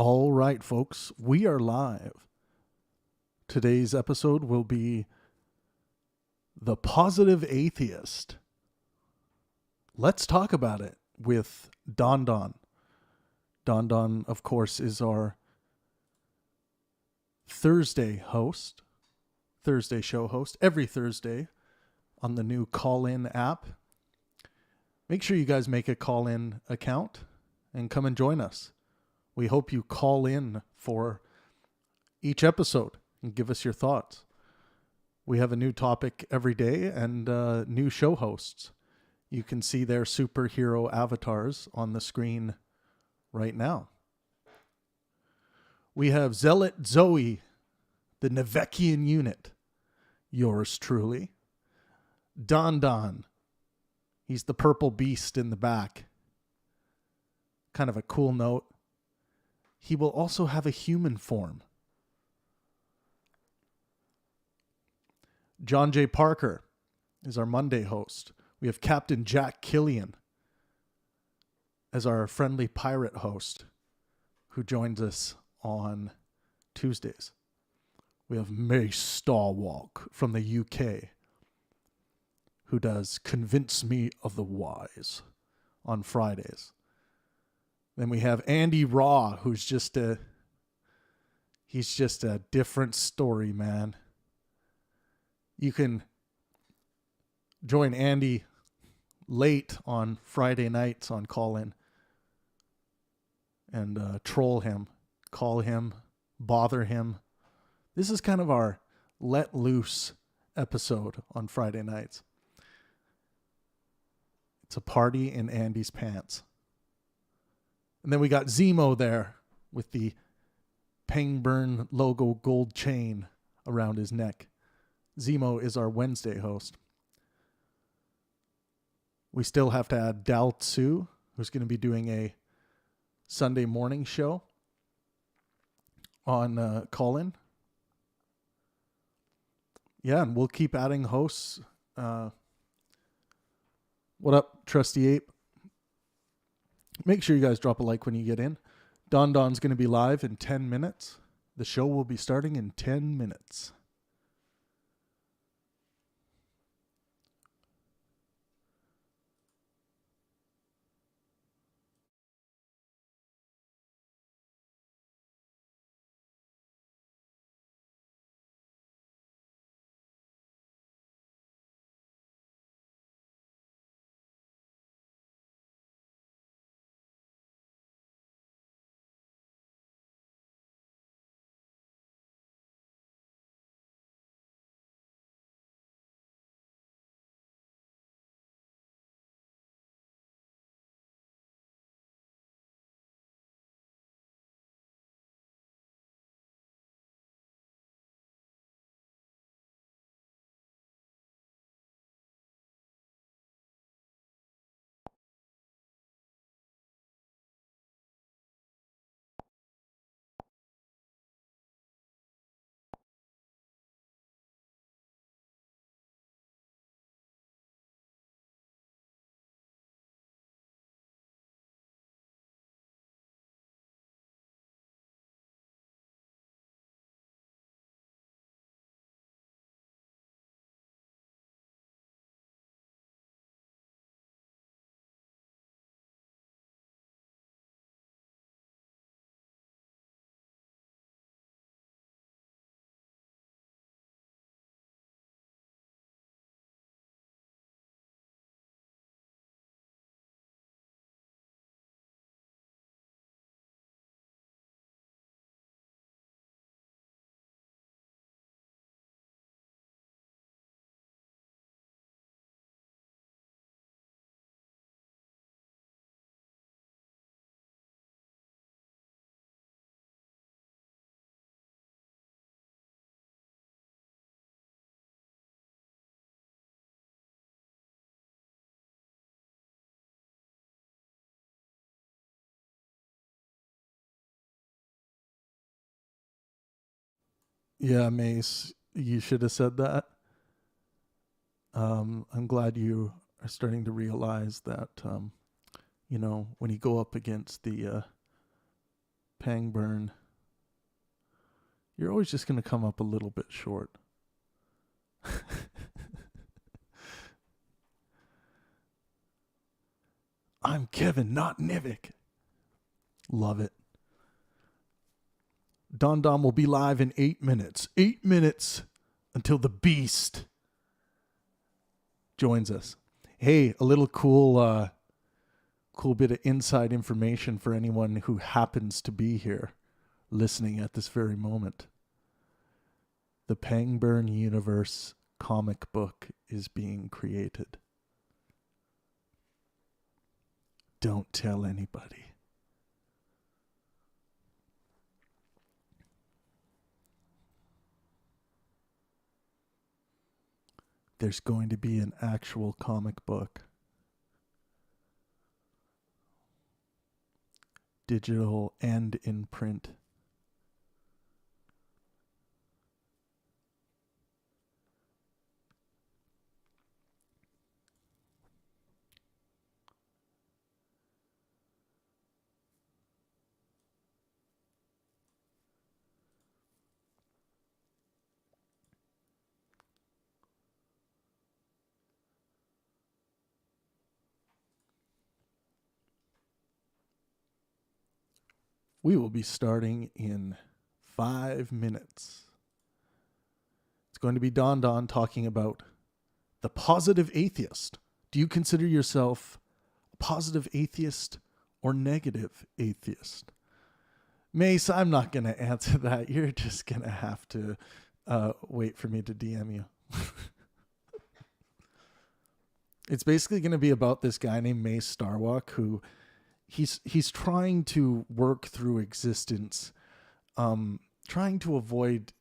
All right, folks, we are live. Today's episode will be The Positive Atheist. Let's talk about it with Dandan. Dandan, of course, is our Thursday show host, every Thursday on the new call-in app. Make sure you guys make a call-in account and come and join us. We hope you call in for each episode and give us your thoughts. We have a new topic every day and new show hosts. You can see their superhero avatars on the screen right now. We have Zealot Zoe, the Navekian unit. Yours truly. Dandan. He's the purple beast in the back. Kind of a cool note. He will also have a human form. John J. Parker is our Monday host. We have Captain Jack Killian as our friendly pirate host who joins us on Tuesdays. We have Mace Starwalk from the UK who does Convince Me of the Wise on Fridays. Then we have Andy Raw, who's just a different story, man. You can join Andy late on Friday nights on Call-In and troll him, call him, bother him. This is kind of our let loose episode on Friday nights. It's a party in Andy's pants. And then we got Zemo there with the Pangburn logo gold chain around his neck. Zemo is our Wednesday host. We still have to add Dal Tzu, who's going to be doing a Sunday morning show on Call-In. Yeah, and we'll keep adding hosts. What up, Trusty Ape? Make sure you guys drop a like when you get in. Dandan's going to be live in 10 minutes. The show will be starting in 10 minutes. Yeah, Mace, you should have said that. I'm glad you are starting to realize that, when you go up against the Pangburn. You're always just going to come up a little bit short. I'm Kevin, not Nivik. Love it. Dandan will be live in 8 minutes. 8 minutes until the beast joins us. Hey, a little cool bit of inside information for anyone who happens to be here listening at this very moment. The Pangburn Universe comic book is being created. Don't tell anybody. There's going to be an actual comic book. Digital and in print. We will be starting in 5 minutes. It's going to be Dandan talking about the positive atheist. Do you consider yourself a positive atheist or negative atheist? Mace, I'm not going to answer that. You're just going to have to wait for me to DM you. It's basically going to be about this guy named Mace Starwalk who he's trying to work through existence, trying to avoid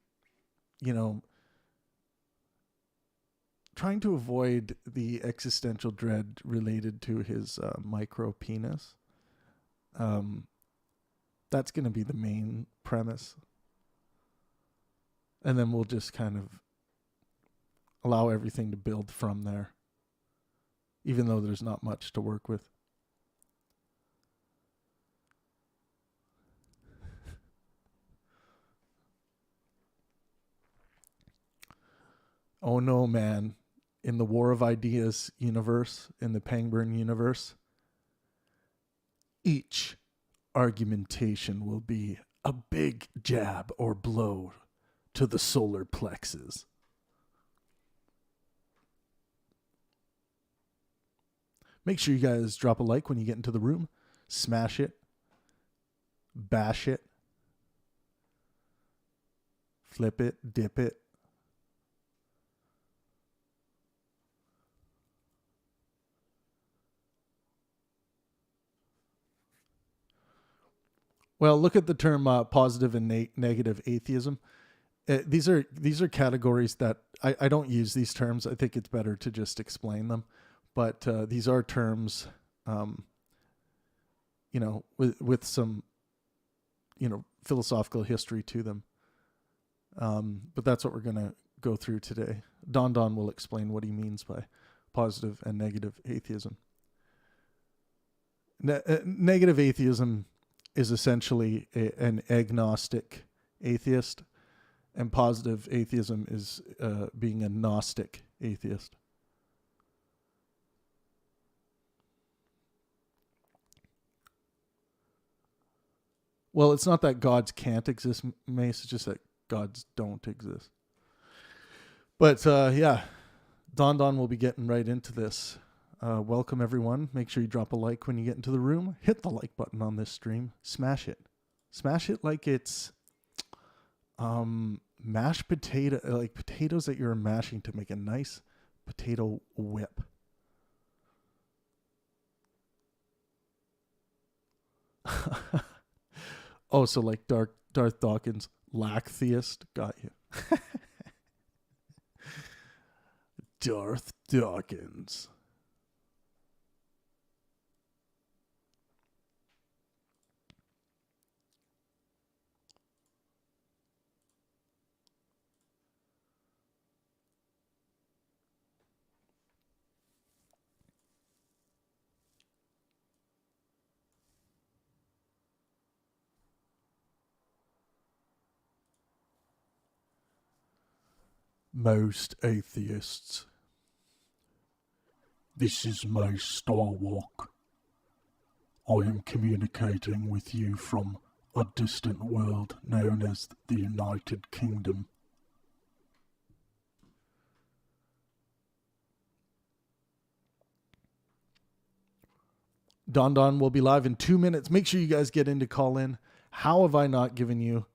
the existential dread related to his micro penis. That's going to be the main premise. And then we'll just kind of allow everything to build from there, even though there's not much to work with. Oh no, man. In the War of Ideas universe, in the Pangburn universe, each argumentation will be a big jab or blow to the solar plexus. Make sure you guys drop a like when you get into the room. Smash it. Bash it. Flip it. Dip it. Well, look at the term positive and negative atheism. These are categories that I don't use these terms. I think it's better to just explain them. But these are terms, with some, philosophical history to them. But that's what we're going to go through today. Dandan will explain what he means by positive and negative atheism. Negative atheism is essentially an agnostic atheist, and positive atheism is being a Gnostic atheist. Well, it's not that gods can't exist, Mace. It's just that gods don't exist. But Dandan will be getting right into this. Welcome, everyone. Make sure you drop a like when you get into the room. Hit the like button on this stream. Smash it. Smash it like it's mashed potato, like potatoes that you're mashing to make a nice potato whip. Oh, so like Darth Dawkins, lack theist. Got you. Darth Dawkins. most atheists. This is my star walk. I am communicating with you from a distant world known as the United Kingdom. Dandan will be live in 2 minutes. Make sure you guys get in to call in. How have I not given you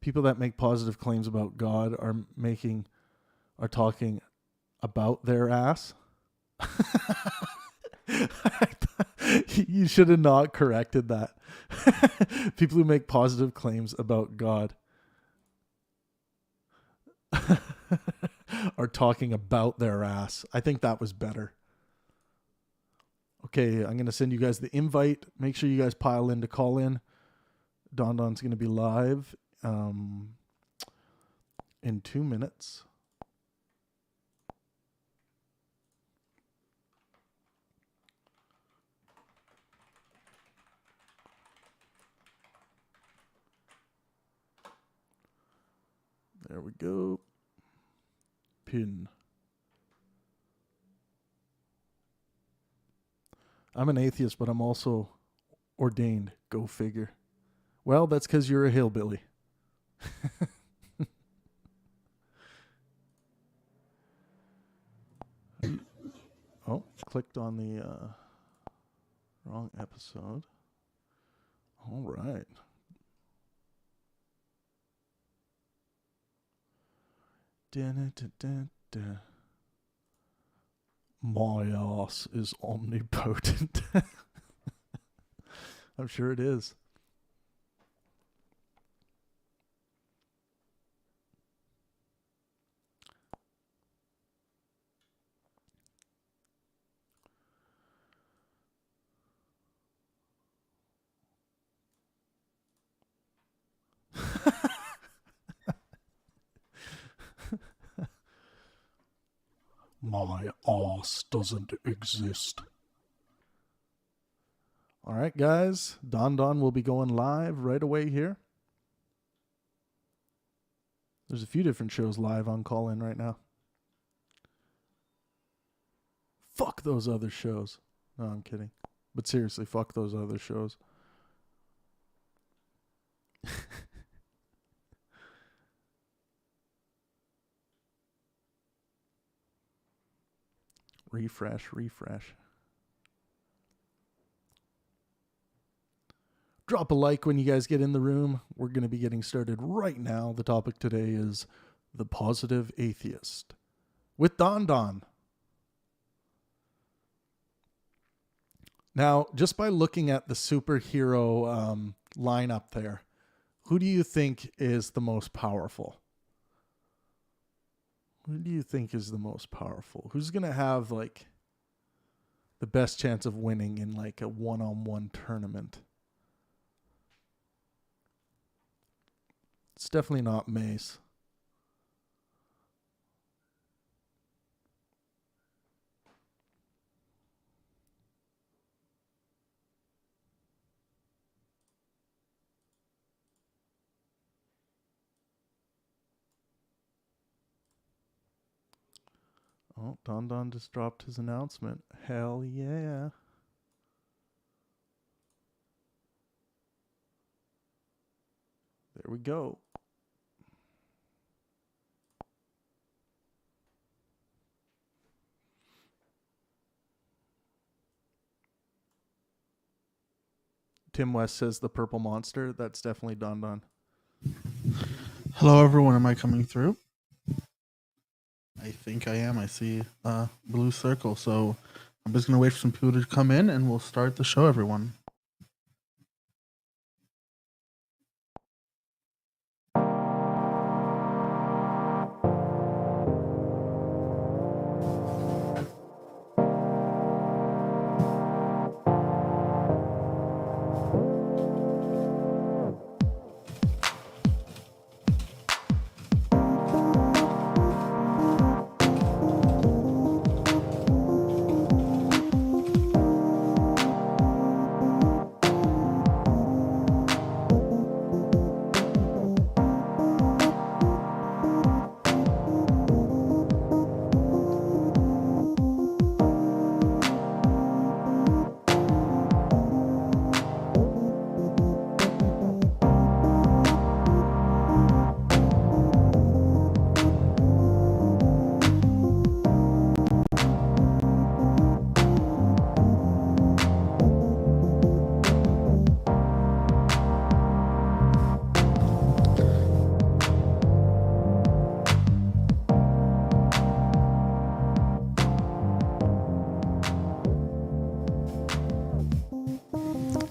people that make positive claims about God are talking about their ass? You should have not corrected that. People who make positive claims about God are talking about their ass. I think that was better. Okay, I'm going to send you guys the invite. Make sure you guys pile in to call in. Dandan's going to be live in 2 minutes. There we go. Pin. I'm an atheist, but I'm also ordained. Go figure. Well, that's because you're a hillbilly. Oh, clicked on the wrong episode. All right. Da-da-da-da-da. My ass is omnipotent. I'm sure it is. My ass doesn't exist. All right, guys. Dandan will be going live right away here. There's a few different shows live on call-in right now. Fuck those other shows. No, I'm kidding. But seriously, fuck those other shows. Refresh. Drop a like when you guys get in the room. We're going to be getting started right now. The topic today is the Positive Atheist with Dandan. Now, just by looking at the superhero lineup there, who do you think is the most powerful? Who do you think is the most powerful? Who's going to have like the best chance of winning in like a one-on-one tournament? It's definitely not Mace. Oh, Dandan just dropped his announcement. Hell yeah. There we go. Tim West says the purple monster. That's definitely Dandan. Hello, everyone. Am I coming through? I think I am. I see a blue circle. So I'm just going to wait for some people to come in and we'll start the show, everyone.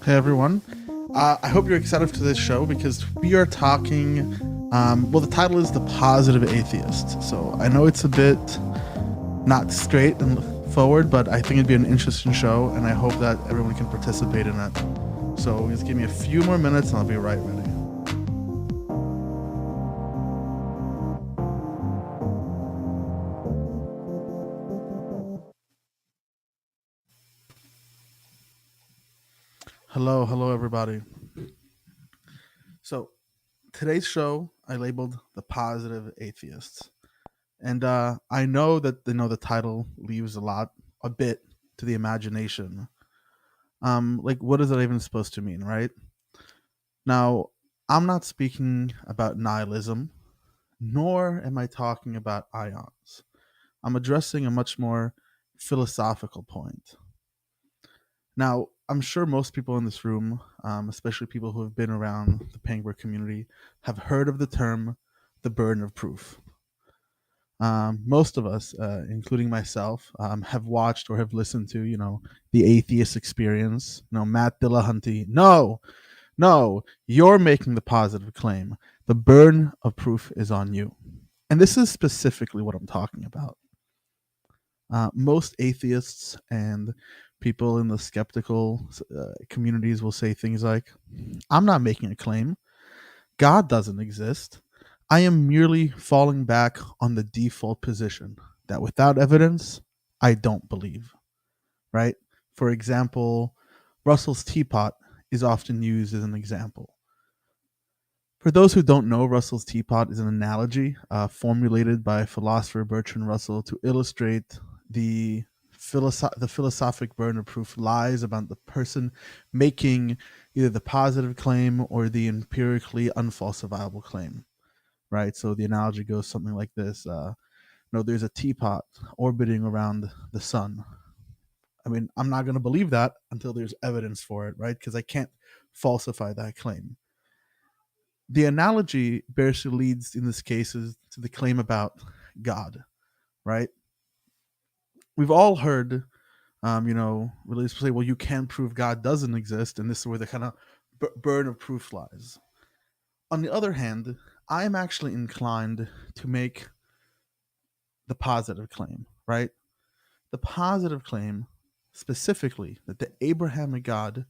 Hey everyone. I hope you're excited for this show because we are talking. Well, the title is The Positive Atheist. So I know it's a bit not straight and forward, but I think it'd be an interesting show, and I hope that everyone can participate in it. So just give me a few more minutes and I'll be right ready. Hello everybody. So today's show I labeled The Positive Atheist. And I know that the title leaves a bit to the imagination. Like, what is that even supposed to mean, right? Now, I'm not speaking about nihilism, nor am I talking about ions. I'm addressing a much more philosophical point. Now, I'm sure most people in this room, especially people who have been around the Penguin community, have heard of the term the burden of proof. Most of us, including myself, have watched or have listened to, the Atheist Experience. Matt Dillahunty. No, you're making the positive claim. The burden of proof is on you. And this is specifically what I'm talking about. Most atheists and people in the skeptical communities will say things like, I'm not making a claim. God doesn't exist. I am merely falling back on the default position that without evidence, I don't believe, right? For example, Russell's teapot is often used as an example. For those who don't know, Russell's teapot is an analogy formulated by philosopher Bertrand Russell to illustrate the philosophic burden of proof lies about the person making either the positive claim or the empirically unfalsifiable claim, right? So the analogy goes something like this. There's a teapot orbiting around the sun. I mean, I'm not going to believe that until there's evidence for it, right? Because I can't falsify that claim. The analogy basically leads in this case to the claim about God, right? We've all heard, religious people say, well, you can't prove God doesn't exist, and this is where the kind of burden of proof lies. On the other hand, I'm actually inclined to make the positive claim, right? The positive claim, specifically, that the Abrahamic God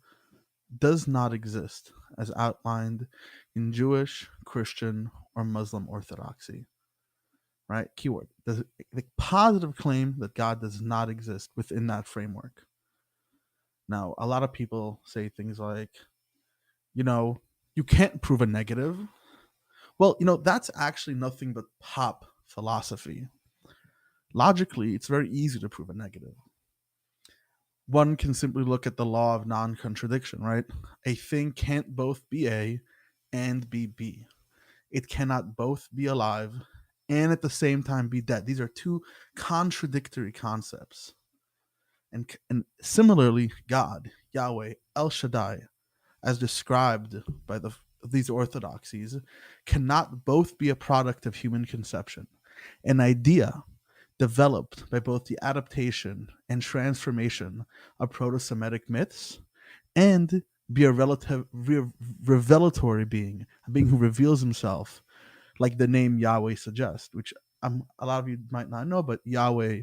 does not exist as outlined in Jewish, Christian, or Muslim orthodoxy. Right? Keyword. The positive claim that God does not exist within that framework. Now, a lot of people say things like, you can't prove a negative. Well, that's actually nothing but pop philosophy. Logically, it's very easy to prove a negative. One can simply look at the law of non-contradiction, right? A thing can't both be A and be B. It cannot both be alive and at the same time be dead. These are two contradictory concepts. And similarly, God, Yahweh, El Shaddai, as described by these orthodoxies, cannot both be a product of human conception, an idea developed by both the adaptation and transformation of proto-Semitic myths, and be a revelatory being, a being who reveals himself, like the name Yahweh suggests, which a lot of you might not know, but Yahweh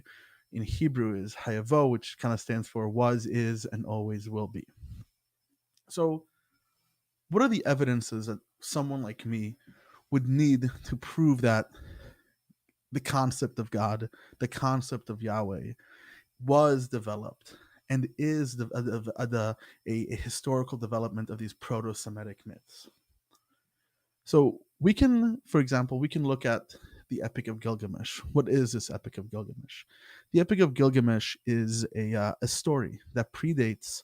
in Hebrew is Hayavo, which kind of stands for was, is, and always will be. So what are the evidences that someone like me would need to prove that the concept of God, the concept of Yahweh, was developed and is a historical development of these proto-Semitic myths? So we can, for example, look at the Epic of Gilgamesh. What is this Epic of Gilgamesh? The Epic of Gilgamesh is a story that predates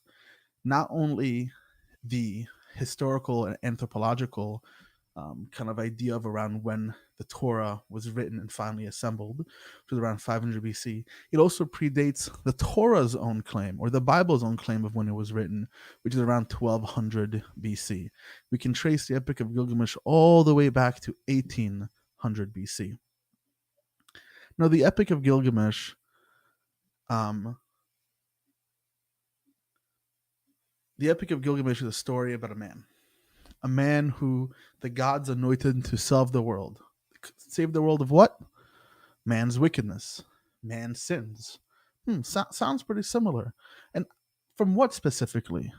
not only the historical and anthropological kind of idea of around when the Torah was written and finally assembled, which was around 500 BC. It also predates the Torah's own claim, or the Bible's own claim of when it was written, which is around 1200 BC. We can trace the Epic of Gilgamesh all the way back to 1800 BC. Now, the Epic of Gilgamesh The Epic of Gilgamesh is a story about a man who the gods anointed to solve the world. Save the world of what? Man's wickedness, man's sins. Sounds pretty similar. And from what specifically?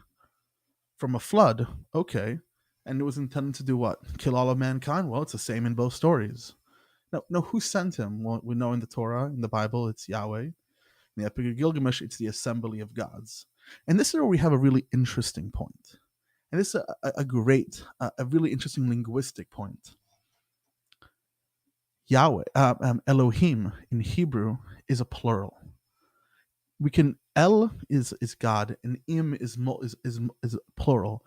From a flood. Okay. And it was intended to do what? Kill all of mankind? Well, it's the same in both stories. No, who sent him? Well, we know in the Torah, in the Bible, it's Yahweh. In the Epic of Gilgamesh, it's the assembly of gods. And this is where we have a really interesting point. And this is a really interesting linguistic point. Yahweh, Elohim in Hebrew is a plural. We can El is God and Im is plural.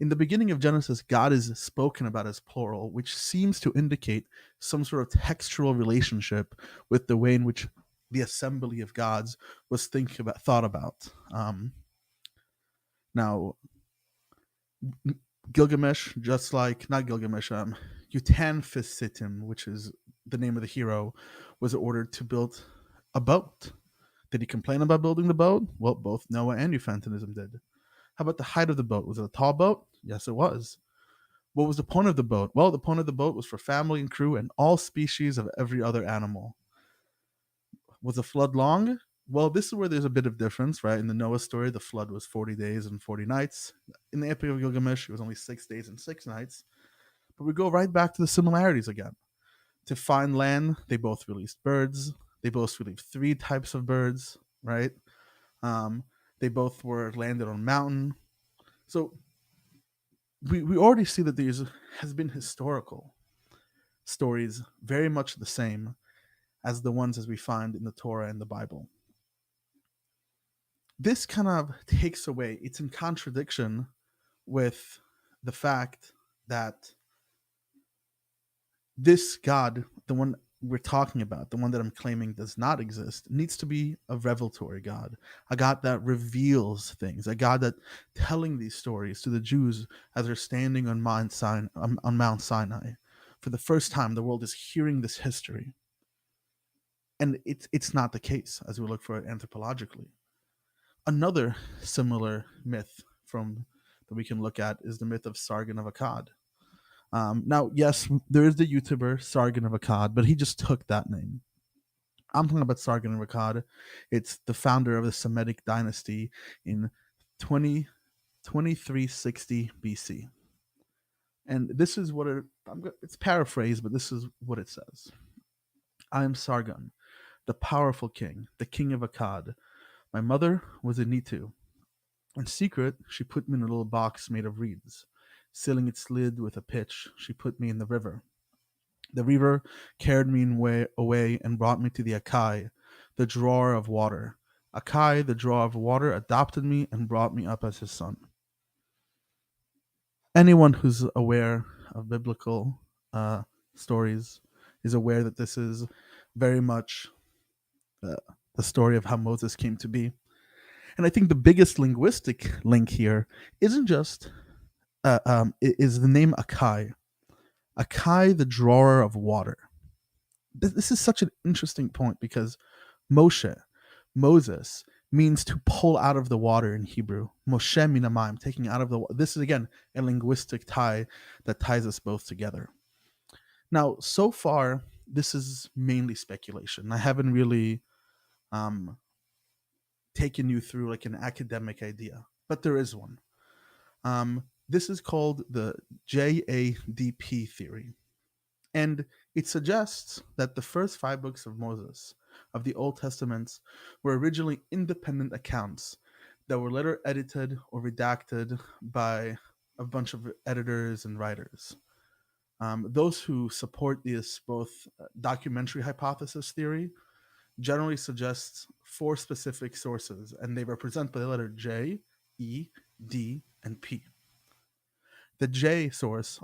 In the beginning of Genesis, God is spoken about as plural, which seems to indicate some sort of textual relationship with the way in which the assembly of gods was thought about. Now, Gilgamesh, just like not Gilgamesh, Utanfisitim, which is the name of the hero, was ordered to build a boat. Did he complain about building the boat? Well, both Noah and Euphantinism did. How about the height of the boat? Was it a tall boat? Yes, it was. What was the point of the boat? Well, the point of the boat was for family and crew and all species of every other animal. Was the flood long? Well, this is where there's a bit of difference, right? In the Noah story, the flood was 40 days and 40 nights. In the Epic of Gilgamesh, it was only 6 days and 6 nights. But we go right back to the similarities again. To find land, they both released birds. They both released 3 types of birds, right? They both were landed on a mountain. So we already see that there has been historical stories very much the same as the ones as we find in the Torah and the Bible. This kind of takes away, it's in contradiction with the fact that this God, the one we're talking about, the one that I'm claiming does not exist, needs to be a revelatory God, a God that reveals things, a God that telling these stories to the Jews as they're standing on Mount Sinai. For the first time, the world is hearing this history. And it's not the case as we look for it anthropologically. Another similar myth that we can look at is the myth of Sargon of Akkad. Now, yes, there is the YouTuber Sargon of Akkad, but he just took that name. I'm talking about Sargon of Akkad. It's the founder of the Semitic dynasty in 2360 BC. And this is what it's paraphrased, but this is what it says. I am Sargon, the powerful king, the king of Akkad. My mother was a Nitu. In secret, she put me in a little box made of reeds. Sealing its lid with a pitch, she put me in the river. The river carried me away and brought me to the Akkad, the drawer of water. Akkad, the drawer of water, adopted me and brought me up as his son. Anyone who's aware of biblical stories is aware that this is very much the story of how Moses came to be. And I think the biggest linguistic link here isn't just is the name Akkad. Akkad, the drawer of water. This is such an interesting point because Moses, means to pull out of the water in Hebrew. Moshe minamayim, taking out of the water. This is, again, a linguistic tie that ties us both together. Now, so far, this is mainly speculation. I haven't really taken you through like an academic idea, but there is one. This is called the Jadp Theory. And it suggests that the first 5 books of Moses, of the Old Testament, were originally independent accounts that were later edited or redacted by a bunch of editors and writers. Those who support this both documentary hypothesis theory generally suggest 4 specific sources, and they represent by the letter J, E, D, and P. The J source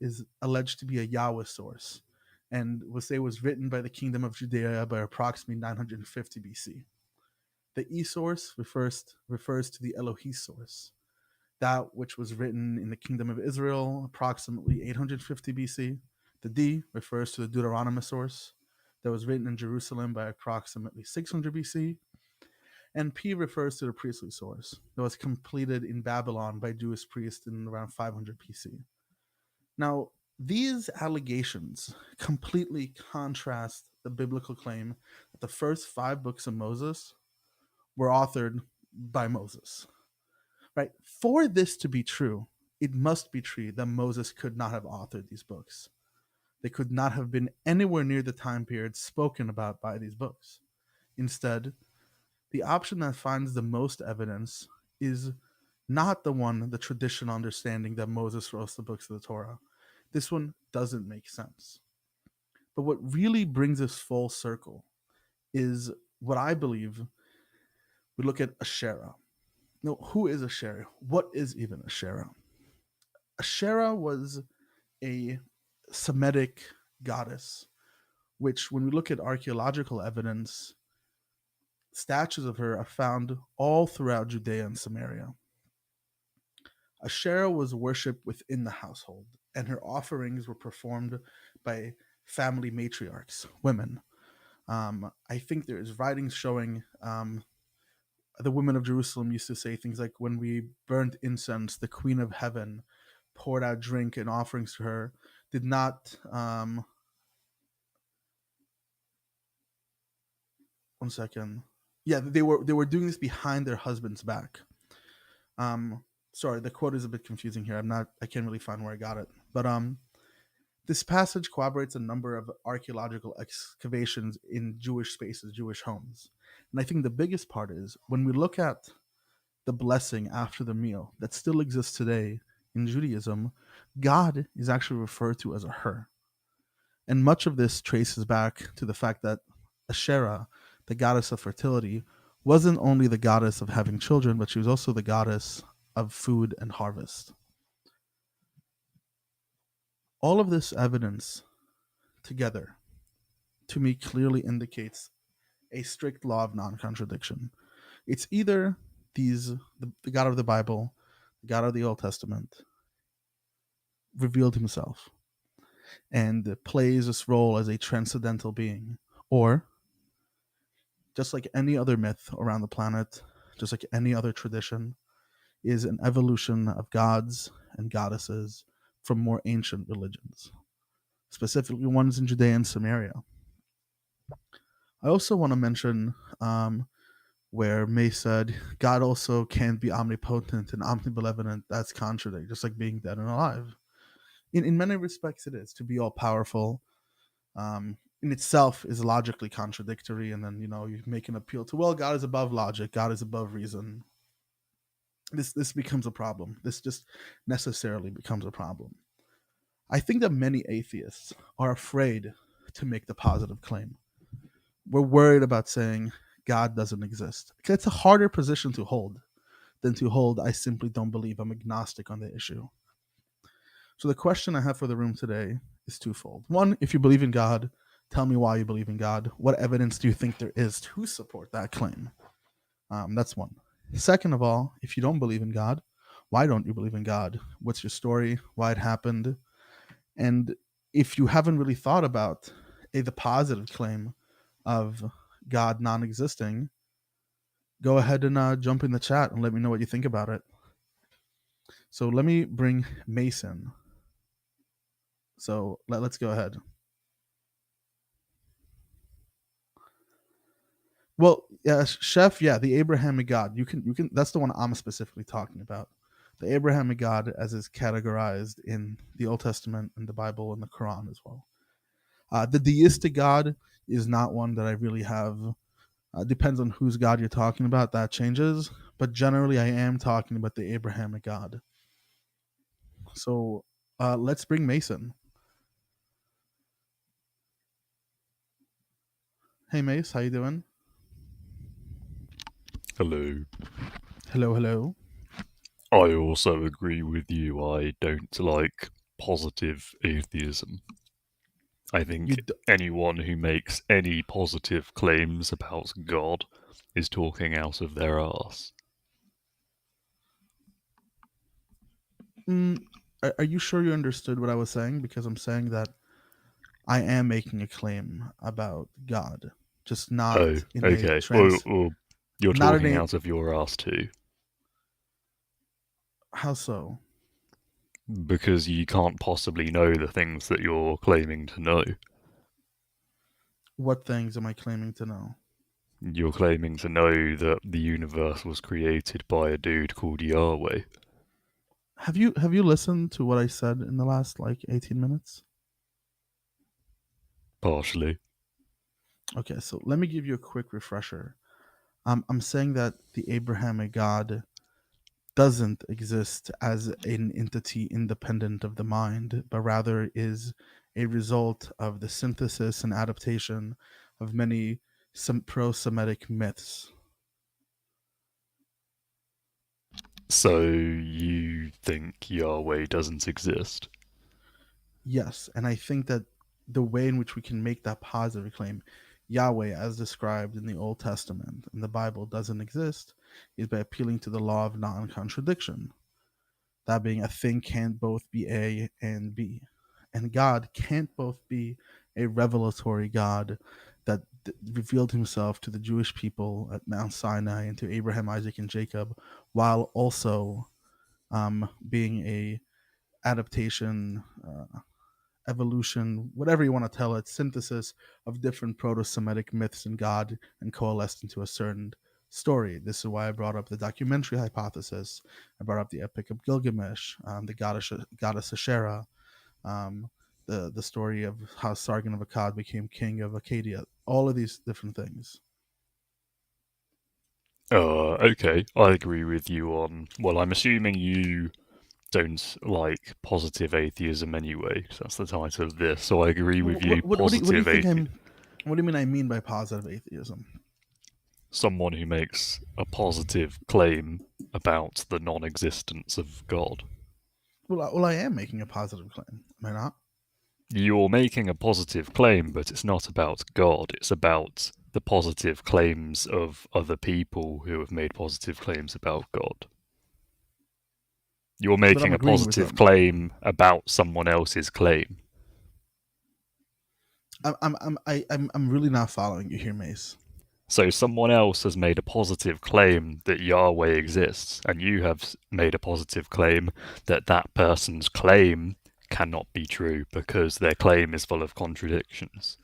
is alleged to be a Yahweh source, and was written by the kingdom of Judea by approximately 950 BC. The E source refers to the Elohi source, that which was written in the kingdom of Israel approximately 850 BC. The D refers to the Deuteronomy source that was written in Jerusalem by approximately 600 BC. And P refers to the priestly source that was completed in Babylon by Jewish priests in around 500 BC. Now, these allegations completely contrast the biblical claim that the first 5 books of Moses were authored by Moses. Right? For this to be true, it must be true that Moses could not have authored these books. They could not have been anywhere near the time period spoken about by these books. Instead, the option that finds the most evidence is not the traditional understanding that Moses wrote the books of the Torah. This one doesn't make sense. But what really brings us full circle is what I believe we look at Asherah. Now, who is Asherah? What is even Asherah? Asherah was a Semitic goddess, which, when we look at archaeological evidence, statues of her are found all throughout Judea and Samaria. Asherah was worshipped within the household, and her offerings were performed by family matriarchs, women. I think there is writings showing the women of Jerusalem used to say things like, when we burnt incense, the Queen of Heaven poured out drink and offerings to her, did not... one second. Yeah, they were doing this behind their husband's back. Sorry, the quote is a bit confusing here. I can't really find where I got it. But this passage corroborates a number of archaeological excavations in Jewish spaces, Jewish homes. And I think the biggest part is when we look at the blessing after the meal that still exists today in Judaism, God is actually referred to as a her. And much of this traces back to the fact that Asherah, the goddess of fertility, wasn't only the goddess of having children, but she was also the goddess of food and harvest. All of this evidence together, to me, clearly indicates a strict law of non-contradiction. It's either the God of the Bible, the God of the Old Testament, revealed himself and plays this role as a transcendental being, or just like any other myth around the planet, just like any other tradition, is an evolution of gods and goddesses from more ancient religions, specifically ones in Judea and Samaria. I also want to mention where May said God also can be omnipotent and omnibenevolent. That's contradictory, just like being dead and alive. In many respects, it is. To be all powerful in itself is logically contradictory, and then you make an appeal to, well, God is above logic, God is above reason. This becomes a problem. This just necessarily becomes a problem. I think that many atheists are afraid to make the positive claim. We're worried about saying God doesn't exist. It's a harder position to hold than to hold, I simply don't believe, I'm agnostic on the issue. So the question I have for the room today is twofold. One, if you believe in God, tell me why you believe in God. What evidence do you think there is to support that claim? That's one. Second of all, if you don't believe in God, why don't you believe in God? What's your story? Why it happened? And if you haven't really thought about the positive claim of God non-existing, go ahead and jump in the chat and let me know what you think about it. So let me bring Mason. So let's go ahead. Well, yeah, Chef, yeah, the Abrahamic God. You can. That's the one I'm specifically talking about. The Abrahamic God, as is categorized in the Old Testament and the Bible and the Quran as well. The deistic God is not one that I really have. Depends on whose God you're talking about. That changes, but generally, I am talking about the Abrahamic God. So let's bring Mason. Hey, Mace, how you doing? Hello. Hello. I also agree with you. I don't like positive atheism. I think anyone who makes any positive claims about God is talking out of their arse. Are you sure you understood what I was saying? Because I'm saying that I am making a claim about God, just not in okay. a trans. Well, You're Not talking an out of your ass too. How so? Because you can't possibly know the things that you're claiming to know. What things am I claiming to know? You're claiming to know that the universe was created by a dude called Yahweh. Have you listened to what I said in the last 18 minutes? Partially. Okay, so let me give you a quick refresher. I'm saying that the Abrahamic God doesn't exist as an entity independent of the mind, but rather is a result of the synthesis and adaptation of many pro-Semitic myths. So you think Yahweh doesn't exist? Yes, and I think that the way in which we can make that positive claim, Yahweh, as described in the Old Testament and the Bible, doesn't exist, is by appealing to the law of non-contradiction. That being, a thing can't both be A and B. And God can't both be a revelatory God that revealed himself to the Jewish people at Mount Sinai and to Abraham, Isaac, and Jacob, while also being a adaptation, evolution, whatever you want to tell it, synthesis of different proto-Semitic myths and God and coalesced into a certain story. This is why I brought up the documentary hypothesis. I brought up the Epic of Gilgamesh, the goddess Asherah, the story of how Sargon of Akkad became king of Akkadia. All of these different things. Okay, I agree with you on... Well, I'm assuming you don't like positive atheism anyway. So that's the title of this. So I agree with you. What do you Positive think atheism. what do you mean I mean by positive atheism? Someone who makes a positive claim about the non-existence of God. Well, I am making a positive claim. Am I not? You're making a positive claim, but it's not about God. It's about the positive claims of other people who have made positive claims about God. You're making a positive claim about someone else's claim. I'm really not following you here, Mace. So someone else has made a positive claim that Yahweh exists, and you have made a positive claim that that person's claim cannot be true because their claim is full of contradictions.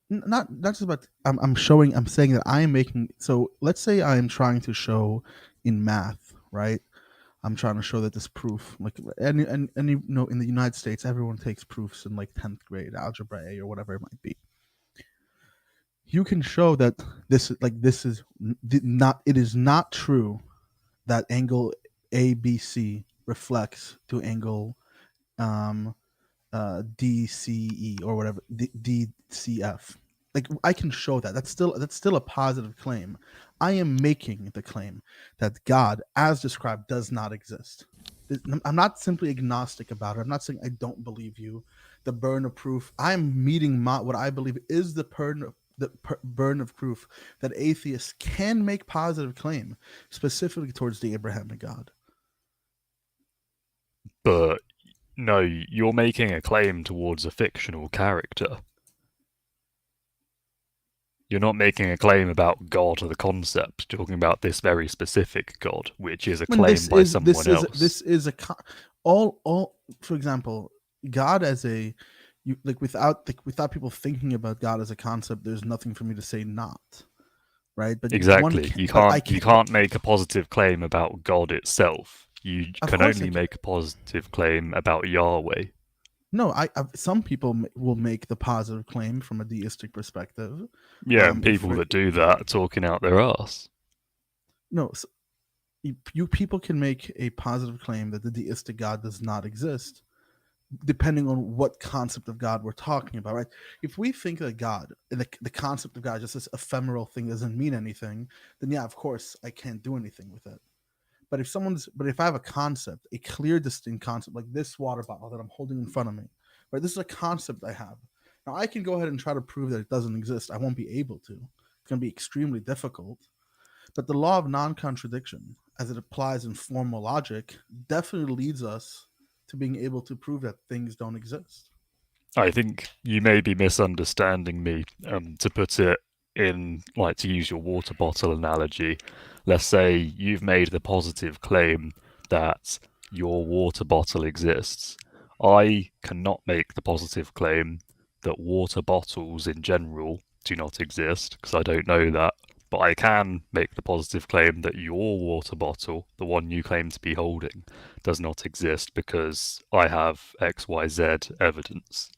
Not just about. I'm saying that I am making. So let's say I am trying to show in math, right? I'm trying to show that this proof, and you know, in the United States, everyone takes proofs in 10th grade, algebra A or whatever it might be. You can show that this is not. It is not true that angle ABC reflects to angle DCE or whatever, DCF. I can show that. That's still a positive claim. I am making the claim that God, as described, does not exist. I'm not simply agnostic about it. I'm not saying I don't believe you. The burden of proof. I'm meeting what I believe is the burden of proof that atheists can make positive claim, specifically towards the Abrahamic God. But no, you're making a claim towards a fictional character. You're not making a claim about God or the concept. You're talking about this very specific God, which is a claim by someone else. This is all. For example, God as a without people thinking about God as a concept, there's nothing for me to say not. Right? But exactly. You can't make a positive claim about God itself. You can only make a positive claim about Yahweh. No, some people will make the positive claim from a deistic perspective. Yeah, and people that do that are talking out their ass. No, so you people can make a positive claim that the deistic God does not exist, depending on what concept of God we're talking about, right? If we think that God, the concept of God, just this ephemeral thing doesn't mean anything, then yeah, of course, I can't do anything with it. But if I have a concept, a clear, distinct concept, like this water bottle that I'm holding in front of me, right? This is a concept I have. Now I can go ahead and try to prove that it doesn't exist. I won't be able to. It's going to be extremely difficult. But the law of non-contradiction, as it applies in formal logic, definitely leads us to being able to prove that things don't exist. I think you may be misunderstanding me. To put it in, like, to use your water bottle analogy, let's say you've made the positive claim that your water bottle exists. I cannot make the positive claim that water bottles in general do not exist, because I don't know that. But I can make the positive claim that your water bottle, the one you claim to be holding, does not exist because I have XYZ evidence.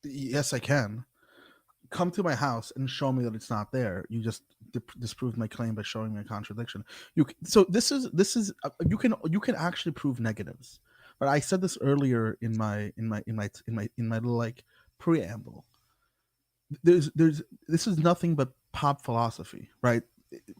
Yes, I can. Come to my house and show me that it's not there. You just disproved my claim by showing me a contradiction. So this is you can actually prove negatives. But I said this earlier in my little like preamble. This is nothing but pop philosophy, right?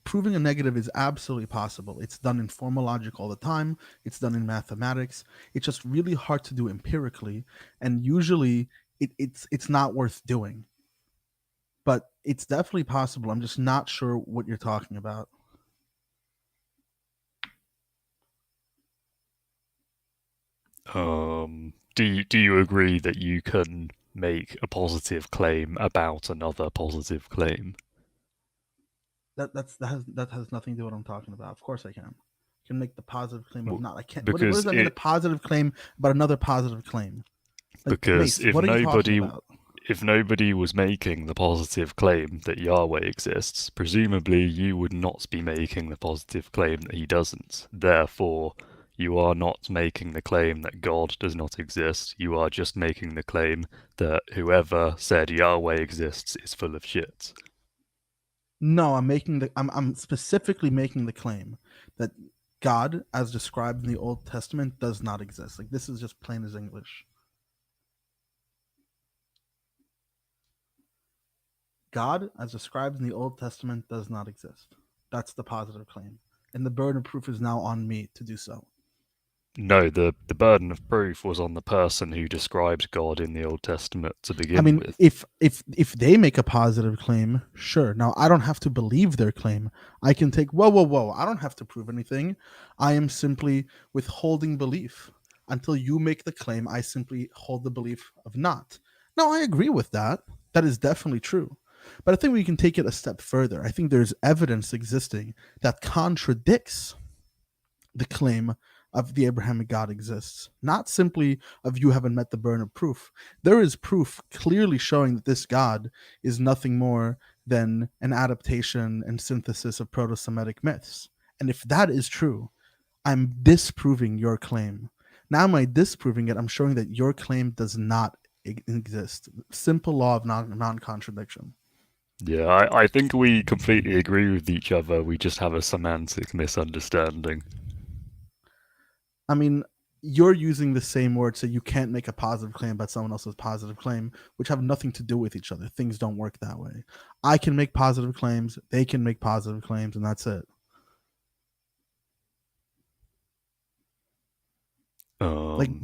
Proving a negative is absolutely possible. It's done in formal logic all the time. It's done in mathematics. It's just really hard to do empirically, and usually it's not worth doing. But it's definitely possible. I'm just not sure what you're talking about. Do you agree that you can make a positive claim about another positive claim? That has nothing to do with what I'm talking about. Of course I can. I can make the positive claim of not. I can't. What does that mean? A positive claim about another positive claim? Like, because Mace, if nobody was making the positive claim that Yahweh exists, presumably you would not be making the positive claim that he doesn't. Therefore, you are not making the claim that God does not exist. You are just making the claim that whoever said Yahweh exists is full of shit. No, I'm specifically making the claim that God, as described in the Old Testament, does not exist. Like, this is just plain as English. God, as described in the Old Testament, does not exist. That's the positive claim. And the burden of proof is now on me to do so. No, the burden of proof was on the person who described God in the Old Testament to begin with. If they make a positive claim, sure. Now, I don't have to believe their claim. I can take, whoa. I don't have to prove anything. I am simply withholding belief. Until you make the claim, I simply hold the belief of not. Now, I agree with that. That is definitely true. But I think we can take it a step further. I think there's evidence existing that contradicts the claim of the Abrahamic God exists. Not simply of you haven't met the burden of proof. There is proof clearly showing that this God is nothing more than an adaptation and synthesis of Proto-Semitic myths. And if that is true, I'm disproving your claim. Now am I disproving it? I'm showing that your claim does not exist. Simple law of non-contradiction. Yeah, I think we completely agree with each other. We just have a semantic misunderstanding. I mean, you're using the same word, so you can't make a positive claim about someone else's positive claim, which have nothing to do with each other. Things don't work that way. I can make positive claims, they can make positive claims, and that's it.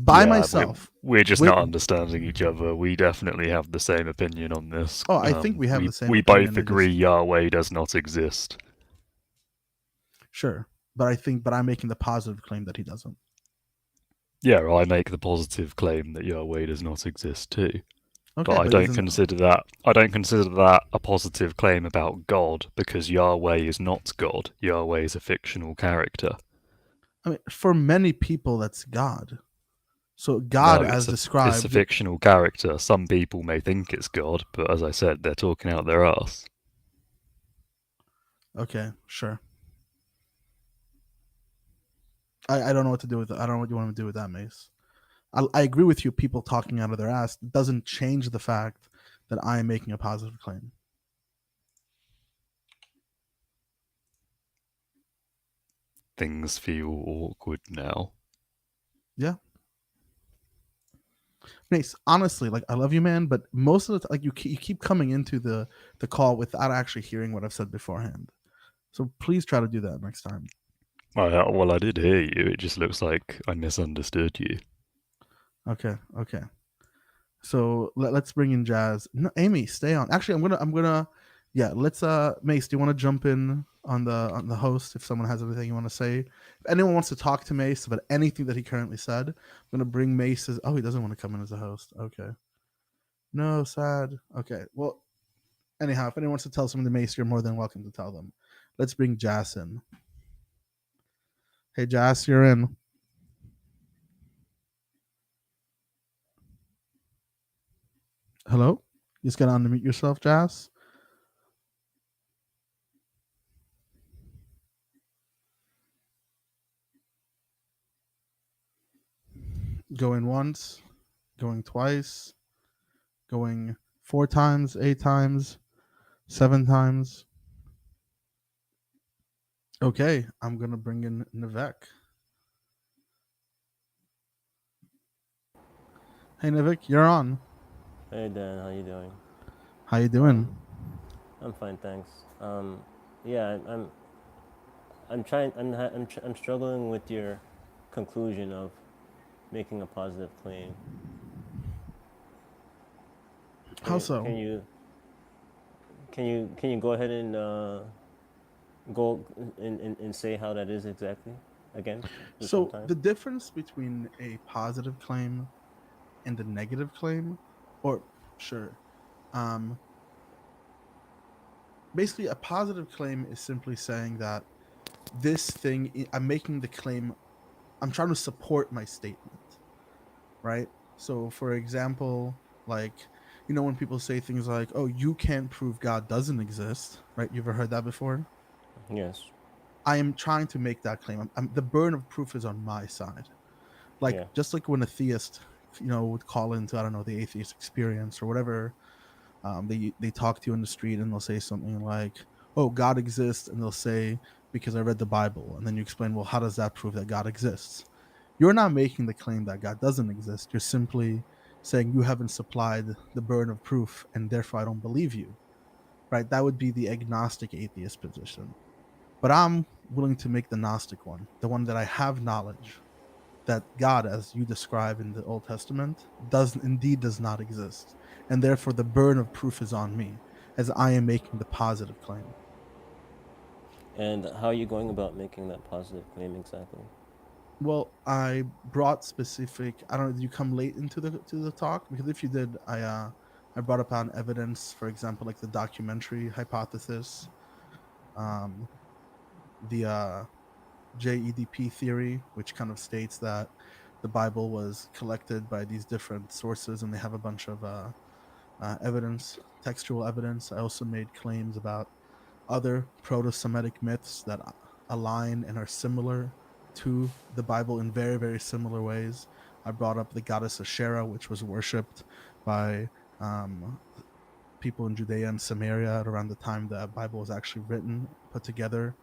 Myself. We're just not understanding each other. We definitely have the same opinion on this. Oh, I think we have the same opinion. We both agree Yahweh does not exist. Sure. But I'm making the positive claim that he doesn't. Yeah, I make the positive claim that Yahweh does not exist too. Okay, but I don't consider that a positive claim about God, because Yahweh is not God. Yahweh is a fictional character. I mean, for many people, that's God. So God, as described, it's a fictional character. Some people may think it's God, but as I said, they're talking out their ass. Okay, sure. I don't know what to do with that. I don't know what you want to do with that, Mace. I agree with you. People talking out of their ass doesn't change the fact that I am making a positive claim. Things feel awkward now. Yeah. Mace, honestly, like, I love you, man, but most of the time, like, you keep coming into the call without actually hearing what I've said beforehand. So please try to do that next time. Well, I did hear you. It just looks like I misunderstood you. Okay. So let's bring in Jazz. No, Amy, stay on. Actually, I'm gonna. Yeah, let's. Mace, do you want to jump in on the host if someone has anything you want to say? If anyone wants to talk to Mace about anything that he currently said, I'm gonna bring Mace as. Oh, he doesn't want to come in as a host. Okay. No, sad. Okay. Well, anyhow, if anyone wants to tell someone the mace, you're more than welcome to tell them. Let's bring Jas in. Hey, Jas, you're in. Hello? You just gotta unmute yourself, Jas. Going once, going twice, going 4 times, 8 times, 7 times. Okay, I'm gonna bring in Nivek. Hey, Nivek, you're on. Hey Dan, how you doing? How you doing? I'm fine, thanks. Yeah, I'm trying. I'm struggling with your conclusion of making a positive claim. How so? Can you go ahead and go and say how that is exactly again? So the difference between a positive claim and a negative claim, or sure, basically a positive claim is simply saying that this thing, I'm making the claim, I'm trying to support my statement, right? So for example, like, you know, when people say things like, oh, you can't prove God doesn't exist, right? You ever heard that before? Yes. I am trying to make that claim. The burden of proof is on my side. Like, Yeah. just like when a theist, you know, would call into, I don't know, the atheist experience or whatever, they talk to you in the street and they'll say something like, oh, God exists, and they'll say, because I read the Bible. And then you explain, well, how does that prove that God exists? You're not making the claim that God doesn't exist. You're simply saying you haven't supplied the burden of proof, and therefore I don't believe you, right? That would be the agnostic atheist position. But I'm willing to make the Gnostic one, the one that I have knowledge that God, as you describe in the Old Testament, does not exist, and therefore the burden of proof is on me, as I am making the positive claim. And how are you going about making that positive claim exactly? Well, I brought specific. I don't know. Did you come late into the talk? Because if you did, I brought up on evidence, for example, like the documentary hypothesis, the Jadp theory, which kind of states that the Bible was collected by these different sources, and they have a bunch of evidence, textual evidence. I also made claims about other proto-Semitic myths that align and are similar to the Bible in very, very similar ways. I brought up the goddess Asherah, which was worshipped by people in Judea and Samaria at around the time the Bible was actually written, put together.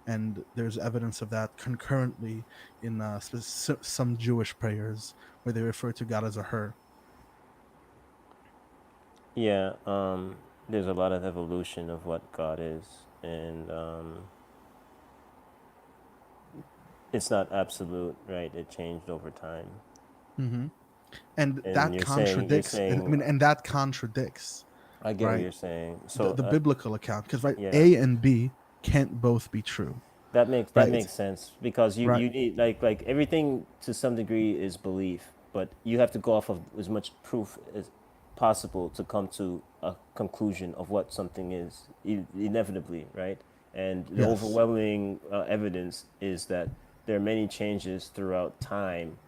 And there's evidence of that concurrently in some Jewish prayers where they refer to God as a her. Yeah. There's a lot of evolution of what God is, and it's not absolute, right? It changed over time. Mm-hmm. And that You're contradicts. saying, And that contradicts, I get what right? you're saying. So The biblical account, because right, yeah, A and B can't both be true, that right? makes sense because Right. you need like everything to some degree is belief, but you have to go off of as much proof as possible to come to a conclusion of what something is inevitably, right? And the Yes. overwhelming evidence is that there are many changes throughout time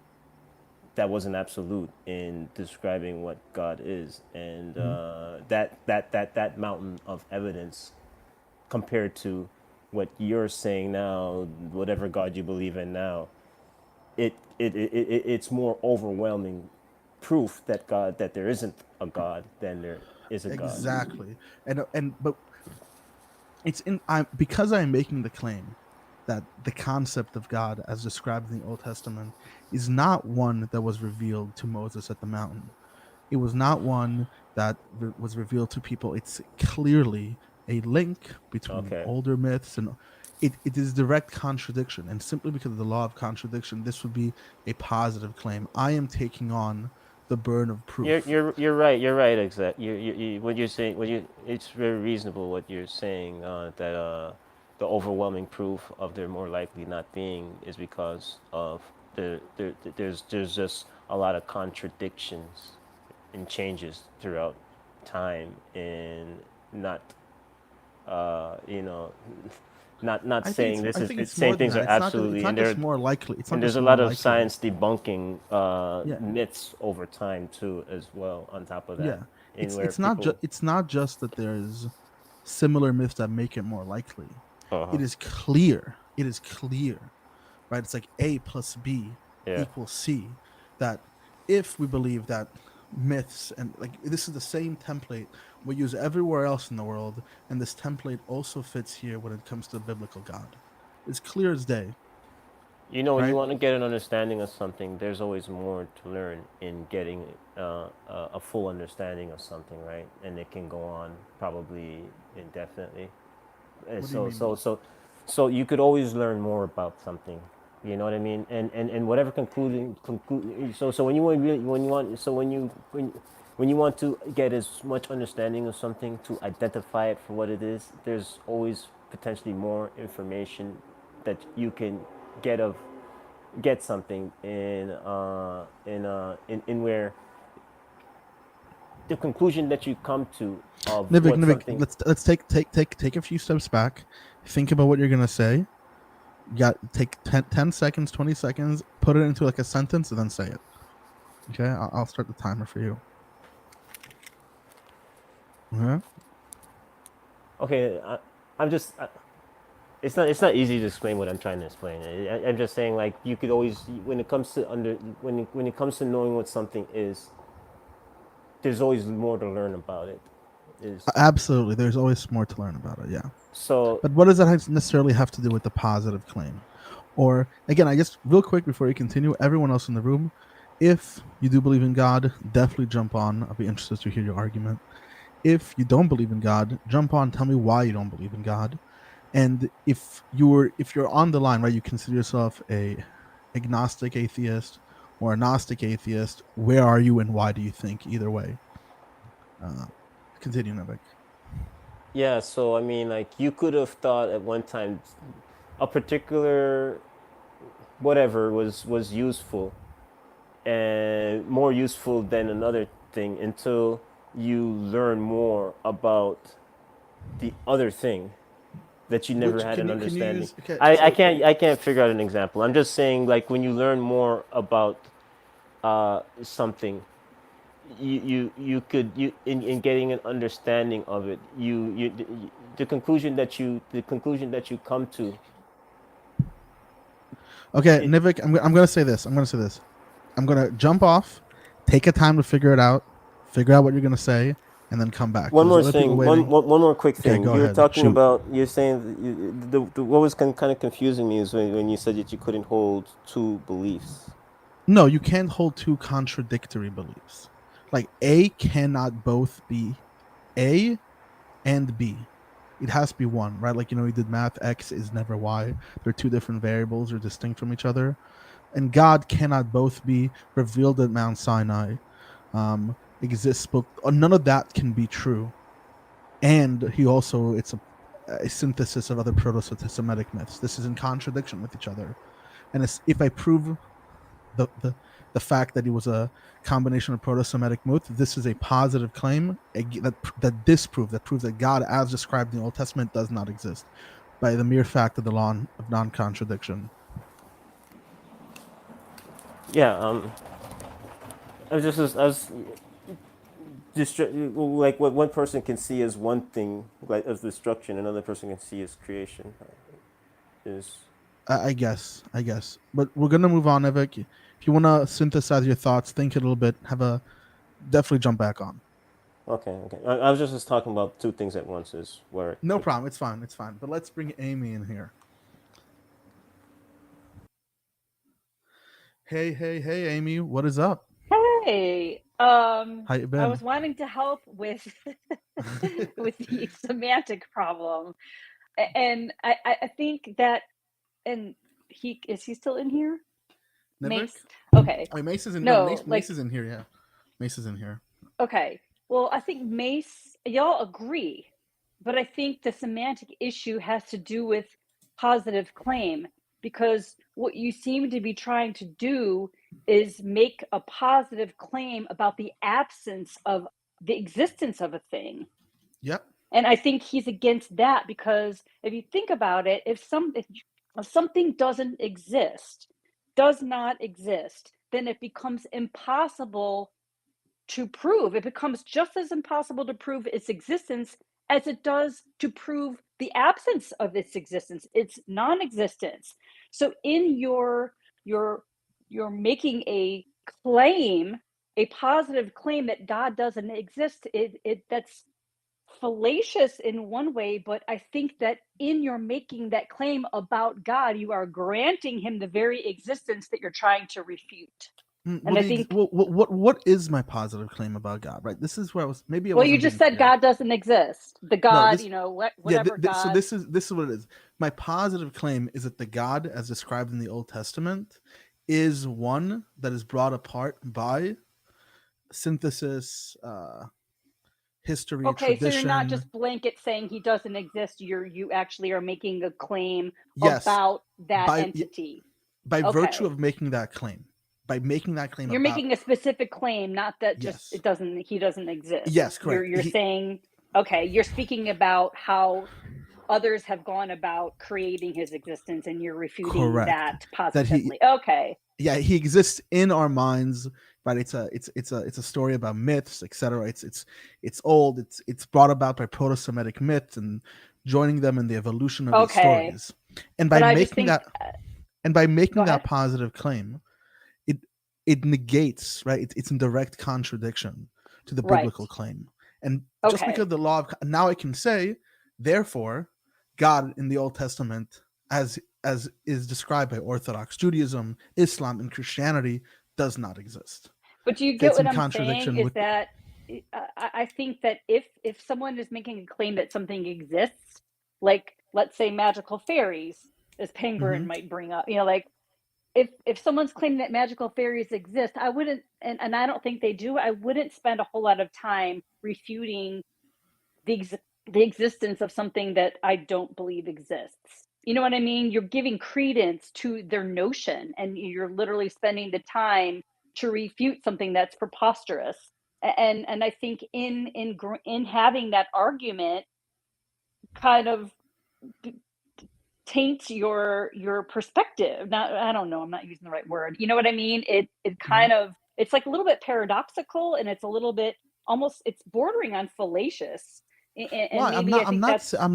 that wasn't absolute in describing what God is, and Mhm. that mountain of evidence compared to what you're saying now, whatever God you believe in now, it's more overwhelming proof that there isn't a God than there is a God. Exactly. And but it's in I because I'm making the claim that the concept of God as described in the Old Testament is not one that was revealed to Moses at the mountain. It was not one that was revealed to people. It's clearly a link between Okay. older myths, and it is direct contradiction. And simply because of the law of contradiction, this would be a positive claim. I am taking on the burden of proof. You're right. You're right. Exact. What you're saying. It's very reasonable what you're saying. That the overwhelming proof of there more likely not being is because of there's just a lot of contradictions, and changes throughout time, and not you know, not I think saying it's this I is think it's saying more than things that. are It's absolutely, not just more likely. It's not and there's just a more lot of likely. science debunking Yeah. myths over time too, as well. On top of that, Yeah. in where It's people, not just that there's similar myths that make it more likely. uh-huh, It is clear. It is clear, right? It's like A plus B yeah, equals C. That if we believe that myths and like this is the same template we use everywhere else in the world, and this template also fits here when it comes to the biblical God. It's clear as day, when you right? want to get an understanding of something, there's always more to learn in getting a full understanding of something, right? And it can go on probably indefinitely. And What do you mean? so you could always learn more about something. You know what I mean? And whatever so when you want really when you want so when you want to get as much understanding of something, to identify it for what it is, there's always potentially more information that you can get of get something in where the conclusion that you come to of what Nivik, something. let's take a few steps back. Think about what you're gonna say. You got take 10 seconds, 20 seconds, put it into like a sentence, and then say it. Okay, I'll start the timer for you. Okay. Okay, I'm just it's not easy to explain what I'm trying to explain. I'm just saying, like, you could always, when it comes to when it comes to knowing what something is, there's always more to learn about it. Is Absolutely, there's always more to learn about it. Yeah, so but what does that necessarily have to do with the positive claim? Or again, I guess real quick before you continue, everyone else in the room, if you do believe in God, definitely jump on. I'll be interested to hear your argument. If you don't believe in God, jump on. Tell me why you don't believe in God. And if you're on the line, right, you consider yourself a agnostic atheist or a gnostic atheist, where are you and why do you think? Either way, uh, continue, Novik. yeah. So I mean, like, you could have thought at one time a particular whatever was useful, and more useful than another thing, until you learn more about the other thing that you never Which had an can you understanding. use? Okay, I so can't figure out an example. I'm just saying, like, when you learn more about something, you could, in getting an understanding of it, the conclusion that you come to. okay, It, Nivik, I'm gonna say this. I'm gonna jump off, take a time to figure it out, figure out what you're gonna say, and then come back. one There's more other people thing, waiting. one more quick Okay, thing. go You were ahead. talking Shoot. about, you're saying that what was kind of confusing me is when you said that you couldn't hold two beliefs. No, you can't hold two contradictory beliefs. Like A cannot both be A and B. It has to be one, right? Like, you did math, X is never Y. They're two different variables, they're distinct from each other. And God cannot both be revealed at Mount Sinai, exists, but none of that can be true. And it's a synthesis of other proto-Semitic myths. This is in contradiction with each other. And if I prove the, the the fact that it was a combination of proto-Semitic myth, this is a positive claim that proves that God, as described in the Old Testament, does not exist by the mere fact of the law of non-contradiction. Yeah. I was like, what one person can see as one thing, like as destruction, another person can see as creation. Is I guess, but we're gonna move on, Evik. If you want to synthesize your thoughts, think a little bit, definitely jump back on. okay. Okay. I was just talking about two things at once. Is where No problem. It's fine. But let's bring Amy in here. Hey, Amy. What is up? Hey, How you I been? was wanting to help with with the semantic problem, and I think that, and is he still in here? Nivik? Mace. Okay. Oh, Mace is in. No, No, Mace is in here. Yeah, Mace is in here. okay. Well, I think Mace, y'all agree, but I think the semantic issue has to do with positive claim, because what you seem to be trying to do is make a positive claim about the absence of the existence of a thing. Yep. And I think he's against that, because if you think about it, if something does not exist, then it becomes impossible to prove. It becomes just as impossible to prove its existence as it does to prove the absence of its existence, its non-existence. So in you're making a claim, a positive claim that God doesn't exist. That's fallacious in one way, but I think that in your making that claim about God, you are granting him the very existence that you're trying to refute. And I think, what is my positive claim about God? Right. This is where I was. Maybe I well, you wasn't just being said clear. God doesn't exist. The God, whatever God. So this is what it is. My positive claim is that the God, as described in the Old Testament, is one that is brought apart by synthesis, history, Okay, tradition. so you're not just blanket saying he doesn't exist. You actually are making a claim Yes, about that entity. By virtue of making that claim. By making that claim, you're making a specific claim, not that just he doesn't exist. Yes, correct. You're saying, okay, you're speaking about how others have gone about creating his existence, and you're refuting that positively. Okay. Yeah, he exists in our minds, but it's a story about myths, etc. It's old. It's brought about by proto-Semitic myths and joining them in the evolution of these stories. And by making that positive claim, it negates, right? It's in direct contradiction to the biblical claim. And just because the law of now I can say, therefore, God in the Old Testament, as is described by Orthodox Judaism, Islam, and Christianity, does not exist. But do you get what I'm saying? Is that I think that if someone is making a claim that something exists, like let's say magical fairies, as Penguin might bring up, like if someone's claiming that magical fairies exist, I wouldn't, and I don't think they do, I wouldn't spend a whole lot of time refuting the existence of something that I don't believe exists. You know what I mean? You're giving credence to their notion, and you're literally spending the time to refute something that's preposterous. And I think in having that argument kind of taints your perspective. Now, I don't know, I'm not using the right word. You know what I mean? It kind of, it's like a little bit paradoxical, and it's a little bit almost, it's bordering on fallacious. And maybe I'm not saying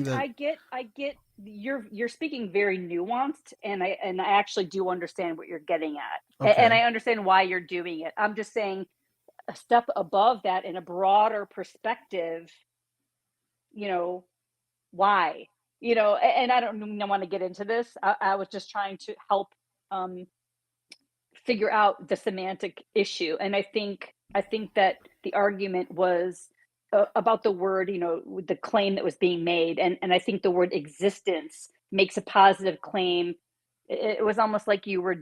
that. I get you're speaking very nuanced, and I actually do understand what you're getting at. And I understand why you're doing it. I'm just saying a step above that, in a broader perspective, why, and I don't want to get into this. I was just trying to help figure out the semantic issue. And I think that the argument was about the word, the claim that was being made. And I think the word existence makes a positive claim. It was almost like you were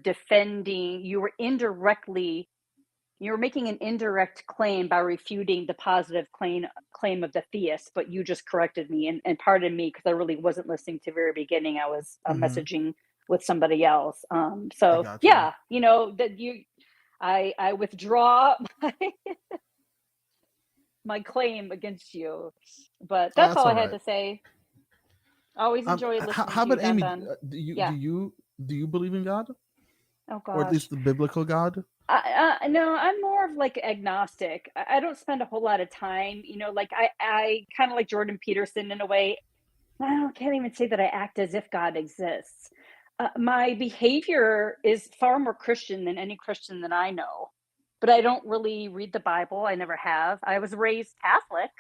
making an indirect claim by refuting the positive claim of the theist. But you just corrected me, and pardon me, because I really wasn't listening to the very beginning. I was messaging with somebody else. So yeah, I withdraw my claim against you. But that's all I had to say. Always enjoy listening. How about to you, Amy? Do you believe in God? Oh gosh. Or at least the biblical God? No, I'm more of like agnostic. I don't spend a whole lot of time, like I kind of like Jordan Peterson in a way. I can't even say that I act as if God exists. My behavior is far more Christian than any Christian that I know, but I don't really read the Bible. I never have. I was raised Catholic,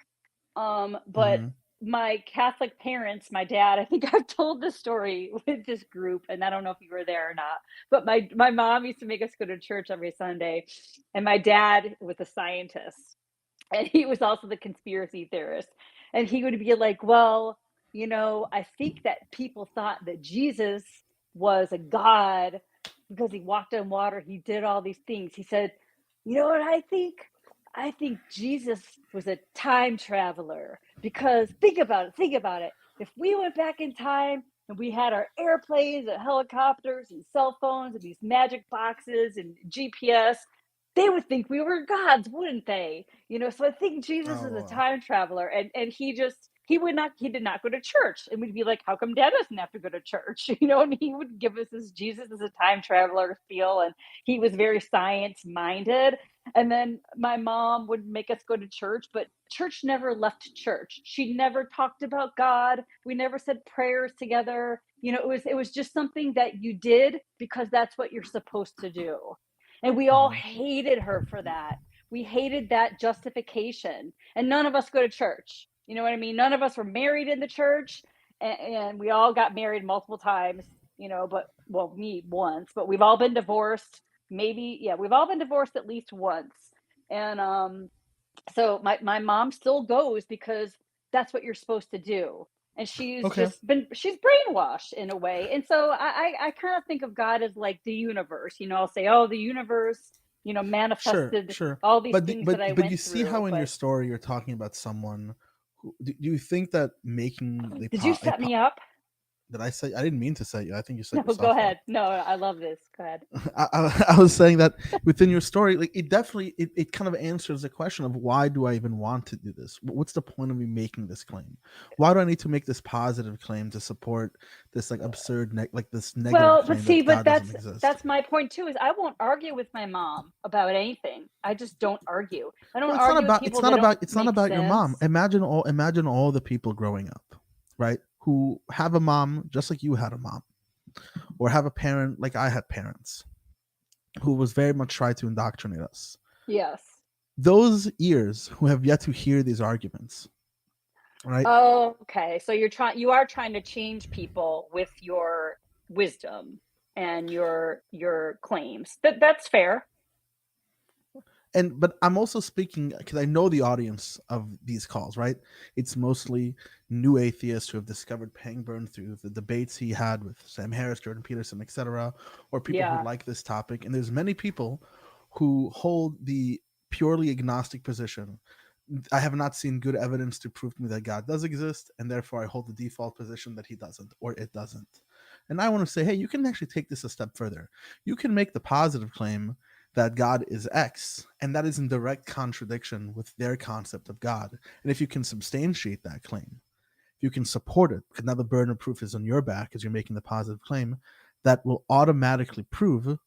but my Catholic parents, my dad, I think I've told this story with this group, and I don't know if you were there or not, but my mom used to make us go to church every Sunday, and my dad was a scientist, and he was also the conspiracy theorist, and he would be like, well, I think that people thought that Jesus was a god because he walked on water, he did all these things. He said, you know what I think? I think Jesus was a time traveler, because think about it. If we went back in time, and we had our airplanes and helicopters and cell phones and these magic boxes and GPS, they would think we were gods, wouldn't they? So I think Jesus is a time traveler, and he did not go to church, and we'd be like, how come Dad doesn't have to go to church? And he would give us this Jesus as a time traveler feel, and he was very science minded. And then my mom would make us go to church, but church never left church. She never talked about God. We never said prayers together. It was just something that you did because that's what you're supposed to do. And we all hated her for that. We hated that justification. And none of us go to church. You know what I mean? None of us were married in the church. And we all got married multiple times, me once, but we've all been divorced. We've all been divorced at least once. And so my mom still goes because that's what you're supposed to do. And she's brainwashed in a way. And so I kind of think of God as like the universe. I'll say, oh, the universe, manifested all these things that I went through. But you see how in your story you're talking about someone who, do you think that making the did you set me up? Did I say? I didn't mean to say you. I think you said. No, go ahead. No, I love this. Go ahead. I was saying that within your story, like it definitely it kind of answers the question of why do I even want to do this? What's the point of me making this claim? Why do I need to make this positive claim to support this like absurd this negative? Well, claim but that's my point too. Is I won't argue with my mom about anything. I just don't argue. I don't argue with people. It's not about your mom. Imagine all the people growing up, right? Who have a mom just like you had a mom, or have a parent like I had parents, who was very much tried to indoctrinate us. Yes. Those ears who have yet to hear these arguments, right? Oh, okay. So you are trying to change people with your wisdom and your claims. That's fair. But I'm also speaking because I know the audience of these calls, right? It's mostly new atheists who have discovered Pangburn through the debates he had with Sam Harris, Jordan Peterson, etc., or people who like this topic. And there's many people who hold the purely agnostic position. I have not seen good evidence to prove to me that God does exist, and therefore I hold the default position that he doesn't, or it doesn't. And I want to say, hey, you can actually take this a step further. You can make the positive claim that God is X, and that is in direct contradiction with their concept of God. And if you can substantiate that claim, if you can support it, because now the burden of proof is on your back as you're making the positive claim, that will automatically prove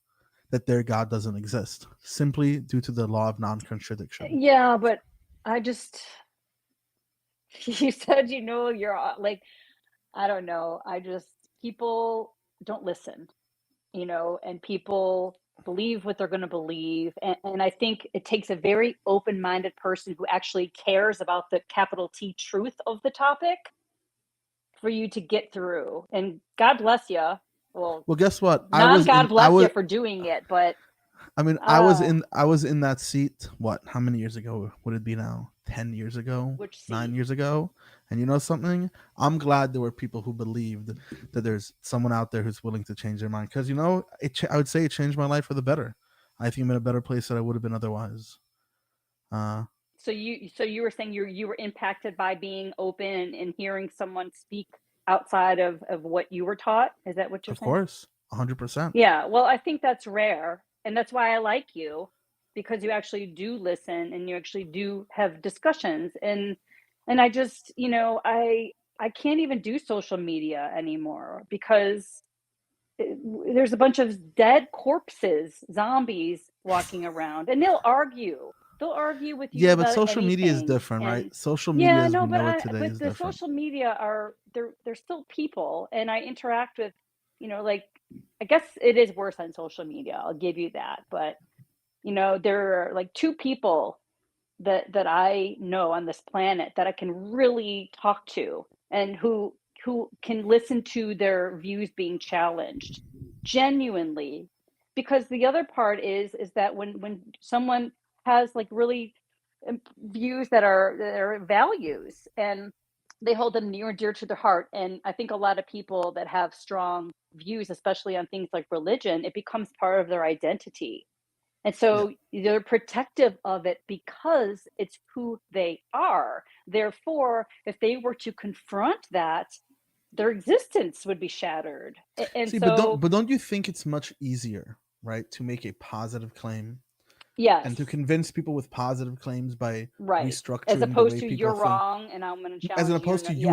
that their God doesn't exist, simply due to the law of non-contradiction. Yeah, but you said, you're like, I don't know. People don't listen, and people believe what they're going to believe. And I think it takes a very open-minded person who actually cares about the capital T truth of the topic for you to get through. And God bless you. Well, guess what? God bless you for doing it. But I mean, I was in that seat. What? How many years ago would it be now? 10 years ago? 9 years ago? And you know something? I'm glad there were people who believed that there's someone out there who's willing to change their mind. Because, I would say it changed my life for the better. I think I'm in a better place than I would have been otherwise. So you were saying you were impacted by being open and hearing someone speak outside of what you were taught? Is that what you're saying? Of course, 100%. Yeah, well, I think that's rare. And that's why I like you, because you actually do listen and you actually do have discussions. And I just, I can't even do social media anymore because there's a bunch of dead corpses, zombies walking around, and they'll argue. They'll argue with you. Yeah, but social media is different, right? Social media, as we know it today, is different. Social media they're still people, and I interact with, I guess it is worse on social media. I'll give you that, but there are like two people that I know on this planet that I can really talk to, and who can listen to their views being challenged genuinely. Because the other part is that when someone has like really views that are values, and they hold them near and dear to their heart. And I think a lot of people that have strong views, especially on things like religion, it becomes part of their identity. And so they're protective of it because it's who they are. Therefore, if they were to confront that, their existence would be shattered. And See, so, but don't you think it's much easier, right, to make a positive claim yes, and to convince people with positive claims by right. As restructuring the opposed way to people you're think, wrong and I'm going to challenge as you. opposed to Yeah.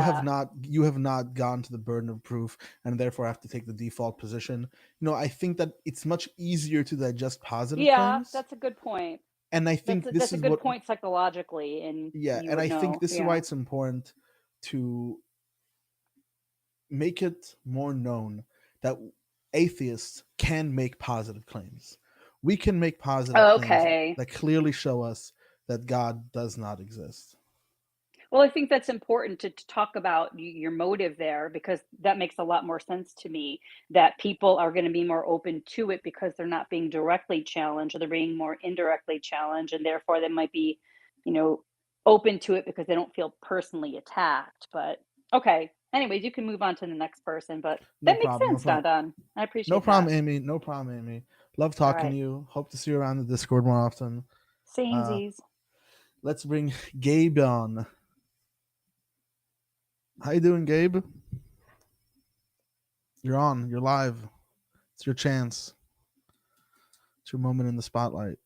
you have not gone to the burden of proof and therefore have to take the default position. I think that it's much easier to digest positive claims. That's a good point. And I think That's a good point psychologically, and and I think this is why it's important to make it more known that atheists can make positive claims. We can make positive claims that clearly show us that God does not exist. Well, I think that's important to talk about your motive there, because that makes a lot more sense to me, that people are going to be more open to it because they're not being directly challenged, or they're being more indirectly challenged, and therefore they might be, open to it because they don't feel personally attacked. But okay, anyways, you can move on to the next person, but that makes sense, Dandan. I appreciate that. No problem, Amy. No problem, Amy. Love talking to you. Hope to see you around the Discord more often. Samesies. Let's bring Gabe on. How you doing, Gabe? You're on. You're live. It's your chance. It's your moment in the spotlight.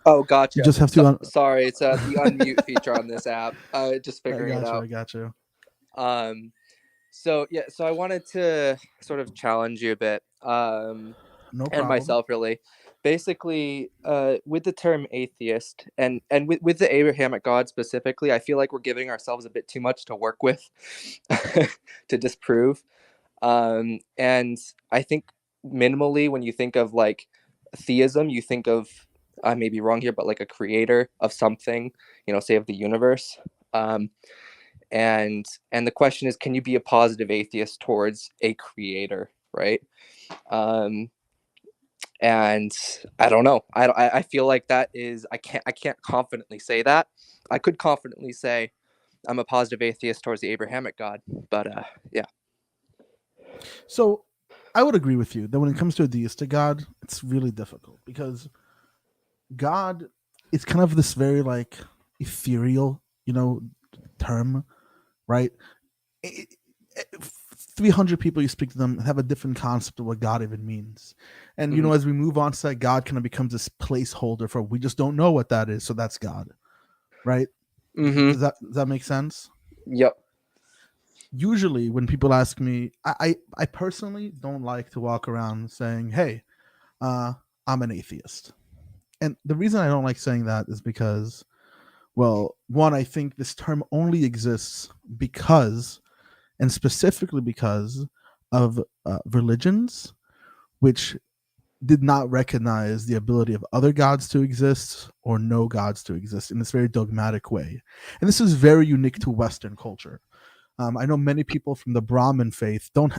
Oh, gotcha. You just have to. Sorry, it's the unmute feature on this app. Just figuring it out. I got you. So I wanted to sort of challenge you a bit. No problem. And myself, really. Basically, with the term atheist and with the Abrahamic God specifically, I feel like we're giving ourselves a bit too much to work with to disprove. And I think minimally, when you think of like theism, you think of, I may be wrong here, but like a creator of something, say of the universe. And the question is, can you be a positive atheist towards a creator, right? And I don't know. I feel like that is, I can't confidently say that. I could confidently say I'm a positive atheist towards the Abrahamic God, but yeah. So I would agree with you that when it comes to a deistic God, it's really difficult because God is kind of this very like ethereal, term, right? 300 people you speak to them have a different concept of what God even means. And, as we move on to that, God kind of becomes this placeholder for, we just don't know what that is. So that's God. Right. Mm-hmm. Does that make sense? Yep. Usually when people ask me, I personally don't like to walk around saying, hey, I'm an atheist. And the reason I don't like saying that is because, well, one, I think this term only exists because, and specifically because of religions which did not recognize the ability of other gods to exist or no gods to exist in this very dogmatic way. And this is very unique to Western culture. I know many people from the Brahmin faith don't,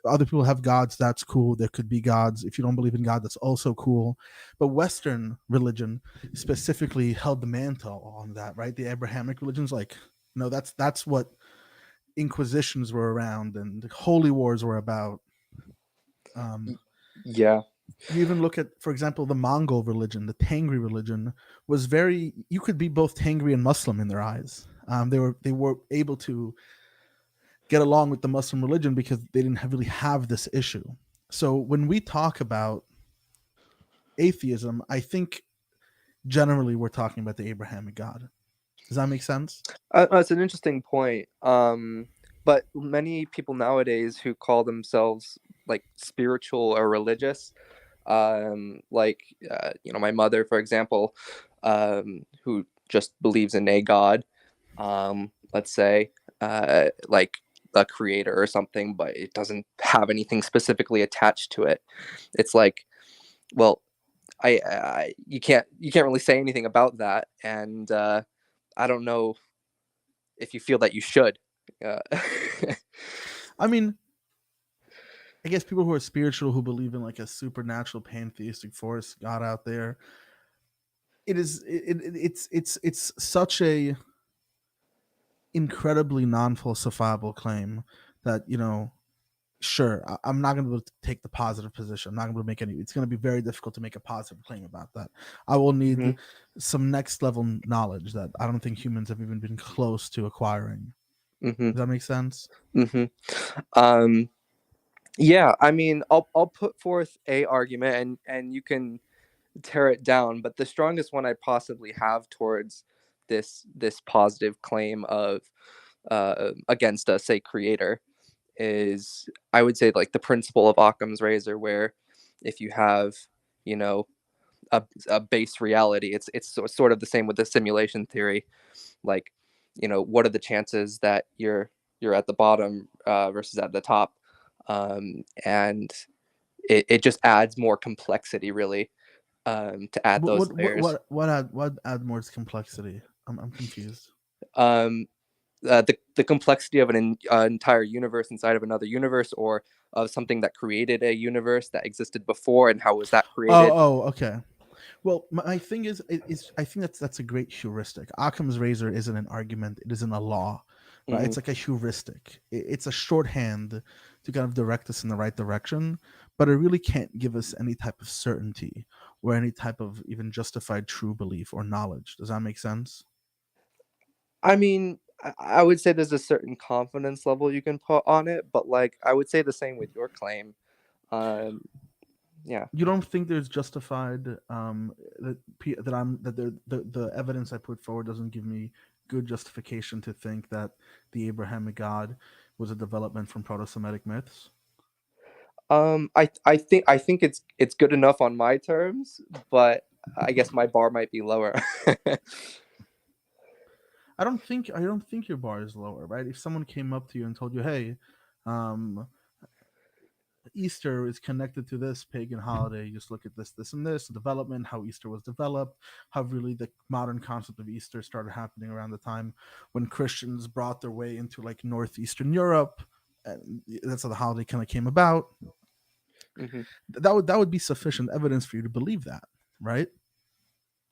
other people have gods, that's cool. There could be gods. If you don't believe in God, that's also cool. But Western religion specifically held the mantle on that, right? The Abrahamic religions, that's what inquisitions were around and holy wars were about. Yeah. You even look at, for example, the Mongol religion, the Tengri religion was you could be both Tengri and Muslim in their eyes. They were able to get along with the Muslim religion because they didn't really have this issue. So when we talk about atheism, I think generally we're talking about the Abrahamic God. Does that make sense? That's an interesting point. But many people nowadays who call themselves like spiritual or religious, my mother, for example, who just believes in a God, let's say, like a creator or something, but it doesn't have anything specifically attached to it. It's like, well, you can't really say anything about that, and I don't know if you feel that you should. I mean, I guess people who are spiritual, who believe in like a supernatural pantheistic force God out there, it's such a incredibly non-falsifiable claim that, sure, I'm not going to be able to take the positive position. I'm not going to make any. It's going to be very difficult to make a positive claim about that. I will need some next level knowledge that I don't think humans have even been close to acquiring. Mm-hmm. Does that make sense? Mm-hmm. Yeah, I mean, I'll put forth a argument, and you can tear it down. But the strongest one I possibly have towards this positive claim of against a say creator is, I would say, like the principle of Occam's razor, where if you have, you know, a base reality, it's sort of the same with the simulation theory. Like, you know, what are the chances that you're at the bottom versus at the top? And it just adds more complexity, really, to add those layers. What add more complexity? I'm confused. The complexity of an entire universe inside of another universe, or of something that created a universe that existed before, and how was that created? Okay. Well, my thing is I think that's a great heuristic. Occam's razor isn't an argument; it isn't a law, right? Mm-hmm. It's like a heuristic. It's a shorthand to kind of direct us in the right direction, but it really can't give us any type of certainty or any type of even justified true belief or knowledge. Does that make sense? I mean, I would say there's a certain confidence level you can put on it, but like I would say the same with your claim. Yeah. You don't think there's justified that the evidence I put forward doesn't give me good justification to think that the Abrahamic God was a development from proto-Semitic myths? I think it's good enough on my terms, but I guess my bar might be lower. I don't think your bar is lower, right? If someone came up to you and told you, "Hey, Easter is connected to this pagan holiday. Just look at this, and this, the development, how Easter was developed, how really the modern concept of Easter started happening around the time when Christians brought their way into like northeastern Europe, and that's how the holiday kind of came about." Mm-hmm. That would be sufficient evidence for you to believe that, right?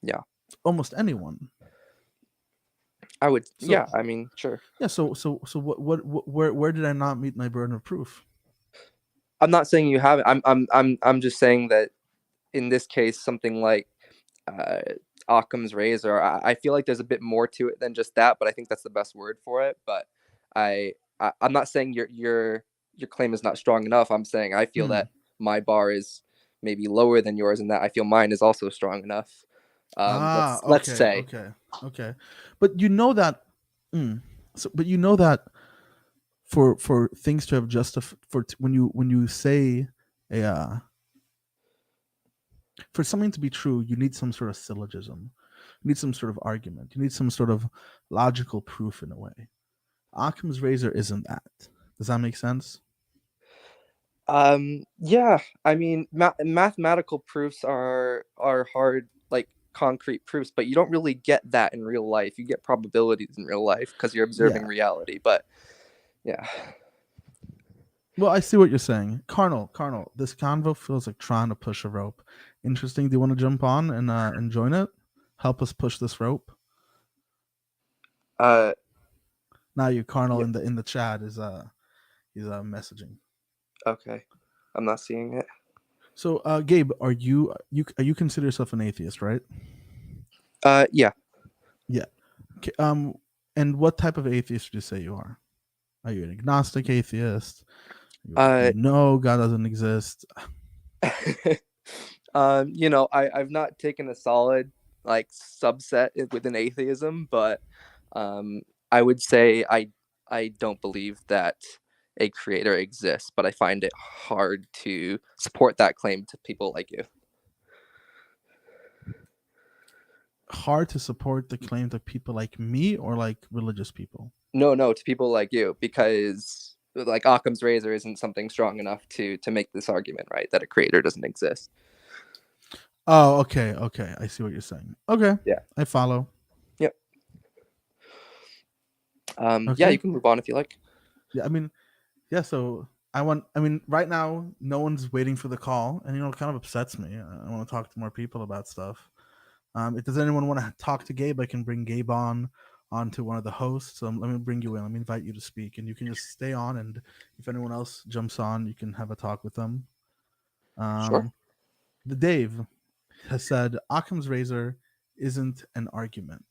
Yeah. Almost anyone. I would. Yeah. I mean, sure. Yeah. So where did I not meet my burden of proof? I'm not saying you haven't. I'm just saying that in this case, something like Occam's razor, I feel like there's a bit more to it than just that, but I think that's the best word for it. But I'm not saying your claim is not strong enough. I'm saying I feel that my bar is maybe lower than yours, and that I feel mine is also strong enough. Let's say. Okay. But you know that. But you know that for things to have justified, when you say for something to be true, you need some sort of syllogism, you need some sort of argument, you need some sort of logical proof in a way. Occam's razor isn't that. Does that make sense? Yeah. I mean, mathematical proofs are hard, like concrete proofs, but you don't really get that in real life. You get probabilities in real life because you're observing reality. But yeah. Well, I see what you're saying. Carnal, this convo feels like trying to push a rope. Interesting. Do you want to jump on and join it? Help us push this rope? Now you Carnal in the chat is he's messaging. Okay. I'm not seeing it. So Gabe, are you consider yourself an atheist, right? Yeah. Yeah. Okay, and what type of atheist would you say you are? Are you an agnostic atheist? No, God doesn't exist. You know, I've not taken a solid like subset within atheism, but I would say I don't believe that a creator exists, but I find it hard to support that claim to people like you. Hard to support the claim to people like me, or like religious people? No, to people like you, because like Occam's razor isn't something strong enough to make this argument, right? That a creator doesn't exist. Oh, okay. I see what you're saying. Okay. Yeah. I follow. Yep. Okay. Yeah, you can move on if you like. Yeah, I mean, yeah, so right now no one's waiting for the call, and it kind of upsets me. I want to talk to more people about stuff. If does anyone want to talk to Gabe, I can bring Gabe onto one of the hosts. Let me bring you in. Let me invite you to speak, and you can just stay on, and if anyone else jumps on, you can have a talk with them. Sure. The Dave has said Occam's razor isn't an argument.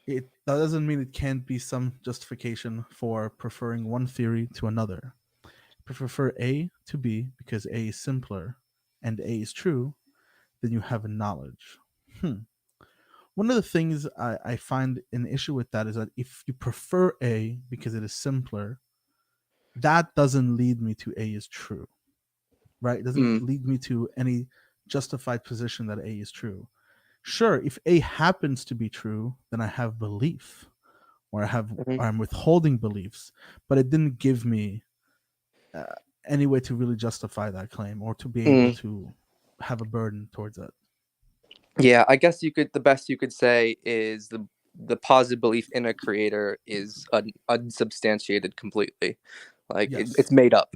that doesn't mean it can't be some justification for preferring one theory to another. If you prefer A to B because A is simpler and A is true, then you have knowledge. One of the things I find an issue with that is that if you prefer A because it is simpler, that doesn't lead me to A is true, right? It doesn't lead me to any justified position that A is true. Sure, if A happens to be true, then I have belief, or I'm withholding beliefs, but it didn't give me any way to really justify that claim or to be able to have a burden towards it. Yeah, I guess the best you could say is the positive belief in a creator is unsubstantiated completely. Like Yes. it's made up.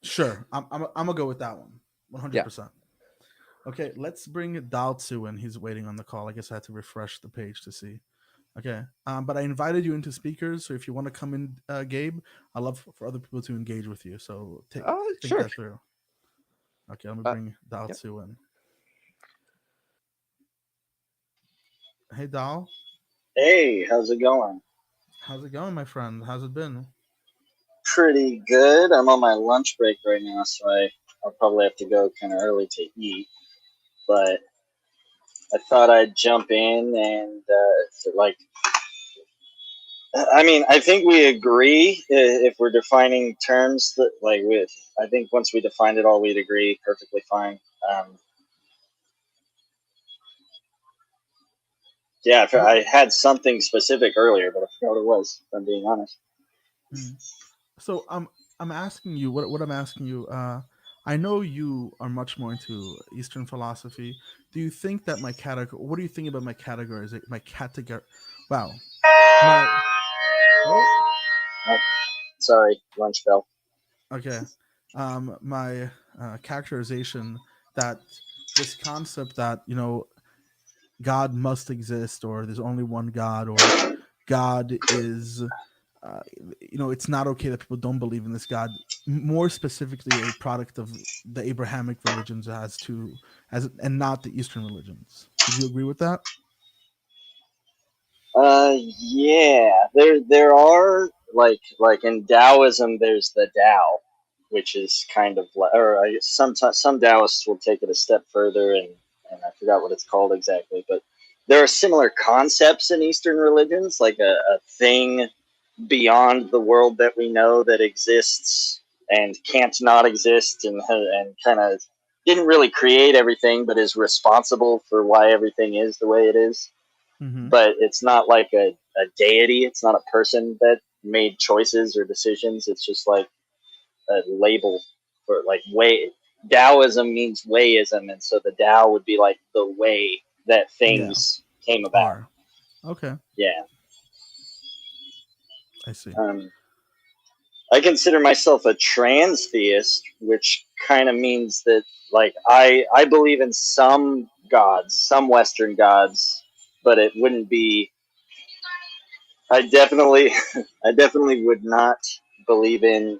Sure, I'm gonna go with that one, 100%. Okay, let's bring Daltsu in. He's waiting on the call. I guess I had to refresh the page to see. Okay, but I invited you into speakers, so if you want to come in, Gabe, I'd love for other people to engage with you. So think Sure. that through. Okay, let me bring Daltsu in. Hey, Dal. Hey, how's it going? How's it going, my friend? How's it been? Pretty good. I'm on my lunch break right now, so I'll probably have to go kind of early to eat. But I thought I'd jump in and I mean, I think we agree if we're defining terms that I think once we defined it all, we'd agree perfectly fine. Yeah, I had something specific earlier, but I forgot what it was, if I'm being honest. So I'm asking you what I'm asking you. I know you are much more into Eastern philosophy. Do you think that my category? What do you think about my categories? My category? Wow. Sorry, lunch bell. Okay. My characterization that this concept that God must exist, or there's only one God, or God is it's not okay that people don't believe in this God, more specifically a product of the Abrahamic religions and not the Eastern religions. Would you agree with that? Yeah, there are like in Taoism, there's the Tao, which is kind of like, or I guess sometimes some Taoists will take it a step further, and I forgot what it's called exactly, but there are similar concepts in Eastern religions, like a thing beyond the world that we know that exists and can't not exist, and kind of didn't really create everything, but is responsible for why everything is the way it is. But it's not like a deity. It's not a person that made choices or decisions. It's just like a label for like way. Taoism means wayism, and so the Tao would be like the way that things came about. Okay. Yeah. I see. I consider myself a trans theist, which kind of means that like I believe in some gods, some Western gods, but it wouldn't be. I definitely would not believe in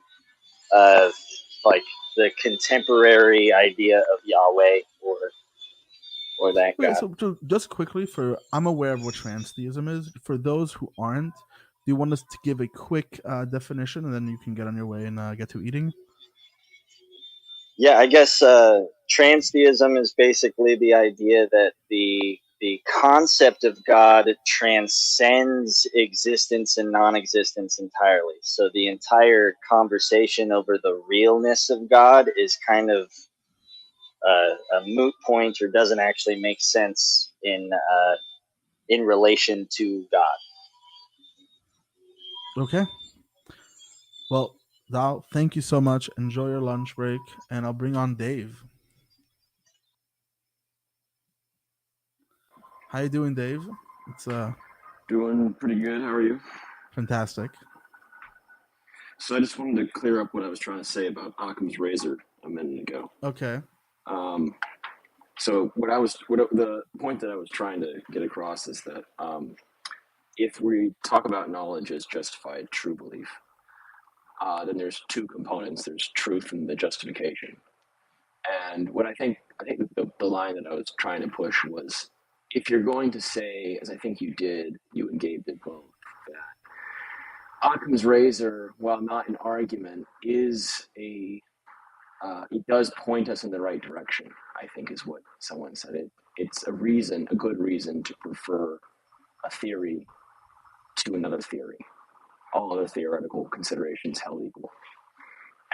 like the contemporary idea of Yahweh or that God. So just quickly, I'm aware of what transtheism is. For those who aren't, do you want us to give a quick definition, and then you can get on your way and get to eating? Yeah, I guess transtheism is basically the idea that the concept of God transcends existence and non-existence entirely. So the entire conversation over the realness of God is kind of a moot point, or doesn't actually make sense in relation to God. Okay. Well, Dal, thank you so much. Enjoy your lunch break, and I'll bring on Dave. How you doing, Dave? It's doing pretty good. How are you? Fantastic. So I just wanted to clear up what I was trying to say about Occam's razor a minute ago. Okay. So the point that I was trying to get across is that if we talk about knowledge as justified true belief, then there's two components. There's truth and the justification. And what I think the line that I was trying to push was, if you're going to say, as I think you did, you and Gabe did both, that Occam's razor, while not an argument, is it does point us in the right direction, I think is what someone said. It's a good reason to prefer a theory to another theory, all other theoretical considerations held equal.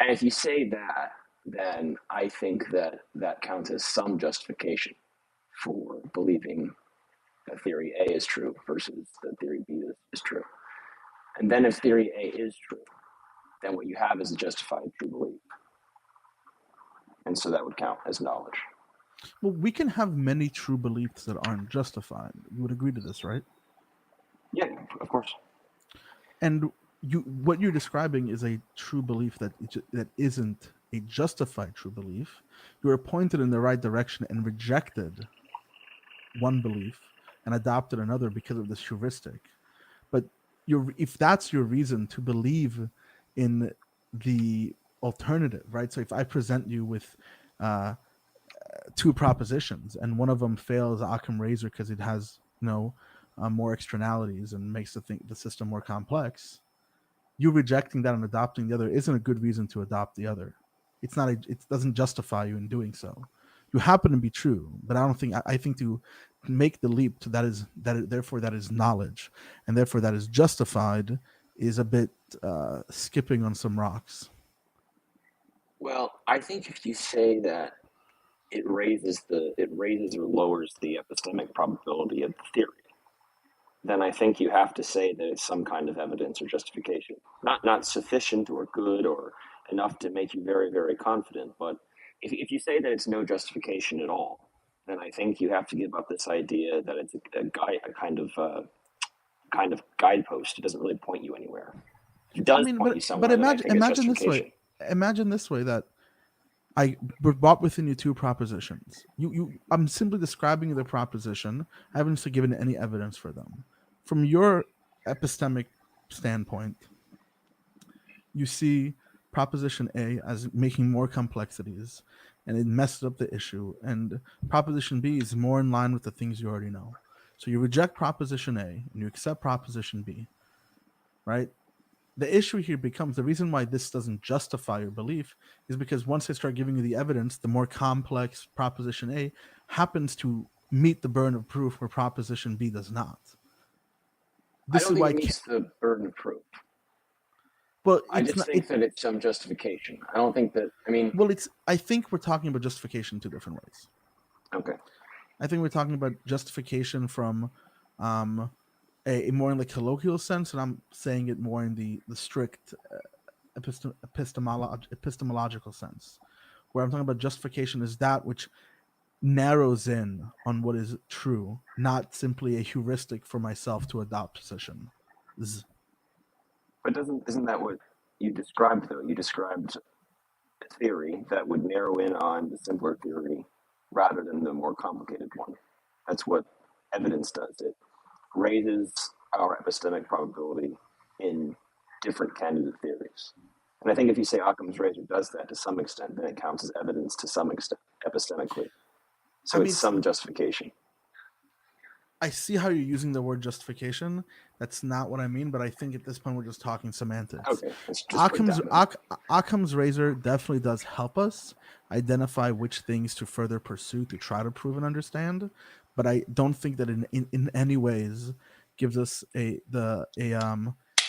And if you say that, then I think that counts as some justification for believing that theory A is true versus that theory B is true. And then if theory A is true, then what you have is a justified true belief. And so that would count as knowledge. Well, we can have many true beliefs that aren't justified. You would agree to this, right? Yeah, of course. And what you're describing is a true belief that isn't a justified true belief. You were pointed in the right direction and rejected one belief and adopted another because of this heuristic. But if that's your reason to believe in the alternative, right? So if I present you with two propositions and one of them fails Occam razor because it has more externalities and makes the system more complex, you rejecting that and adopting the other isn't a good reason to adopt the other. It doesn't justify you in doing so. You happen to be true, but I think to make the leap to therefore that is knowledge and therefore that is justified is a bit skipping on some rocks. Well, I think if you say that it raises or lowers the epistemic probability of the theory, then I think you have to say that it's some kind of evidence or justification. Not sufficient or good or enough to make you very, very confident, but if you say that it's no justification at all, then I think you have to give up this idea that it's a kind of guidepost. It doesn't really point you anywhere. It does point you somewhere. But imagine this way. Imagine this way that I brought within you two propositions. I'm simply describing the proposition. I haven't given any evidence for them. From your epistemic standpoint, you see proposition A as making more complexities, and it messes up the issue. And proposition B is more in line with the things you already know. So you reject proposition A and you accept proposition B, right? The issue here becomes the reason why this doesn't justify your belief is because once I start giving you the evidence, the more complex proposition A happens to meet the burden of proof where proposition B does not. I don't think it meets the burden of proof. Well, I just think that it's some justification. I don't think that, I think we're talking about justification two different ways. Okay. I think we're talking about justification from a more in the colloquial sense, and I'm saying it more in the strict epistemological sense, where I'm talking about justification is that which narrows in on what is true, not simply a heuristic for myself to adopt position. But isn't that what you described, though? You described a theory that would narrow in on the simpler theory rather than the more complicated one. That's what evidence does. It raises our epistemic probability in different candidate theories. And I think if you say Occam's razor does that to some extent, then it counts as evidence to some extent epistemically. So it's some justification. I see how you're using the word justification. That's not what I mean, but I think at this point we're just talking semantics. Okay. Occam's razor definitely does help us identify which things to further pursue to try to prove and understand, but I don't think that in any ways gives us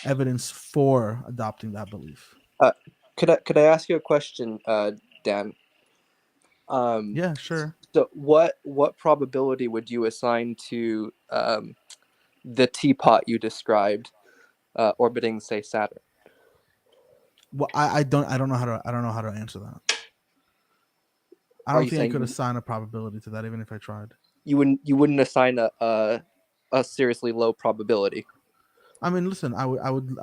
evidence for adopting that belief. Could I ask you a question, Dan? Yeah, sure. So what probability would you assign to the teapot you described orbiting, say, Saturn? Well, I don't know how to answer that. I don't think I could assign a probability to that, even if I tried. You wouldn't assign a seriously low probability. I mean, listen, I would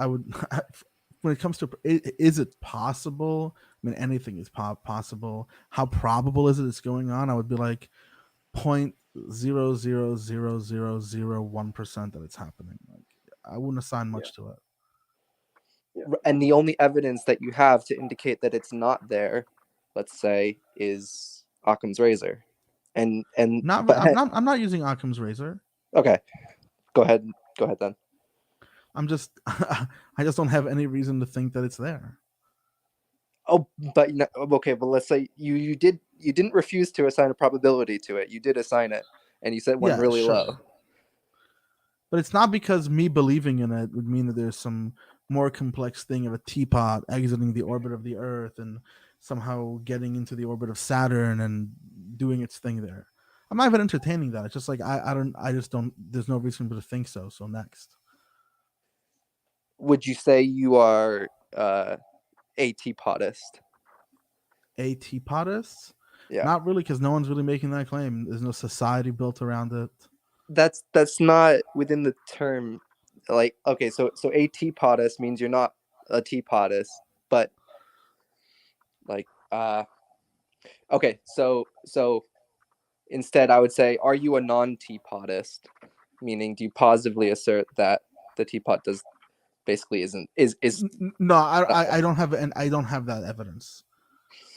when it comes to is it possible? I mean, anything is possible. How probable is it's going on? I would be like 0.0000001% that it's happening. Like, I wouldn't assign much to it. Yeah. And the only evidence that you have to indicate that it's not there, let's say, is Occam's razor. and I'm not using Occam's razor. okay, go ahead then. I'm just I just don't have any reason to think that it's there. Oh, but okay, but let's say you didn't refuse to assign a probability to it. You did assign it, and you said one really low. But it's not because me believing in it would mean that there's some more complex thing of a teapot exiting the orbit of the Earth and somehow getting into the orbit of Saturn and doing its thing there. I'm not even entertaining that. It's just like I just don't. There's no reason to think so. So next, would you say you are a teapotist? A teapotist? Yeah, not really, because no one's really making that claim. There's no society built around it. That's not within the term. Like, okay, so a teapotist means you're not a teapotist, but like, okay, so instead I would say, are you a non-teapotist? Meaning, do you positively assert that the teapot is No, I don't have that evidence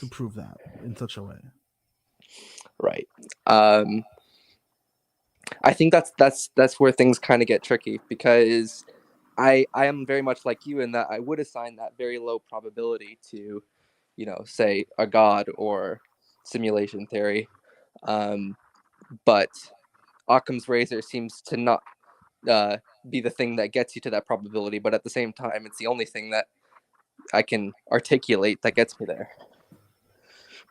to prove that in such a way. Right. I think that's where things kind of get tricky, because I am very much like you in that I would assign that very low probability to, say a god or simulation theory. But Occam's razor seems to not be the thing that gets you to that probability, but at the same time, it's the only thing that I can articulate that gets me there.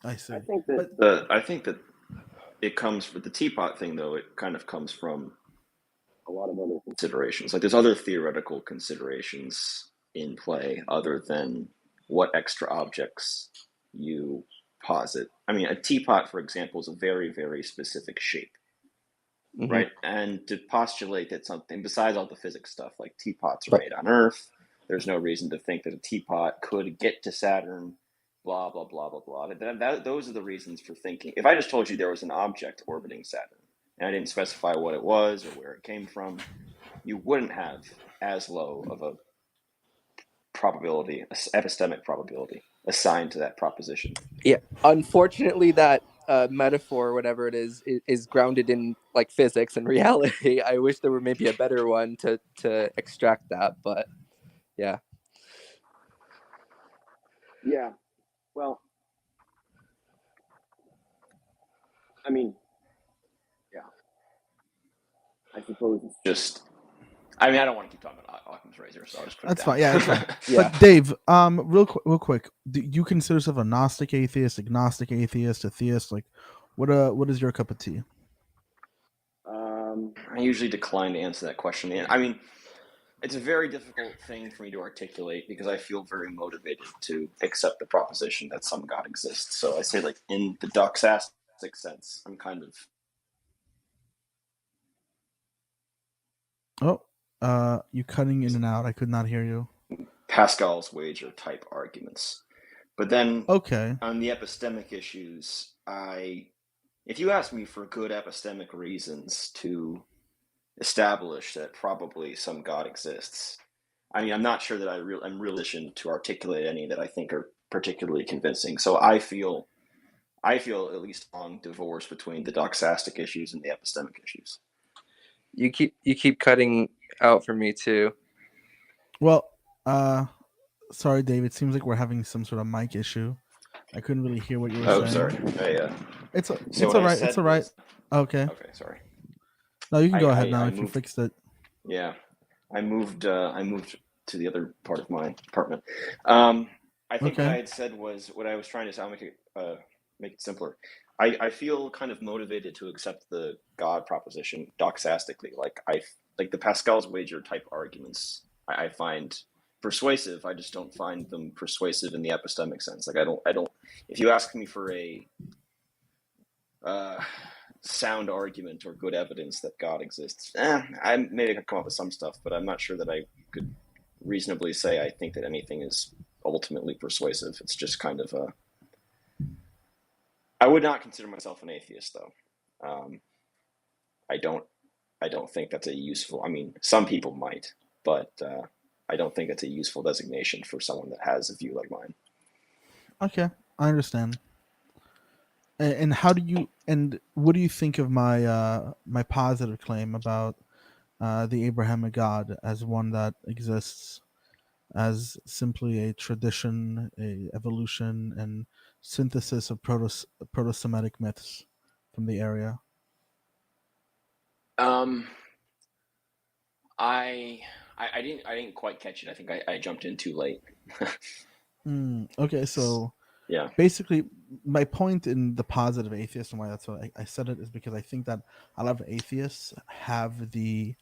I see. I think that it comes with the teapot thing, though. It kind of comes from a lot of other considerations. Like, there's other theoretical considerations in play other than what extra objects you posit. I mean, a teapot, for example, is a very, very specific shape. Mm-hmm. Right? And to postulate that something, besides all the physics stuff, like teapots are made on Earth, there's no reason to think that a teapot could get to Saturn, blah, blah, blah, blah, blah. Those are the reasons for thinking. If I just told you there was an object orbiting Saturn, and I didn't specify what it was or where it came from, you wouldn't have as low of a probability, epistemic probability, assigned to that proposition. Yeah, unfortunately, that metaphor, whatever it is grounded in like physics and reality. I wish there were maybe a better one to extract that, but yeah. Yeah, well, I mean, yeah, I suppose it's just. I mean, I don't want to keep talking about Occam's razor, so I'll just put it down. Fine. Yeah, that's fine. Yeah. But Dave, real quick, do you consider yourself a Gnostic atheist, agnostic atheist, a theist? Like, what is your cup of tea? I usually decline to answer that question. I mean, it's a very difficult thing for me to articulate because I feel very motivated to accept the proposition that some God exists. So I say, like, in the doxastic sense, I'm kind of. Oh, you cutting in and out. I could not hear you. Pascal's wager type arguments. But then okay, on the epistemic issues, if you ask me for good epistemic reasons to establish that probably some God exists, I mean, I'm not sure that I'm really positioned to articulate any that I think are particularly convincing. So I feel at least strong divorce between the doxastic issues and the epistemic issues. You keep cutting out for me too. Well, sorry, Dave. It seems like we're having some sort of mic issue. I couldn't really hear what you were saying. Oh, sorry. It's all right. It's all right. Okay. Okay, sorry. No, you can go ahead now if you fixed it. Yeah, I moved to the other part of my apartment. I think what I had said was what I was trying to say. I'll make it simpler. I feel kind of motivated to accept the God proposition doxastically. Like the Pascal's wager type arguments, I find persuasive. I just don't find them persuasive in the epistemic sense. Like I don't. If you ask me for a sound argument or good evidence that God exists, I maybe could come up with some stuff, but I'm not sure that I could reasonably say I think that anything is ultimately persuasive. It's just kind of I would not consider myself an atheist, though. I don't think that's a useful. I mean, some people might, but I don't think it's a useful designation for someone that has a view like mine. Okay, I understand. And how do you, and what do you think of my my positive claim about the Abrahamic God as one that exists as simply a tradition, a evolution, and synthesis of proto-Semitic myths from the area? Um, I didn't quite catch it. I think I jumped in too late. Okay, so Yeah. basically, my point in the positive atheist and why that's what I said it is because I think that a lot of atheists have the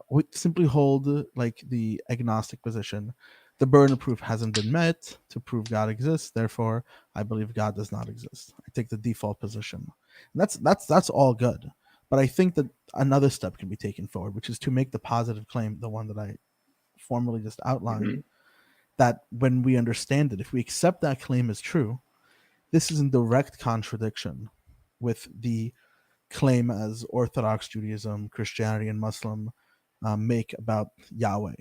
would simply hold like the agnostic position. The burden of proof hasn't been met to prove God exists. Therefore, I believe God does not exist. I take the default position. And that's all good. But I think that another step can be taken forward, which is to make the positive claim, the one that I formally just outlined, that when we understand it, if we accept that claim as true, this is in direct contradiction with the claim as Orthodox Judaism, Christianity, and Muslim make about Yahweh.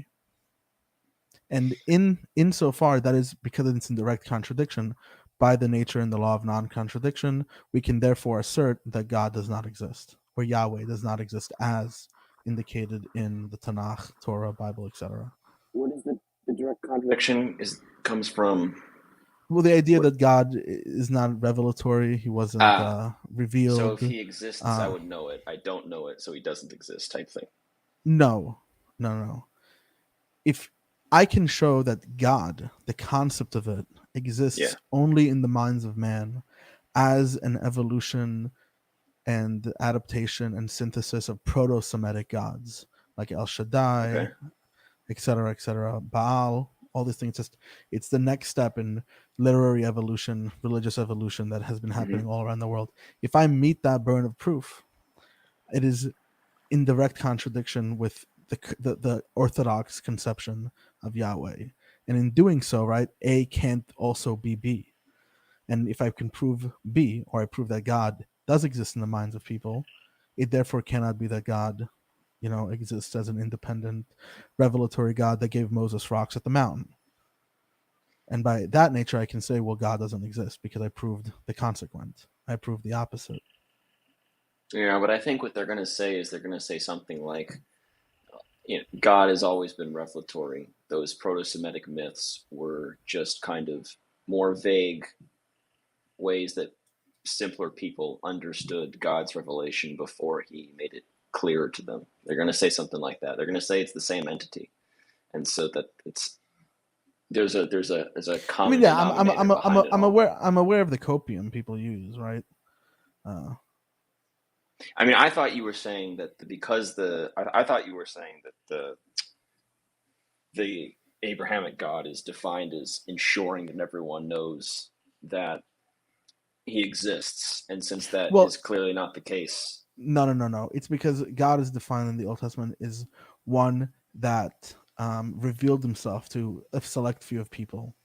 And insofar that is because it's in direct contradiction by the nature and the law of non-contradiction, we can therefore assert that God does not exist, or Yahweh does not exist as indicated in the Tanakh, Torah, Bible, etc. What is the direct contradiction? Comes from? Well, the idea What? that God is not revelatory, he wasn't revealed. So if he exists, I would know it. I don't know it, so he doesn't exist, type thing. No. If I can show that God, the concept of it, exists only in the minds of man as an evolution and adaptation and synthesis of proto-Semitic gods like El Shaddai, etc., Baal, all these things. It's the next step in literary evolution, religious evolution that has been happening all around the world. If I meet that burden of proof, it is in direct contradiction with the Orthodox conception of Yahweh. And in doing so, right, A can't also be B. And if I can prove B, or I prove that God does exist in the minds of people, it therefore cannot be that God, exists as an independent revelatory God that gave Moses rocks at the mountain. And by that nature, I can say, well, God doesn't exist because I proved the consequent. I proved the opposite. Yeah, but I think what they're going to say is they're going to say something like, God has always been revelatory. Those proto-Semitic myths were just kind of more vague ways that simpler people understood God's revelation before he made it clearer to them. They're going to say something like that. They're going to say it's the same entity. And so that there's a common denominator behind it all. I'm aware of the copium people use, right? I mean, I thought you were saying that I thought you were saying that the Abrahamic God is defined as ensuring that everyone knows that he exists, and since that is clearly not the case. No. It's because God is defined in the Old Testament is one that revealed himself to a select few of people,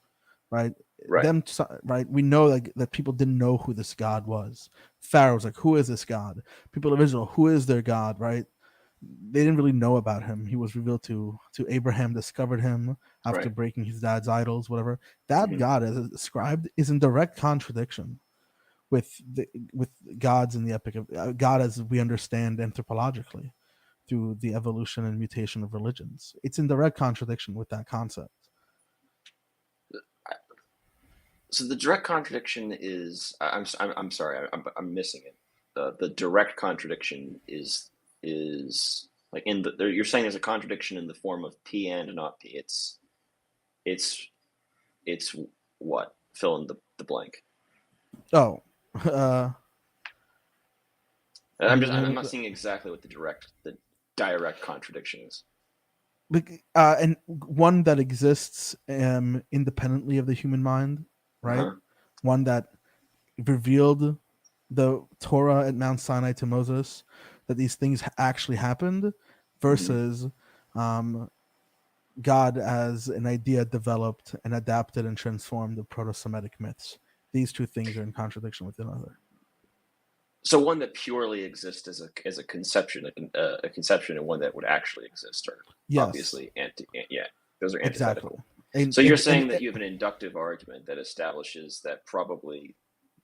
right? Right. We know that people didn't know who this God was. Pharaoh was like, who is this God? People of Israel, who is their God, right? They didn't really know about him. He was revealed to Abraham, discovered him after breaking his dad's idols, whatever. That God, as described, is in direct contradiction with gods in the Epic of God as we understand anthropologically through the evolution and mutation of religions. It's in direct contradiction with that concept. So the direct contradiction is I'm sorry, I'm missing it. The direct contradiction is like you're saying there's a contradiction in the form of P and not P. It's what? Fill in the blank. Oh. I'm not seeing exactly what the direct contradiction is. And one that exists independently of the human mind, right? One that revealed the Torah at Mount Sinai to Moses, that these things actually happened, versus God as an idea developed and adapted and transformed the proto-Semitic myths. These two things are in contradiction with one another. So one that purely exists as a conception, a conception, and one that would actually exist are obviously those are antithetical. Exactly. So you're saying that you have an inductive argument that establishes that probably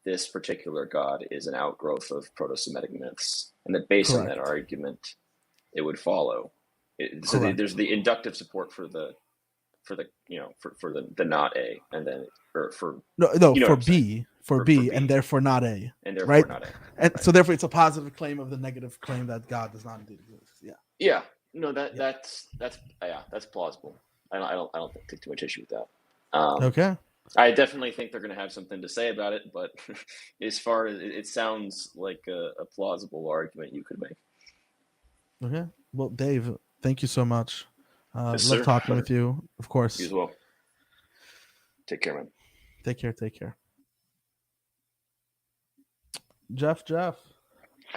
this particular God is an outgrowth of Proto-Semitic myths, and that based on that Correct. argument, it would follow. Correct. There's the inductive support for the not A, and then for B, for B, and therefore not A, and therefore right? not A, and right. So therefore it's a positive claim of the negative claim that God does not indeed exist. Yeah. Yeah. No, that's plausible. I don't take too much issue with that. Okay. I definitely think they're going to have something to say about it, but as far as it sounds like a plausible argument you could make. Okay. Well, Dave, thank you so much. Yes, love sir. talking with you, of course. You as well. Take care, man. Take care. Jeff,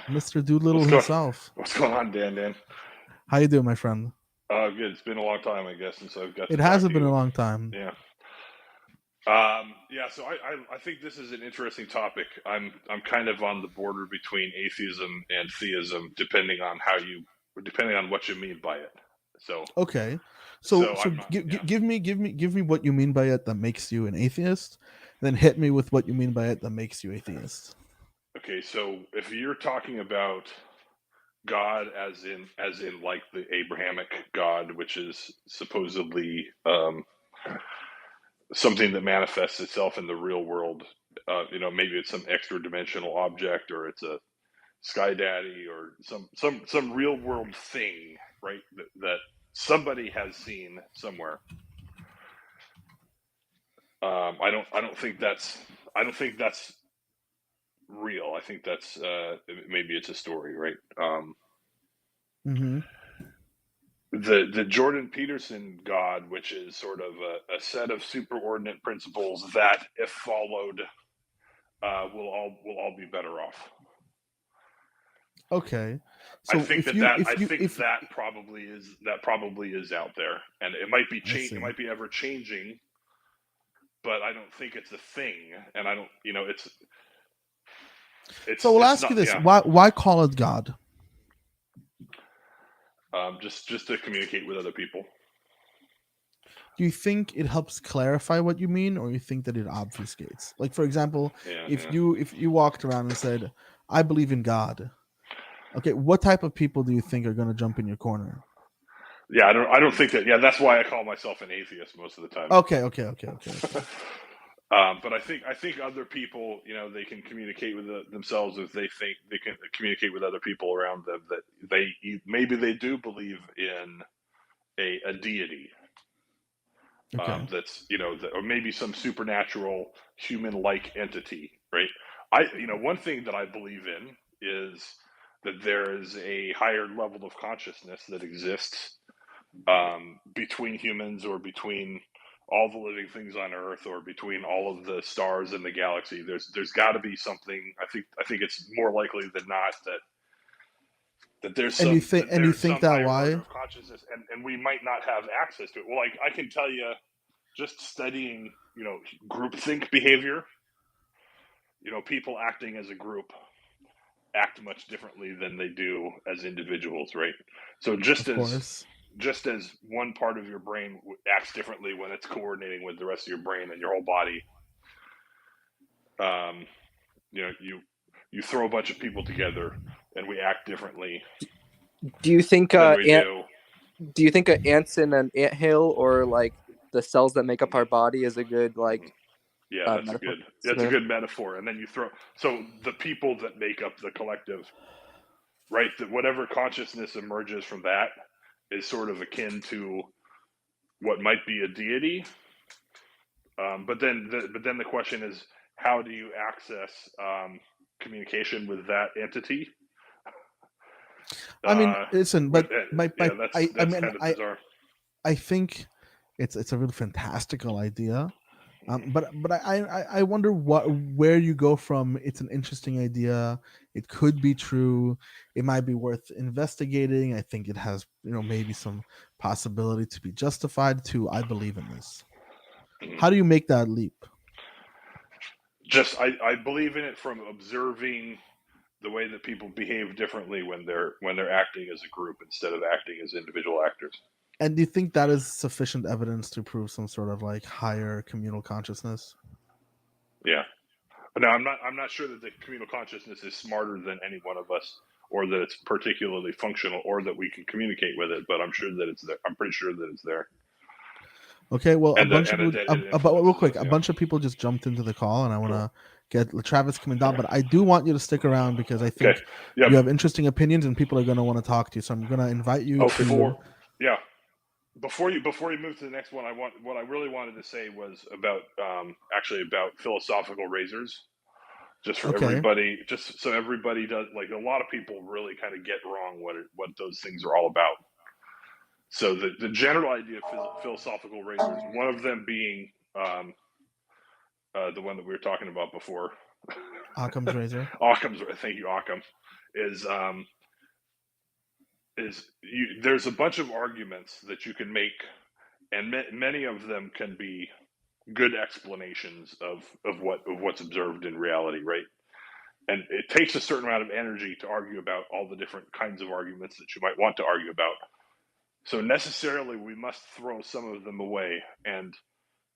Mr. Doolittle himself. What's going on, Dan? How you doing, my friend? Good. It's been a long time, I guess, since I've got. It hasn't been a long time. Yeah. So I think this is an interesting topic. I'm kind of on the border between atheism and theism, depending on what you mean by it. So okay. So give me what you mean by it that makes you an atheist, then hit me with what you mean by it that makes you atheist. Okay, so if you're talking about God as in like the Abrahamic God, which is supposedly something that manifests itself in the real world, maybe it's some extra dimensional object, or it's a sky daddy, or some real world thing, right? That somebody has seen somewhere. I don't think that's real. I think that's maybe it's a story, right? The Jordan Peterson God, which is sort of a set of superordinate principles that, if followed, will all be better off. Okay, so I think that probably is out there, and it might be it might be ever changing, but I don't think it's a thing, and I don't, it's. So we'll ask you this: why call it God? Just to communicate with other people. Do you think it helps clarify what you mean, or you think that it obfuscates? Like, for example, if you walked around and said, "I believe in God," okay, what type of people do you think are going to jump in your corner? Yeah, I don't think that. Yeah, that's why I call myself an atheist most of the time. Okay. But I think other people, they can communicate with themselves if they think they can communicate with other people around them that maybe they do believe in a deity. Okay. That's or maybe some supernatural human-like entity, right? One thing that I believe in is that there is a higher level of consciousness that exists between humans, or between all the living things on Earth, or between all of the stars in the galaxy. There's got to be something. I think it's more likely than not that there's some. And you think that why? Of consciousness, and we might not have access to it. Well, I can tell you, just studying, groupthink behavior. People acting as a group act much differently than they do as individuals, right? So just as one part of your brain acts differently when it's coordinating with the rest of your brain and your whole body, you throw a bunch of people together and we act differently. Do you think do you think ants in an anthill, or like the cells that make up our body, is a good that's a good metaphor. And then you throw the people that make up the collective, right? That whatever consciousness emerges from that is sort of akin to what might be a deity. But then the question is, how do you access communication with that entity? I mean, listen, but that's kind of bizarre. I think it's a really fantastical idea. But I wonder where you go from. It's an interesting idea. It could be true. It might be worth investigating. I think it has maybe some possibility to be justified. To I believe in this. How do you make that leap? Just I believe in it from observing the way that people behave differently when they're acting as a group instead of acting as individual actors. And do you think that is sufficient evidence to prove some sort of higher communal consciousness? Yeah. No, I'm not sure that the communal consciousness is smarter than any one of us, or that it's particularly functional, or that we can communicate with it. But I'm sure that it's there. I'm pretty sure that it's there. Okay, well, And that it real quick, influences us, a yeah. bunch of people just jumped into the call, and I want to get Travis coming down, but I do want you to stick around because I think Yep. you have interesting opinions, and people are going to want to talk to you. So I'm going to invite you to. Before you move to the next one, what I really wanted to say was about actually about philosophical razors. Just for everybody, just so everybody does, like, a lot of people really kind of get wrong what those things are all about. So the general idea of philosophical razors, one of them being the one that we were talking about before, Occam's razor. Thank you, Occam, there's a bunch of arguments that you can make, and many of them can be good explanations of what's observed in reality, right? And it takes a certain amount of energy to argue about all the different kinds of arguments that you might want to argue about. So necessarily we must throw some of them away and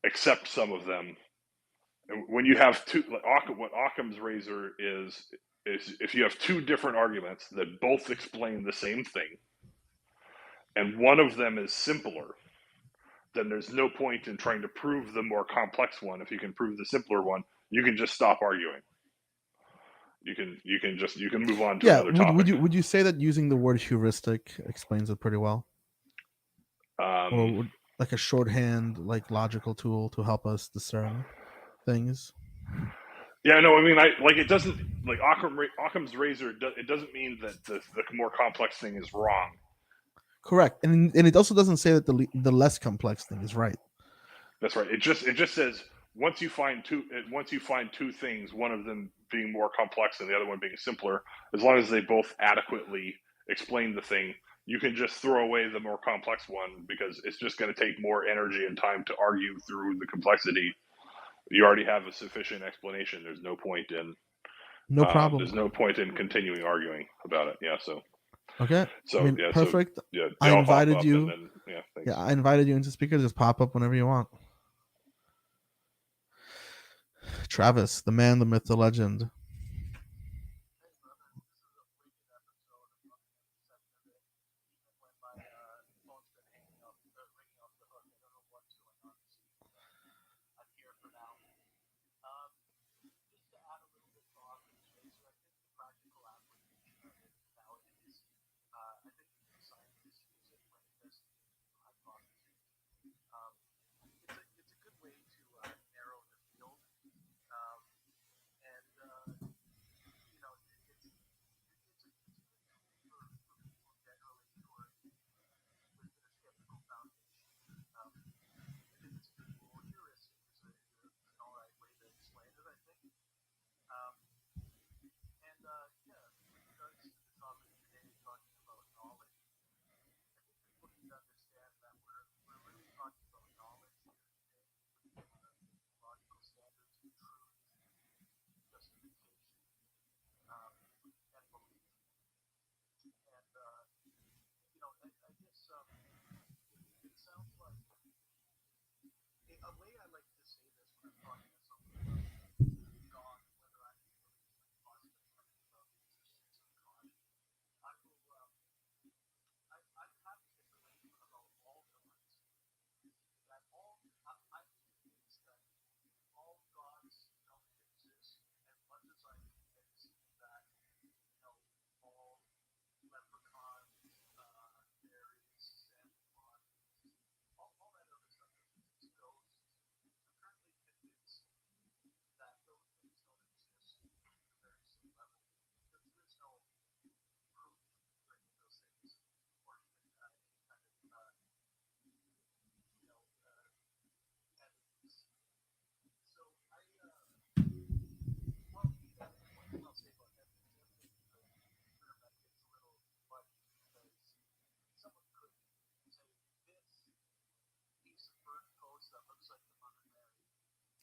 accept some of them. And when you have two, like what Occam's razor is if you have two different arguments that both explain the same thing, and one of them is simpler, then there's no point in trying to prove the more complex one. If you can prove the simpler one, you can just stop arguing. You can move on to another topic. Would you say that using the word heuristic explains it pretty well? Or like a shorthand, like logical tool to help us discern things? Yeah, no, I mean, it doesn't, like, Occam's razor. It doesn't mean that the more complex thing is wrong. Correct, and it also doesn't say that the less complex thing is right. That's right. It just says once you find two things, one of them being more complex and the other one being simpler, as long as they both adequately explain the thing, you can just throw away the more complex one because it's just going to take more energy and time to argue through the complexity. You already have a sufficient explanation. There's no point in problem. There's no point in continuing arguing about it. Yeah. So. Okay. So I mean, perfect. So, yeah, I invited you. Thanks. I invited you into speaker. Just pop up whenever you want. Travis, the man, the myth, the legend.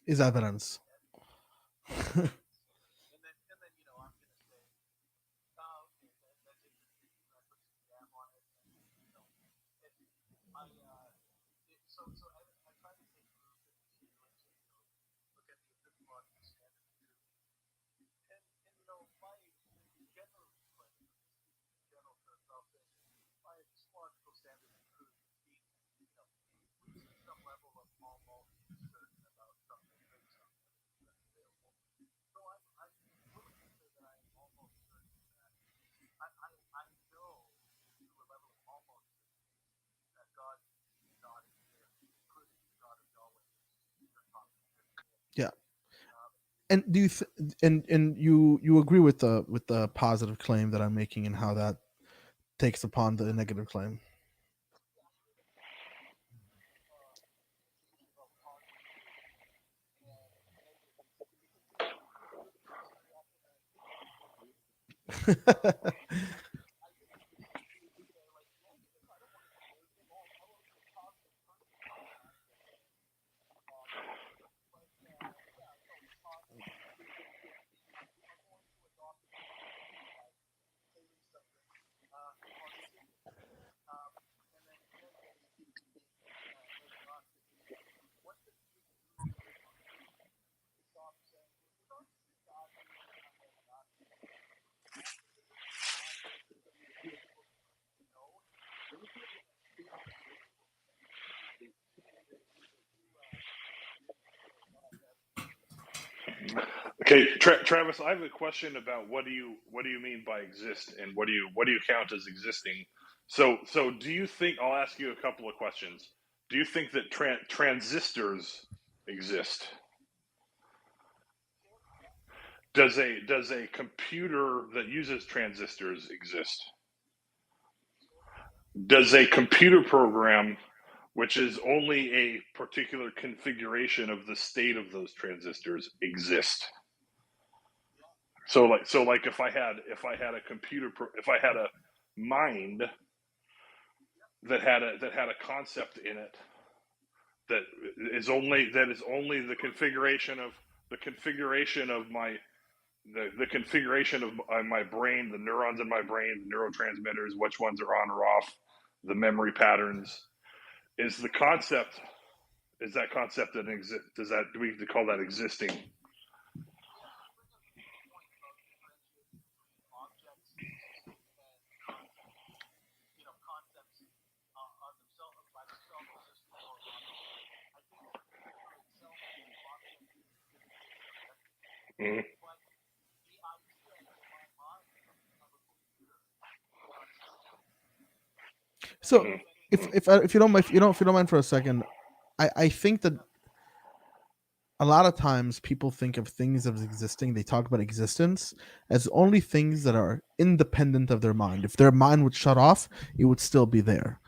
Is evidence. And do you and you agree with the positive claim that I'm making and how that takes upon the negative claim? Okay, Travis, I have a question about what do you mean by exist, and what do you count as existing? So do you think, I'll ask you a couple of questions. Do you think that transistors exist? Does a computer that uses transistors exist? Does a computer program which is only a particular configuration of the state of those transistors exist? So like if I had a computer if I had a mind that had a concept in it that is only the configuration of my the configuration of my brain, the neurons in my brain, the neurotransmitters, which ones are on or off, the memory patterns, is that concept that exists? Do we call that existing? Mm-hmm. So if you don't mind for a second, I think that a lot of times people think of things as existing. They talk about existence as only things that are independent of their mind. If their mind would shut off, it would still be there.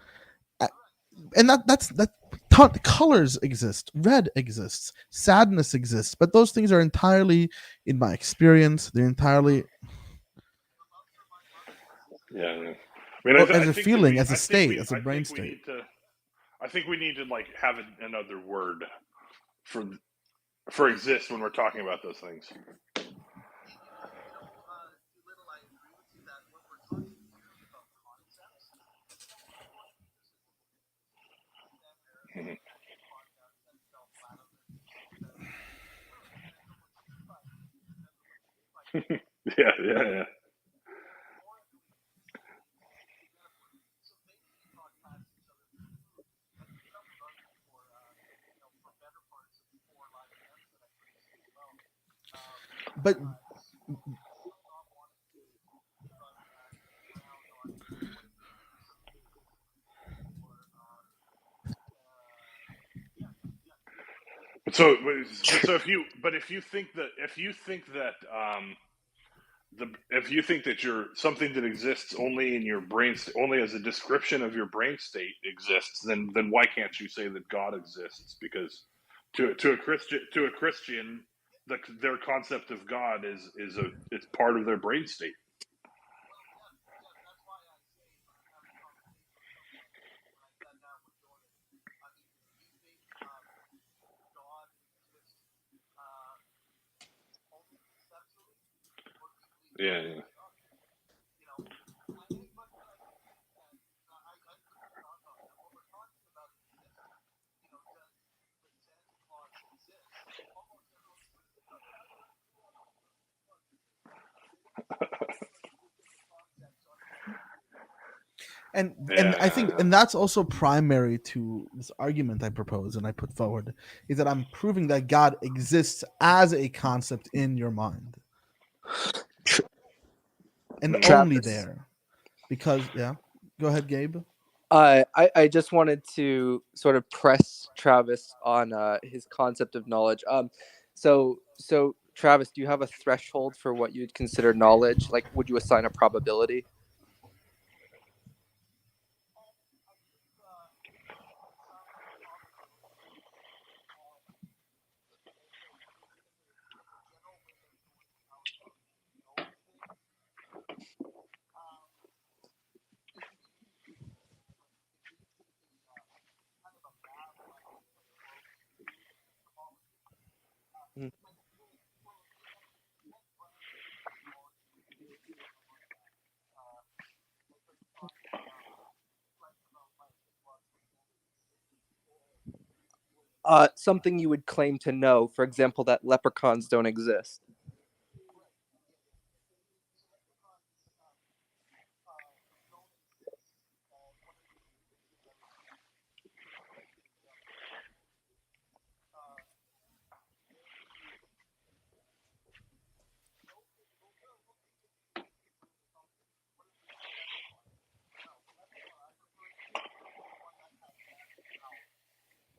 And colors exist, red exists, sadness exists, but those things are entirely, in my experience, they're entirely I mean, as a feeling, as a state, as a brain state. I think we need to like have another word for exist when we're talking about those things. Mm-hmm. Yeah. But So if you think that if you think that you're something that exists only in your brain, only as a description of your brain state exists, then why can't you say that God exists? Because to a Christian, their concept of God it's part of their brain state. Yeah. and I think and that's also primary to this argument I propose and I put forward, is that I'm proving that God exists as a concept in your mind, and only there. Because go ahead, Gabe. I just wanted to sort of press Travis on his concept of knowledge. So Travis, do you have a threshold for what you'd consider knowledge? Like, would you assign a probability? Something you would claim to know, for example, that leprechauns don't exist.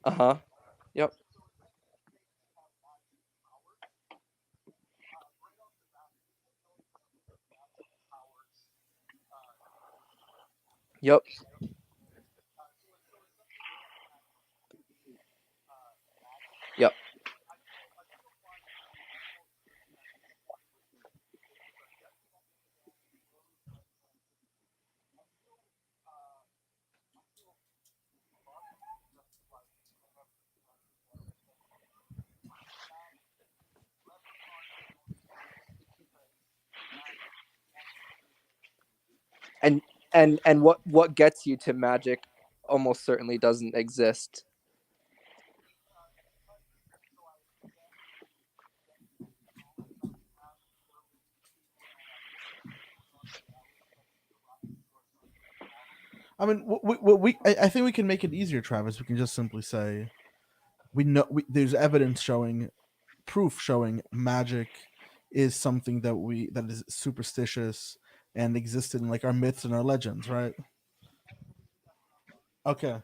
Uh-huh. Yep. Yep. Yep. And what gets you to magic almost certainly doesn't exist. I mean, I think we can make it easier, Travis. We can just simply say, there's evidence showing, proof showing magic is something that is superstitious and existed in like our myths and our legends, right? Okay.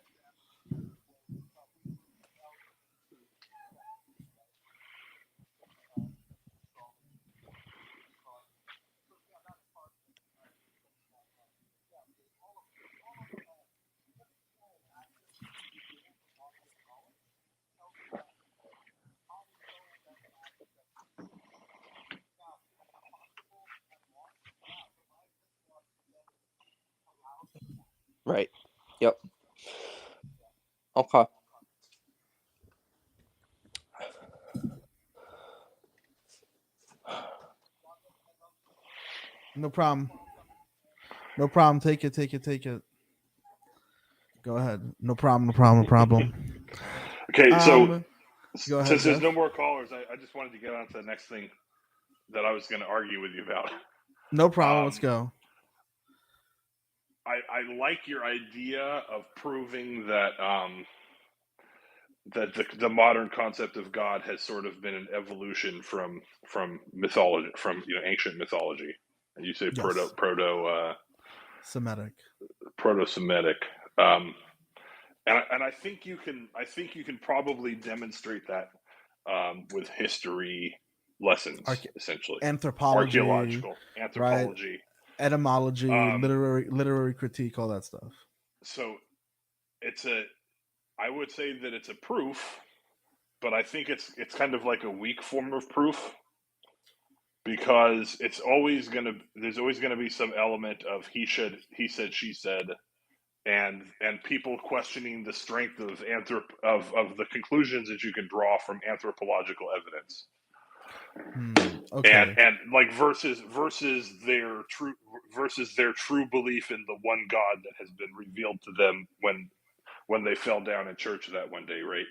Right. Yep. Okay. No problem. No problem. Take it. Go ahead. No problem. Okay, so go ahead, since there's Jeff. no more callers, I just wanted to get on to the next thing that I was going to argue with you about. No problem. Let's go. I like your idea of proving that that the modern concept of God has sort of been an evolution from mythology, from ancient mythology, and you say Yes. Semitic. And I think you can probably demonstrate that with history lessons, essentially anthropology, archaeological anthropology, right? Etymology, literary critique, all that stuff. So I would say that it's a proof, but I think it's kind of like a weak form of proof, because there's always gonna be some element of he said, she said, and people questioning the strength of the conclusions that you can draw from anthropological evidence. Okay. And like versus their true belief in the one God that has been revealed to them when they fell down in church that one day, right?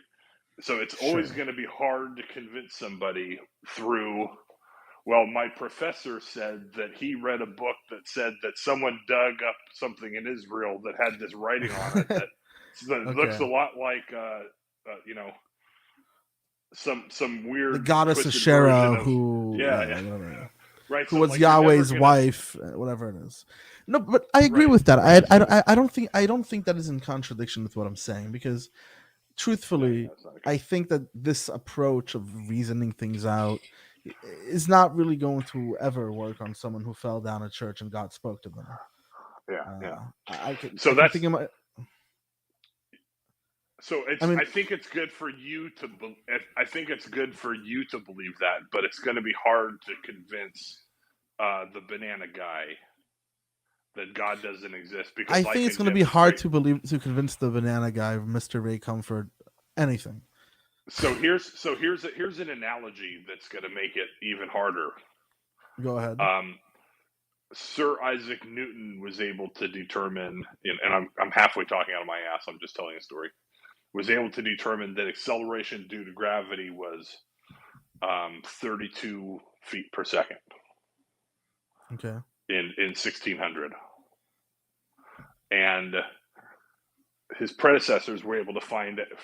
So it's always going to be hard to convince somebody through, well, my professor said that he read a book that said that someone dug up something in Israel that had this writing on it that looks a lot like some weird the goddess Asherah, who right, who was Yahweh's wife, whatever it is. No, but I agree with that. I don't think that is in contradiction with what I'm saying, because truthfully, I think that this approach of reasoning things out is not really going to ever work on someone who fell down a church and God spoke to them. Yeah. I can that's think of my. So I mean, I think it's good for you to. I think it's good for you to believe that, but it's going to be hard to convince the banana guy that God doesn't exist, because I think it's going to be hard to convince the banana guy, Mr. Ray Comfort, anything. So here's an analogy that's going to make it even harder. Go ahead. Sir Isaac Newton was able to determine, and I'm halfway talking out of my ass, I'm just telling a story, was able to determine that acceleration due to gravity was 32 feet per second. Okay. In 1600. And his predecessors were able to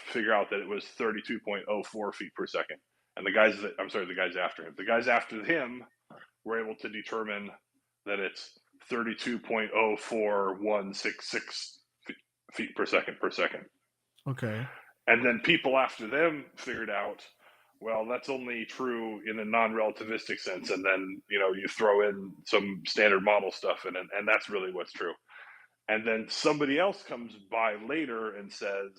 figure out that it was 32.04 feet per second. And the guys after him. The guys after him were able to determine that it's 32.04166 feet per second. Okay. And then people after them figured out, well, that's only true in a non-relativistic sense. And then, you throw in some standard model stuff in it, and that's really what's true. And then somebody else comes by later and says,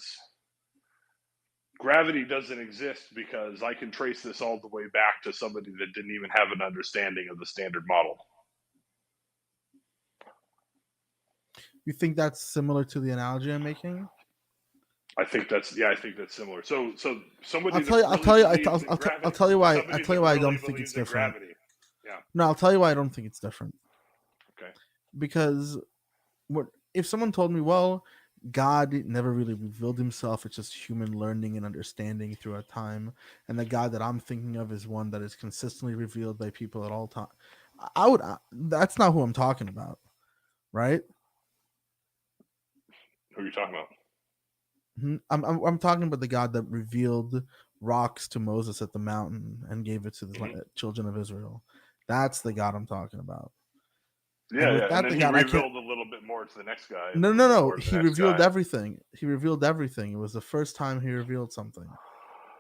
gravity doesn't exist because I can trace this all the way back to somebody that didn't even have an understanding of the standard model. You think that's similar to the analogy I'm making? I think that's similar. So somebody. I'll tell you why I don't think it's different. Gravity. Yeah. No, I'll tell you why I don't think it's different. Okay. Because if someone told me, well, God never really revealed himself, it's just human learning and understanding throughout time, and the God that I'm thinking of is one that is consistently revealed by people at all times, that's not who I'm talking about, right? Who are you talking about? I'm talking about the God that revealed rocks to Moses at the mountain and gave it to the children of Israel. That's the God I'm talking about. Yeah. And then he revealed a little bit more to the next guy. No. He revealed everything. He revealed everything. It was the first time he revealed something.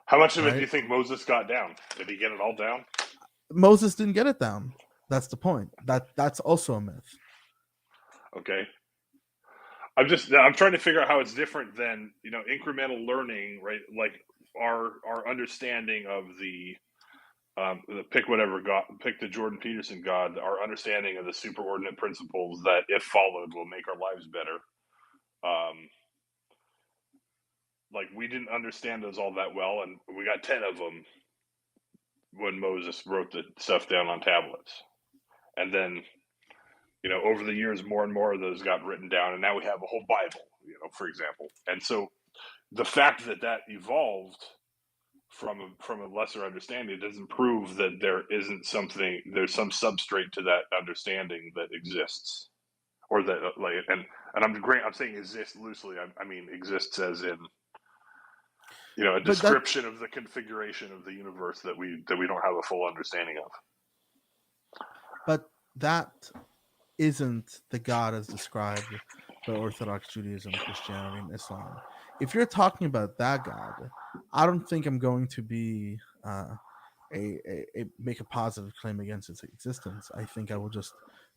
How much of it do you think Moses got down? Did he get it all down? Moses didn't get it down. That's the point. That's also a myth. Okay. I'm trying to figure out how it's different than, incremental learning, right? Like our understanding of the pick the Jordan Peterson God, our understanding of the superordinate principles that, if followed, will make our lives better. Like, we didn't understand those all that well, and we got 10 of them when Moses wrote the stuff down on tablets. And then, over the years, more and more of those got written down, and now we have a whole Bible, for example. And so the fact that evolved from a lesser understanding doesn't prove that there's some substrate to that understanding that exists, or that and I'm saying exists loosely. I mean exists as in a description of the configuration of the universe that we don't have a full understanding of. But that isn't the God as described by Orthodox Judaism, Christianity, and Islam. If you're talking about that God, I don't think I'm going to be make a positive claim against its existence. I think I will just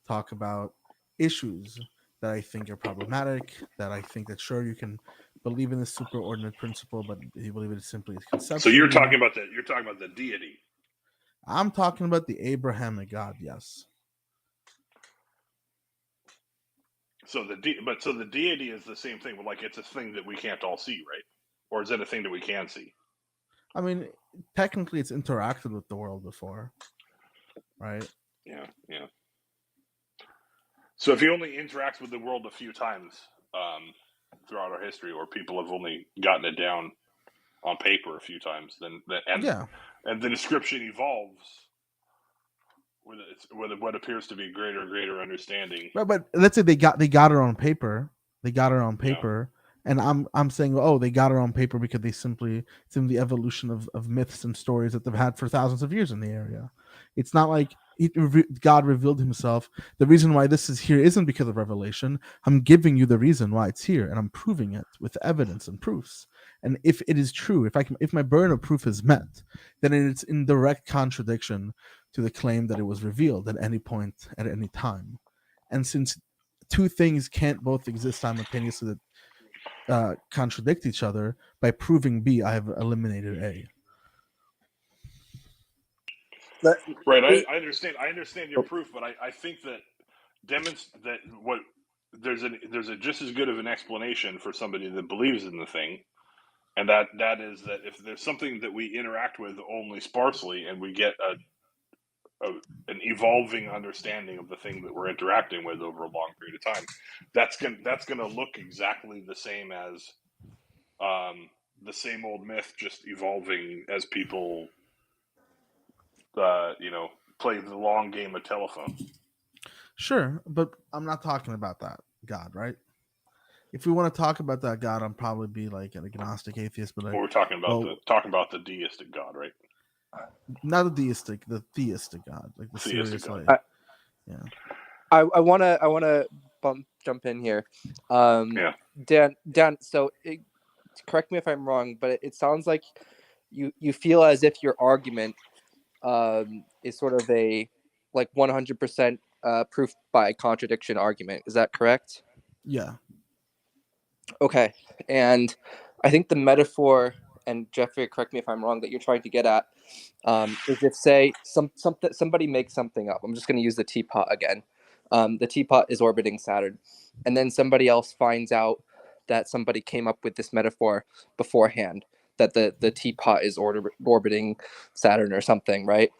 talk about issues that I think are problematic, that I think that sure, you can believe in the superordinate principle, but you believe it simply as conceptual. So you're talking about the deity. I'm talking about the Abrahamic God, yes. So the deity is the same thing, but like it's a thing that we can't all see, right? Or is it a thing that we can see? I mean, technically, it's interacted with the world before, right? Yeah. So if he only interacts with the world a few times throughout our history, or people have only gotten it down on paper a few times, and the description evolves with what appears to be greater and greater understanding. Right, but let's say they got it on paper. And I'm saying, they got it on paper because it's in the evolution of myths and stories that they've had for thousands of years in the area. It's not like God revealed himself. The reason why this is here isn't because of revelation. I'm giving you the reason why it's here, and I'm proving it with evidence and proofs. And if it is true, if my burden of proof is met, then it's in direct contradiction to the claim that it was revealed at any point at any time. And since two things can't both exist simultaneously that contradict each other, by proving B, I have eliminated A. Right. I understand. I understand your proof, but I think that that what there's a just as good of an explanation for somebody that believes in the thing, and that is that if there's something that we interact with only sparsely, and we get an evolving understanding of the thing that we're interacting with over a long period of time, that's gonna look exactly the same as the same old myth, just evolving as people play the long game of telephone. Sure, but I'm not talking about that God, right? If we want to talk about that God, I'm probably be like an agnostic atheist. But we're talking about the deistic God, right? Not the deistic, the theistic God, like the theistic serious God. Yeah. I wanna jump in here. Yeah. Dan. So correct me if I'm wrong, but it sounds like you feel as if your argument is sort of a like 100% proof by contradiction argument. Is that correct? Yeah. Okay. And I think the metaphor, and Jeffrey, correct me if I'm wrong, that you're trying to get at is if, say, somebody makes something up. I'm just going to use the teapot again. The teapot is orbiting Saturn. And then somebody else finds out that somebody came up with this metaphor beforehand, that the teapot is orbiting Saturn or something, right?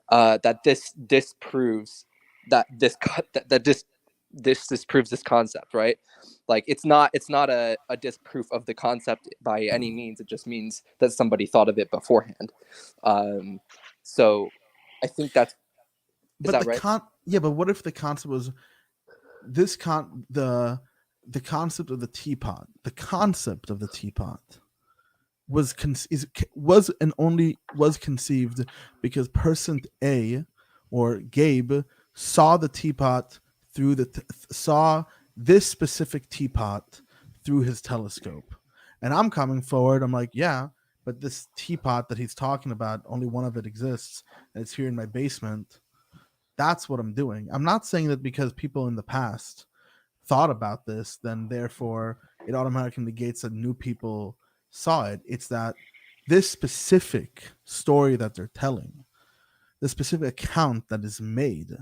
That this disproves that this disproves this concept, right? Like it's not a disproof of the concept by any means. It just means that somebody thought of it beforehand. So I think that's that right? But what if the concept was the concept of the teapot? The concept of the teapot was conceived because person A or Gabe saw the teapot saw this specific teapot through his telescope. And I'm coming forward, I'm like, yeah, but this teapot that he's talking about, only one of it exists, and it's here in my basement. That's what I'm doing. I'm not saying that because people in the past thought about this, then therefore it automatically negates that new people saw it. It's that this specific story that they're telling, the specific account that is made,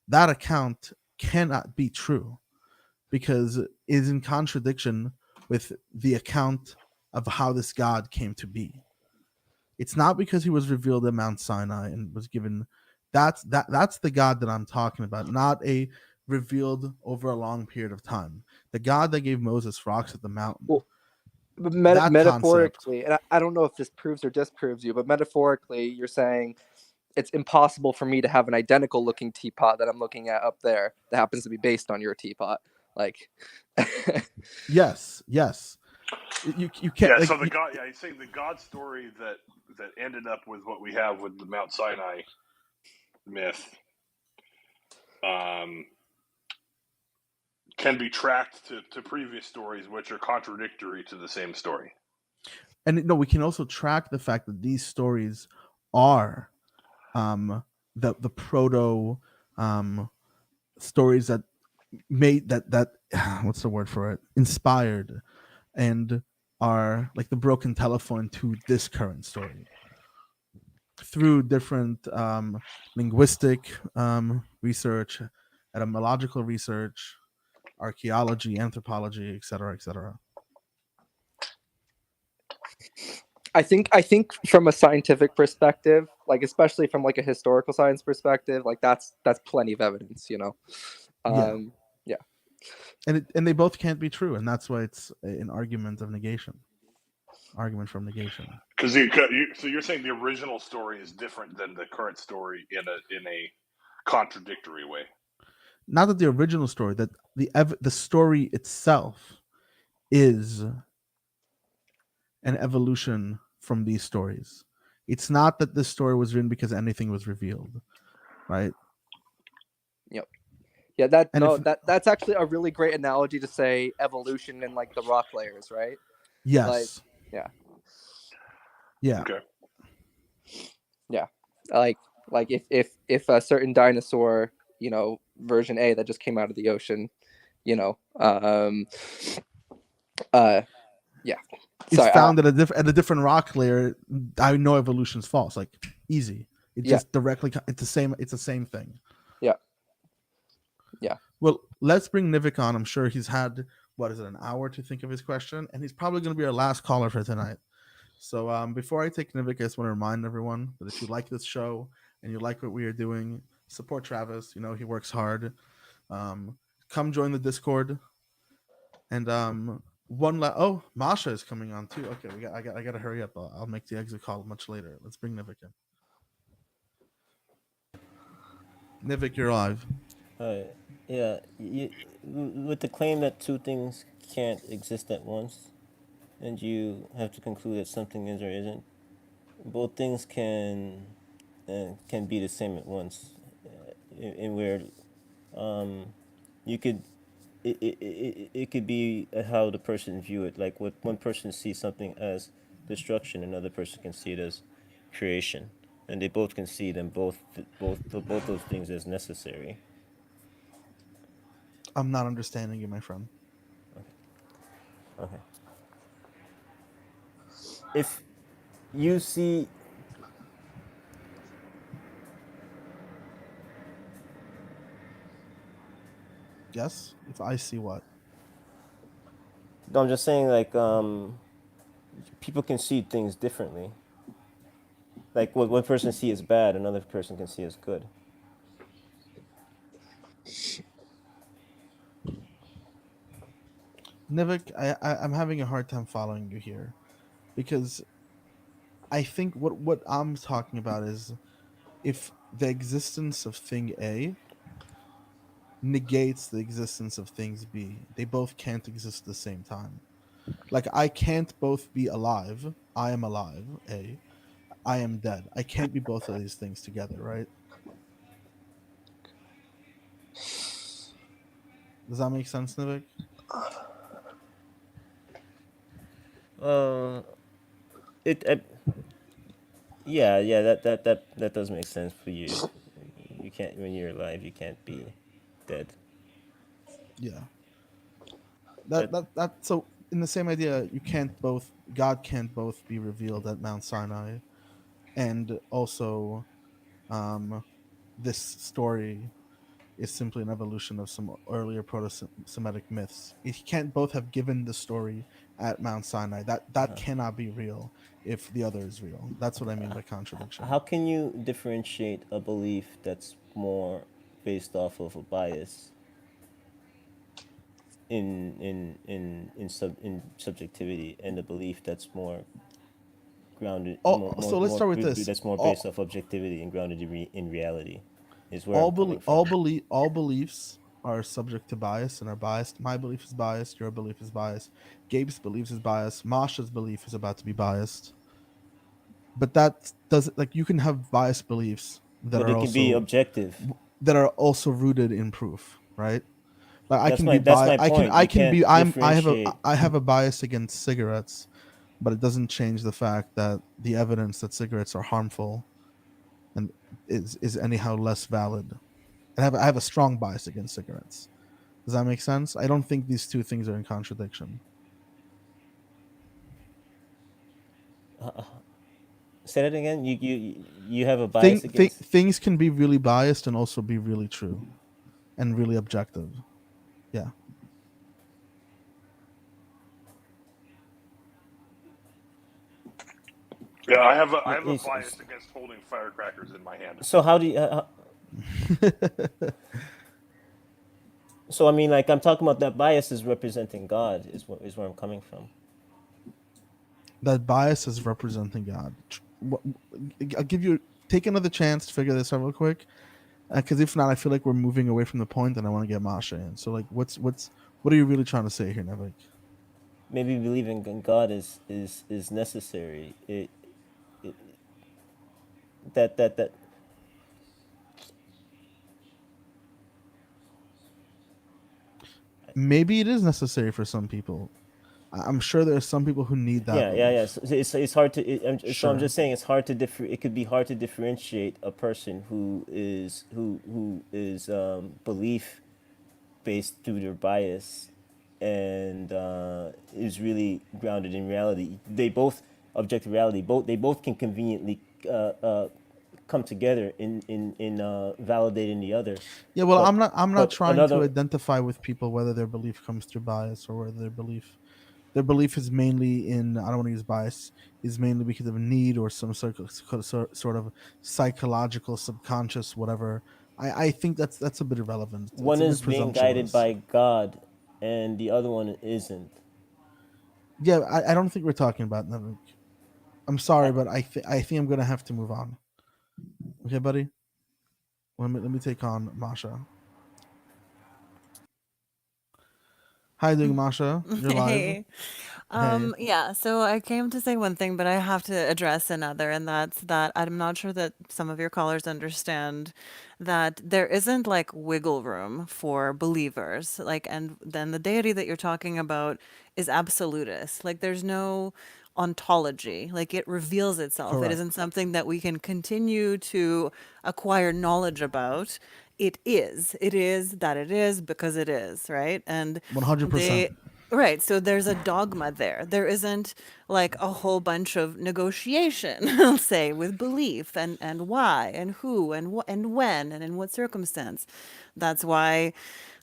that account cannot be true because it is in contradiction with the account of how this God came to be. It's not because he was revealed at Mount Sinai and was given. That's the God that I'm talking about, not a revealed over a long period of time. The God that gave Moses rocks at the mountain. Well, metaphorically, and I don't know if this proves or disproves you, but metaphorically, you're saying it's impossible for me to have an identical looking teapot that I'm looking at up there that happens to be based on your teapot. Like, yes. You can't. Yeah. So he's saying the God story that ended up with what we have with the Mount Sinai myth can be tracked to previous stories which are contradictory to the same story. And no, we can also track the fact that these stories are the proto stories that made that what's the word for it, inspired, and are like the broken telephone to this current story through different linguistic research, etymological research, archaeology, anthropology, etc. I think from a scientific perspective, like especially from like a historical science perspective, like that's plenty of evidence, you know. Yeah. And they both can't be true, and that's why it's an argument from negation. Because so you're saying the original story is different than the current story in a contradictory way. Not that the original story, that the story itself is an evolution from these stories. It's not that this story was written because anything was revealed. right? Yep. Yeah, that And no, if- that's actually a really great analogy to say evolution and like the rock layers, right? Yes. Like, yeah. Yeah. Okay. Yeah. Like if a certain dinosaur, you know, version A that just came out of the ocean, you know, yeah. It's Sorry, found at a different rock layer. I know evolution's false. Like easy. It Yeah. just directly. It's the same thing. Yeah. Yeah. Well, let's bring Nivik on. I'm sure he's had an hour to think of his question, and he's probably going to be our last caller for tonight. So before I take Nivik, I just want to remind everyone that if you like this show and you like what we are doing, support Travis. You know, he works hard. Come join the Discord. And oh, Masha is coming on too. Okay, I got to hurry up. I'll make the exit call much later. Let's bring Nivik in. Nivik, you're live. Yeah, with the claim that two things can't exist at once, and you have to conclude that something is or isn't, both things can be the same at once, in where you could it could be how the person view it. Like, what one person sees something as destruction, another person can see it as creation, and they both can see them both those things as necessary. I'm not understanding you, my friend. Okay. If you see Yes? If I see what? No, I'm just saying, like, people can see things differently. Like, what one person sees as bad, another person can see as good. Nivik, I'm having a hard time following you here, because I think what I'm talking about is if the existence of thing A negates the existence of things B, they both can't exist at the same time. Like, I can't both be alive. I am alive. A. I am dead. I can't be both of these things together, right? Does that make sense, Nivik? Yeah, that does make sense for you. You can't, when you're alive, you can't be dead. Yeah. That so in the same idea, God can't both be revealed at Mount Sinai, and also this story is simply an evolution of some earlier proto-Semitic myths. He can't both have given the story at Mount Sinai. That cannot be real if the other is real. That's what I mean by contradiction. How can you differentiate a belief that's more based off of a bias in subjectivity, and a belief that's more grounded? So let's start with this. That's more based off objectivity and grounded in reality. Is where all I'm coming from. all beliefs are subject to bias and are biased. My belief is biased. Your belief is biased. Gabe's belief is biased. Masha's belief is about to be biased. But that doesn't, like, you can have biased beliefs that But are it can be objective. that are also rooted in proof, right? Like, I That's can my- be that's my biased. point. I You can can't be. differentiate. I have a bias against cigarettes, but it doesn't change the fact that the evidence that cigarettes are harmful and is anyhow less valid. I have a strong bias against cigarettes. Does that make sense? I don't think these two things are in contradiction. Say that again. You have a bias against. Things can be really biased and also be really true, and really objective. Yeah. Yeah, I have a bias against holding firecrackers in my hand. So how do you? So I mean, like, I'm talking about that bias is representing God. Is where I'm coming from. That bias is representing God. I'll give you, take another chance to figure this out real quick, because if not, I feel like we're moving away from the point, and I want to get Masha in. So, like, what are you really trying to say here, Nevik? Maybe believing in God is necessary. That maybe it is necessary for some people. I'm sure there are some people who need that Yeah. belief. So it's hard to. So I'm Sure. just saying it's hard to It could be hard to differentiate a person who is belief based through their bias, and is really grounded in reality. They both objective reality. They both can conveniently come together in validating the other. Yeah, well, But I'm not but trying to another identify with people whether their belief comes through bias or whether their belief is mainly in, I don't want to use bias, is mainly because of a need or some sort of psychological, subconscious, whatever. I think that's a bit irrelevant. It's one a bit is being guided presumptuous. by God, and the other one isn't. Yeah, I don't think we're talking about that. I'm sorry, I, but I think I'm gonna have to move on. Okay, buddy. Let me take on Masha. How you doing, Masha? You're live. Hey. Hey. Yeah, so I came to say one thing, but I have to address another, and that's that I'm not sure that some of your callers understand that there isn't like wiggle room for believers. Like, and then the deity that you're talking about is absolutist. Like, there's no ontology. Like, it reveals itself. It isn't Correct. something that we can continue to acquire knowledge about. It is. It is that it is because it is, right? And 100%. they right, so there's a dogma there. There isn't like a whole bunch of negotiation, I'll say, with belief and why and who and and when and in what circumstance. That's why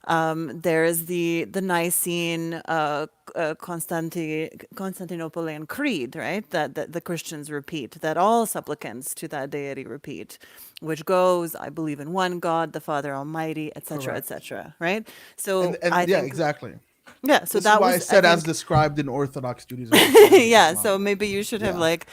there is the Nicene Constantinopolitan Creed, right? That the Christians repeat, that all supplicants to that deity repeat, which goes, I believe in one God, the Father Almighty, etc., Correct. etc. Right? And So and I yeah, think, exactly. yeah. So This is that why I was, I said as think, described in Orthodox Judaism, Christianity, yeah. Islam. So maybe you should have Yeah. like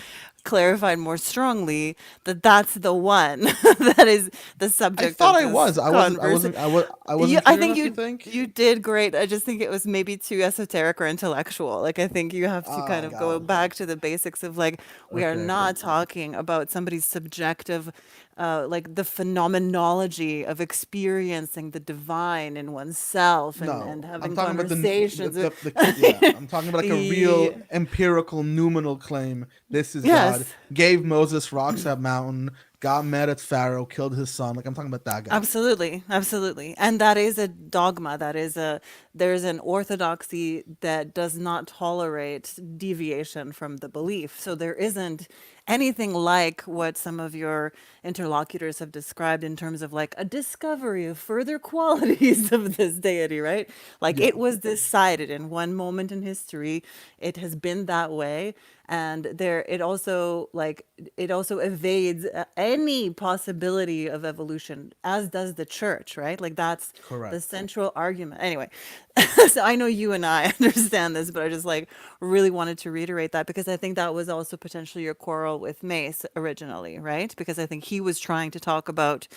clarified more strongly that that's the one that is the I subject thought of I this was. I wasn't. I conversation. wasn't. I You, wasn't I clear think enough. You think? you did great. I just think it was maybe too esoteric or intellectual. Like, I think you have to kind Oh of go God. back to the basics of like, we are Okay. not talking about somebody's subjective, like the phenomenology of experiencing the divine in oneself and No, I'm having talking about conversations. yeah. I'm talking about like a real Ye- empirical numinal claim. This is God. yes. Gave Moses rocks at mountain. Got mad at Pharaoh. Killed his son. Like I'm talking about that guy. Absolutely, absolutely. And that is a dogma. There's an orthodoxy that does not tolerate deviation from the belief. So there isn't anything like what some of your interlocutors have described in terms of like a discovery of further qualities of this deity, right? Like, Yeah. it was decided in one moment in history, it has been that way, and it also evades any possibility of evolution, as does the church, right? Like, that's the Correct. central argument. Anyway, so I know you and I understand this, but I just like really wanted to reiterate that because I think that was also potentially your quarrel with Mace originally, right? Because I think he was trying to talk about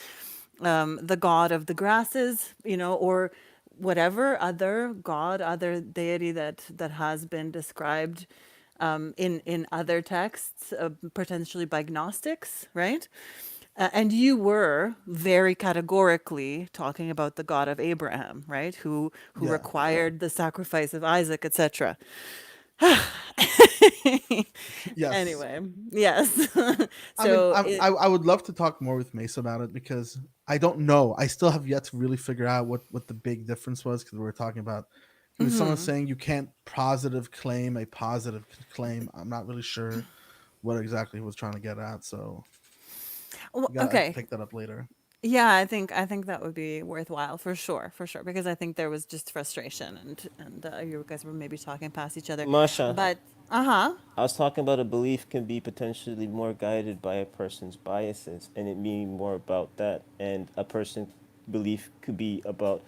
the god of the grasses, or whatever other god, other deity that has been described in other texts, potentially by Gnostics, right? And you were very categorically talking about the God of Abraham, right? Who Yeah. required the sacrifice of Isaac, etc. Yes. Anyway, yes. I mean, So I would love to talk more with Mace about it because I don't know. I still have yet to really figure out what the big difference was because we were talking about. He was someone saying you can't positive claim a positive claim. I'm not really sure what exactly he was trying to get at. So I can okay. pick that up later. Yeah, I think that would be worthwhile for sure, because I think there was just frustration and you guys were maybe talking past each other, Masha, but uh-huh. I was talking about a belief can be potentially more guided by a person's biases, and it being more about that. And a person's belief could be about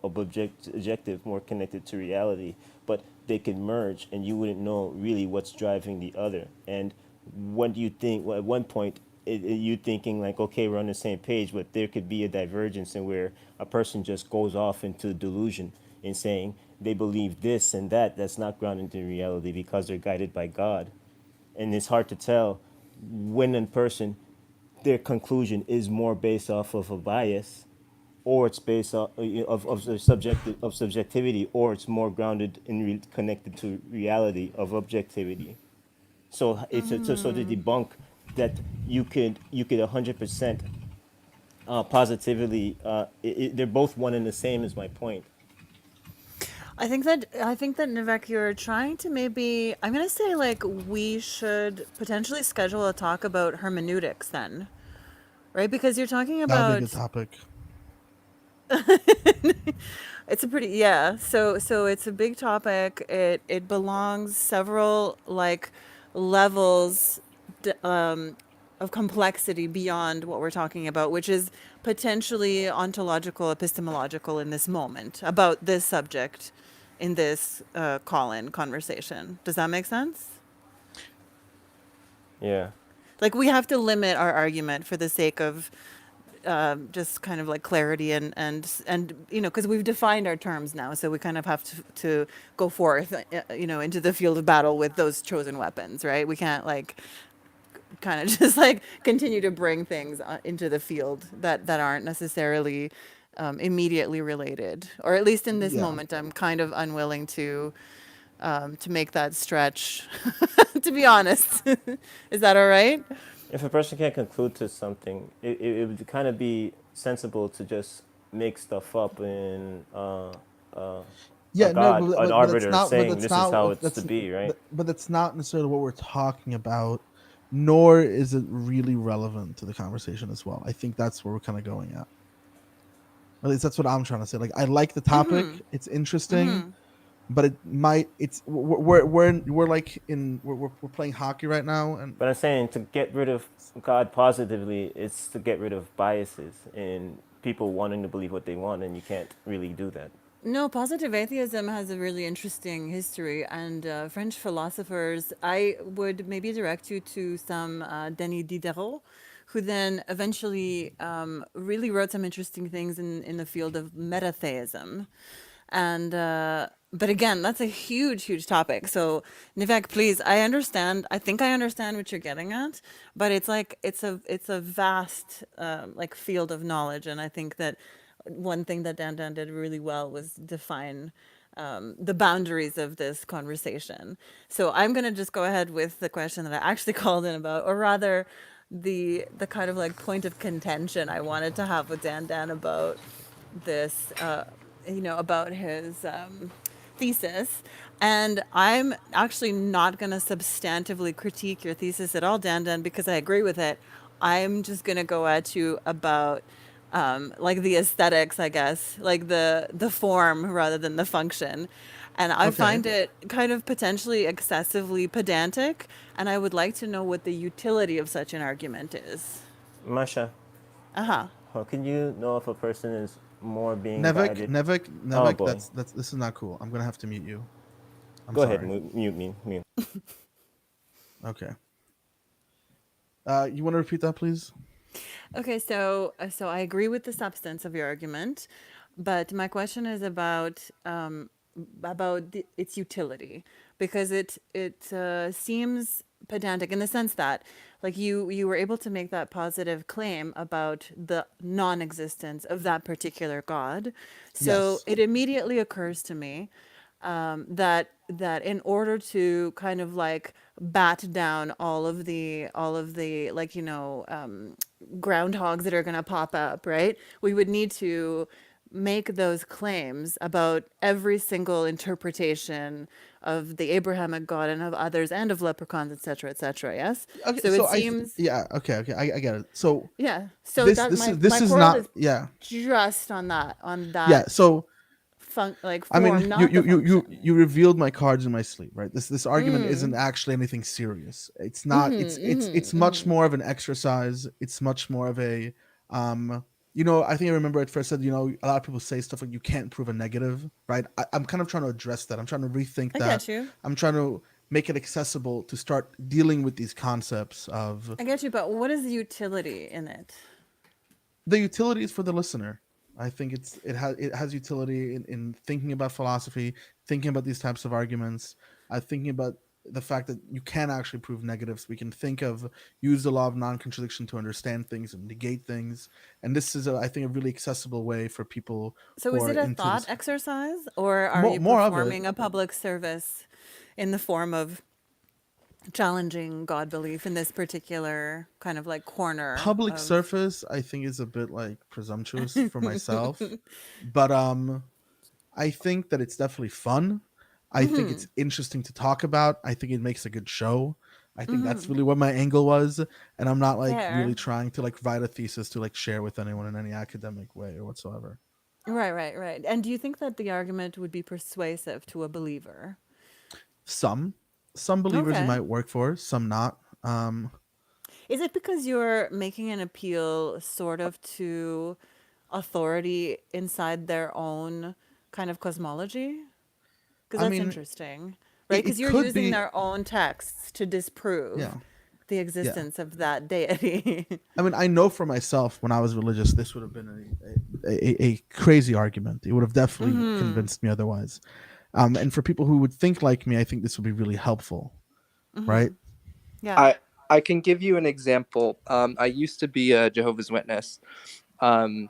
objective, more connected to reality. But they could merge, and you wouldn't know really what's driving the other. And when do you think? Well, at one point, you thinking like, okay, we're on the same page, but there could be a divergence in where a person just goes off into delusion in saying they believe this and that that's not grounded in reality because they're guided by God. And it's hard to tell when in person their conclusion is more based off of a bias or it's based of the subjectivity, or it's more grounded in connected to reality of objectivity. So it's so to debunk that you could 100% positively they're both one and the same is my point. I think that Nivek, you're trying to maybe, I'm gonna say, like, we should potentially schedule a talk about hermeneutics then, right? Because you're talking That would be a good about topic. it's a pretty, so it's a big topic. It belongs several, like, levels of complexity beyond what we're talking about, which is potentially ontological, epistemological in this moment about this subject in this call-in conversation. Does that make sense? Yeah. Like, we have to limit our argument for the sake of just kind of like clarity and because we've defined our terms now, so we kind of have to go forth into the field of battle with those chosen weapons, right? We can't, like, kind of just, like, continue to bring things into the field that aren't necessarily immediately related, or at least in this Yeah. moment I'm kind of unwilling to make that stretch. To be honest. Is that all right? If a person can't conclude to something, it would kind of be sensible to just make stuff up and a Yeah, no, god, an but it's arbiter not. But saying that's this is how not. it's to be, right? But that's not necessarily what we're talking about. Nor is it really relevant to the conversation as well. I think that's where we're kind of going at. At least that's what I'm trying to say. Like, I like the topic; it's interesting, but it might. It's we're like we're playing hockey right now, and But I'm saying to get rid of God positively, it's to get rid of biases and people wanting to believe what they want, and you can't really do that. No, positive atheism has a really interesting history, and French philosophers, I would maybe direct you to some Denis Diderot, who then eventually really wrote some interesting things in the field of metatheism. And but again, that's a huge topic. So Nivek, please, I think I understand what you're getting at, but it's like it's a vast like field of knowledge, and I think that one thing that Dandan did really well was define the boundaries of this conversation. So I'm gonna just go ahead with the question that I actually called in about, or rather, the kind of like point of contention I wanted to have with Dandan about this, about his thesis. And I'm actually not going to substantively critique your thesis at all, Dandan, because I agree with it. I'm just going to go at you about like the aesthetics, I guess, like the form rather than the function. And I find it kind of potentially excessively pedantic, and I would like to know what the utility of such an argument is. Masha, Uh-huh. how can you know if a person is more being guided? Nevik, Oh boy. that's this is not cool. I'm gonna have to mute you. I'm Go sorry. ahead, mute me. Mute. Okay. You want to repeat that, please? Okay, so I agree with the substance of your argument, but my question is about its utility, because it seems pedantic in the sense that, like, you were able to make that positive claim about the non-existence of that particular God. So Yes. it immediately occurs to me that in order to kind of like bat down all of the like, groundhogs that are going to pop up, right? We would need to make those claims about every single interpretation of the Abrahamic God and of others and of leprechauns, etc., etc. Yes. Okay. So So it seems, Okay. I get it. So yeah. So this that this my is this my is quarrel not. is Yeah. just on that Yeah. So like I form, mean, not the function. you revealed my cards in my sleep, right? This argument isn't actually anything serious. It's not. It's much more of an exercise. It's much more of a I think I remember at first said, a lot of people say stuff like you can't prove a negative, right? I'm kind of trying to address that. I'm trying to rethink I that. get you. I'm trying to make it accessible to start dealing with these concepts of I get you, but what is the utility in it? the utilities for the listener. I think it has utility in thinking about philosophy, thinking about these types of arguments, thinking about the fact that you can actually prove negatives. We can use the law of non-contradiction to understand things and negate things. And this is, I think, a really accessible way for people So who is are it a into thought this. exercise, or are you More of it. performing a public service in the form of challenging God belief in this particular kind of like corner Public of surface, I think, is a bit like presumptuous for myself. But I think that it's definitely fun. I think it's interesting to talk about. I think it makes a good show. I think that's really what my angle was, and I'm not like really Fair. trying to like write a thesis to like share with anyone in any academic way or whatsoever. Right. And do you think that the argument would be persuasive to a believer? Some believers it Okay. might work for, some not. Is it because you're making an appeal sort of to authority inside their own kind of cosmology? Because I that's mean, interesting, right? Because it you're could using be. their own texts to disprove Yeah. the Yeah. existence of that deity. I mean, I know for myself when I was religious, this would have been a crazy argument. It would have definitely convinced me otherwise. And for people who would think like me, I think this would be really helpful, right? Yeah. I can give you an example. I used to be a Jehovah's Witness, and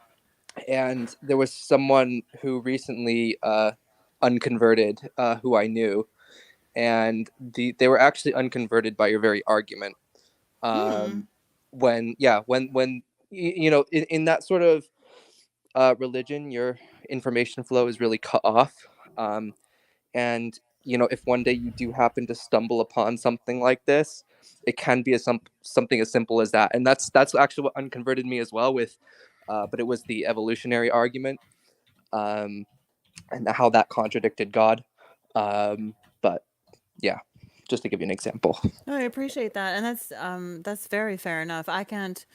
there was someone who recently unconverted who I knew, and they were actually unconverted by your very argument. When in that sort of religion, your information flow is really cut off, and if one day you do happen to stumble upon something like this, it can be something as simple as that. And that's actually what unconverted me as well with but it was the evolutionary argument, and how that contradicted God. But yeah, just to give you an example. No, I appreciate that, and that's very fair enough. I can't.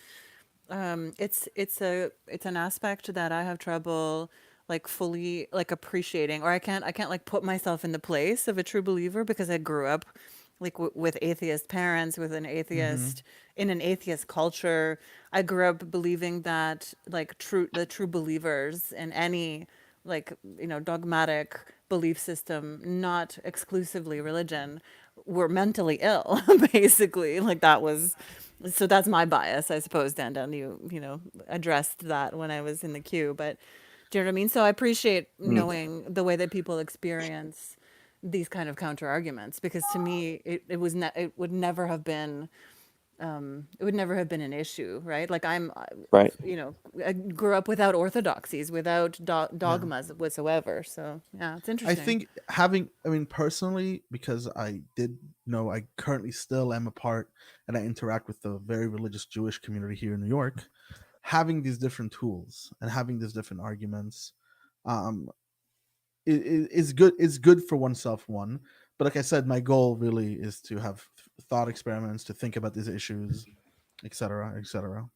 It's an aspect that I have trouble like fully like appreciating, or I can't like put myself in the place of a true believer because I grew up like with atheist parents, with an atheist in an atheist culture. I grew up believing that like the true believers in any like dogmatic belief system, not exclusively religion, were mentally ill. Basically, like that was. So that's my bias, I suppose. Dandan, you addressed that when I was in the queue, but do you know what I mean? So I appreciate knowing the way that people experience these kind of counter arguments, because to me it would never have been an issue, right? Like Right. I grew up without orthodoxies, without Yeah. dogmas whatsoever. So yeah, it's I interesting. think personally, because I currently still am a part and I interact with the very religious Jewish community here in New York, having these different tools and having these different arguments is good for oneself, one. But like I said, my goal really is to have thought experiments, to think about these issues, etc., etc.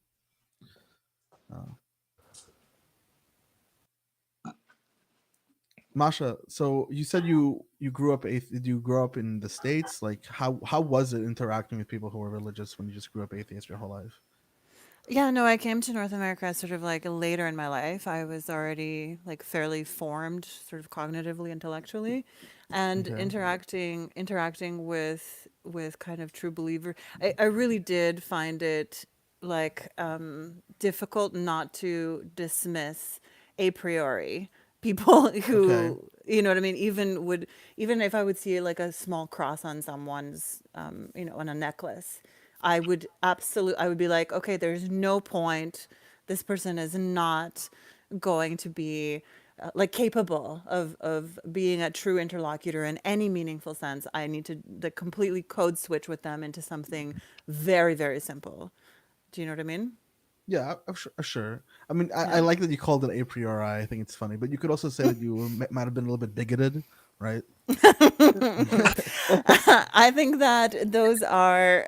Masha, so you said you grew up did you grow up in the States? Like how was it interacting with people who were religious when you just grew up atheist your whole life? Yeah, no, I came to North America sort of like later in my life. I was already like fairly formed, sort of cognitively, intellectually, and Okay. interacting with kind of true believer. I really did find it like difficult not to dismiss a priori people Okay. who, you know what I mean, even if I would see like a small cross on someone's on a necklace, I would be like, okay, there's no point. This person is not going to be like capable of being a true interlocutor in any meaningful sense. I need to completely code switch with them into something very, very simple. Do you know what I mean? Yeah, I'm sure. I mean, I Yeah. like that you called it a priori. I think it's funny, but you could also say that you might have been a little bit bigoted, right? I think that those are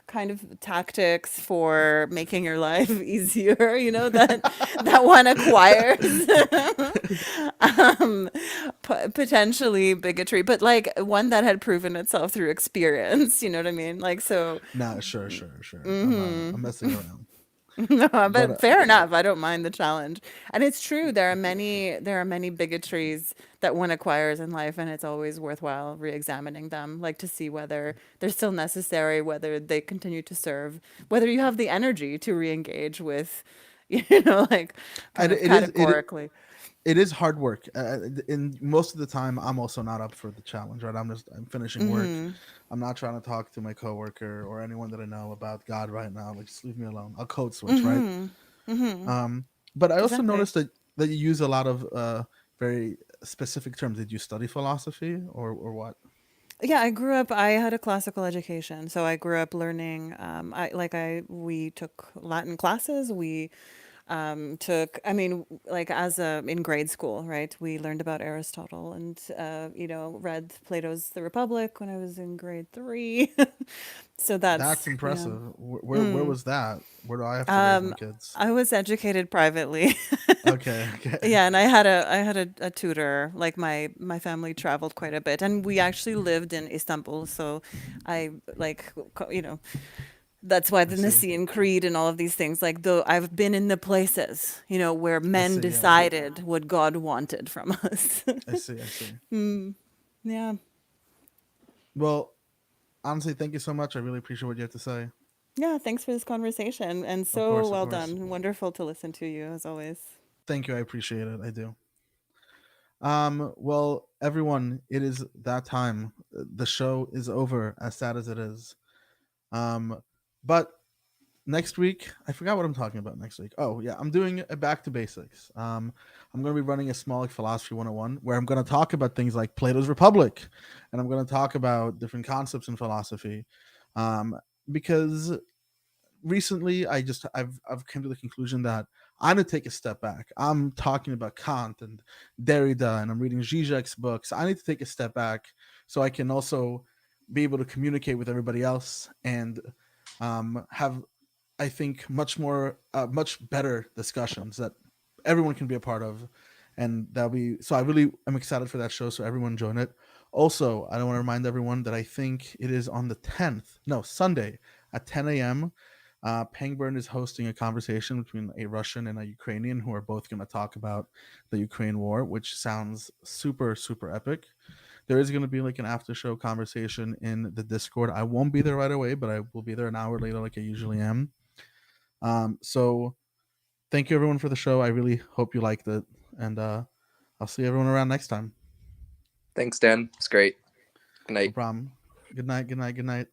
kind of tactics for making your life easier, that one acquires. Potentially bigotry, but like one that had proven itself through experience. You know what I mean? Like so. Nah, sure. I'm messing around. No, But but fair enough. I don't mind the challenge. And it's true, there are many bigotries that one acquires in life, and it's always worthwhile re-examining them, like to see whether they're still necessary, whether they continue to serve, whether you have the energy to re-engage with, like kind it, of it is categorically. it is hard work. And most of the time, I'm also not up for the challenge. Right? I'm finishing work. I'm not trying to talk to my coworker or anyone that I know about God right now. Like, just leave me alone. I'll code switch, right? But I also Exactly. noticed that you use a lot of very specific terms. Did you study philosophy or what? Yeah, I had a classical education. So I grew up learning, we took Latin classes. We in grade school, right? We learned about Aristotle and, read Plato's The Republic when I was in grade 3. So That's yeah. impressive. Where was that? Where do I have to raise my kids? I was educated privately. Okay, okay. Yeah, and I had a tutor. Like my family traveled quite a bit, and we actually lived in Istanbul. So I that's why the see. Nicene Creed and all of these things, like though I've been in the places, where men see, yeah. decided what God wanted from us. I see. Yeah. Well, honestly, thank you so much. I really appreciate what you have to say. Yeah, thanks for this conversation. And Of course, so of well course. done. Wonderful to listen to you as always. Thank you. I appreciate it. I do. Well, everyone, it is that time. The show is over, as sad as it is. But next week, I forgot what I'm talking about next week. Oh, yeah, I'm doing a back to basics. I'm going to be running a small philosophy 101 where I'm going to talk about things like Plato's Republic, and I'm going to talk about different concepts in philosophy. Because recently I've come to the conclusion that I'm going to take a step back. I'm talking about Kant and Derrida, and I'm reading Zizek's books. I need to take a step back so I can also be able to communicate with everybody else and have, I think, much better discussions that everyone can be a part of. And that'll be, so I really am excited for that show. So everyone join it. Also, I want to remind everyone that I think it is on the 10th, no, Sunday at 10 a.m. Pangburn is hosting a conversation between a Russian and a Ukrainian who are both going to talk about the Ukraine war, which sounds super, super epic. There is going to be like an after show conversation in the Discord. I won't be there right away, but I will be there an hour later like I usually am. So thank you everyone for the show. I really hope you liked it. And I'll see everyone around next time. Thanks, Dan. It's great. Good night. No problem. Good night.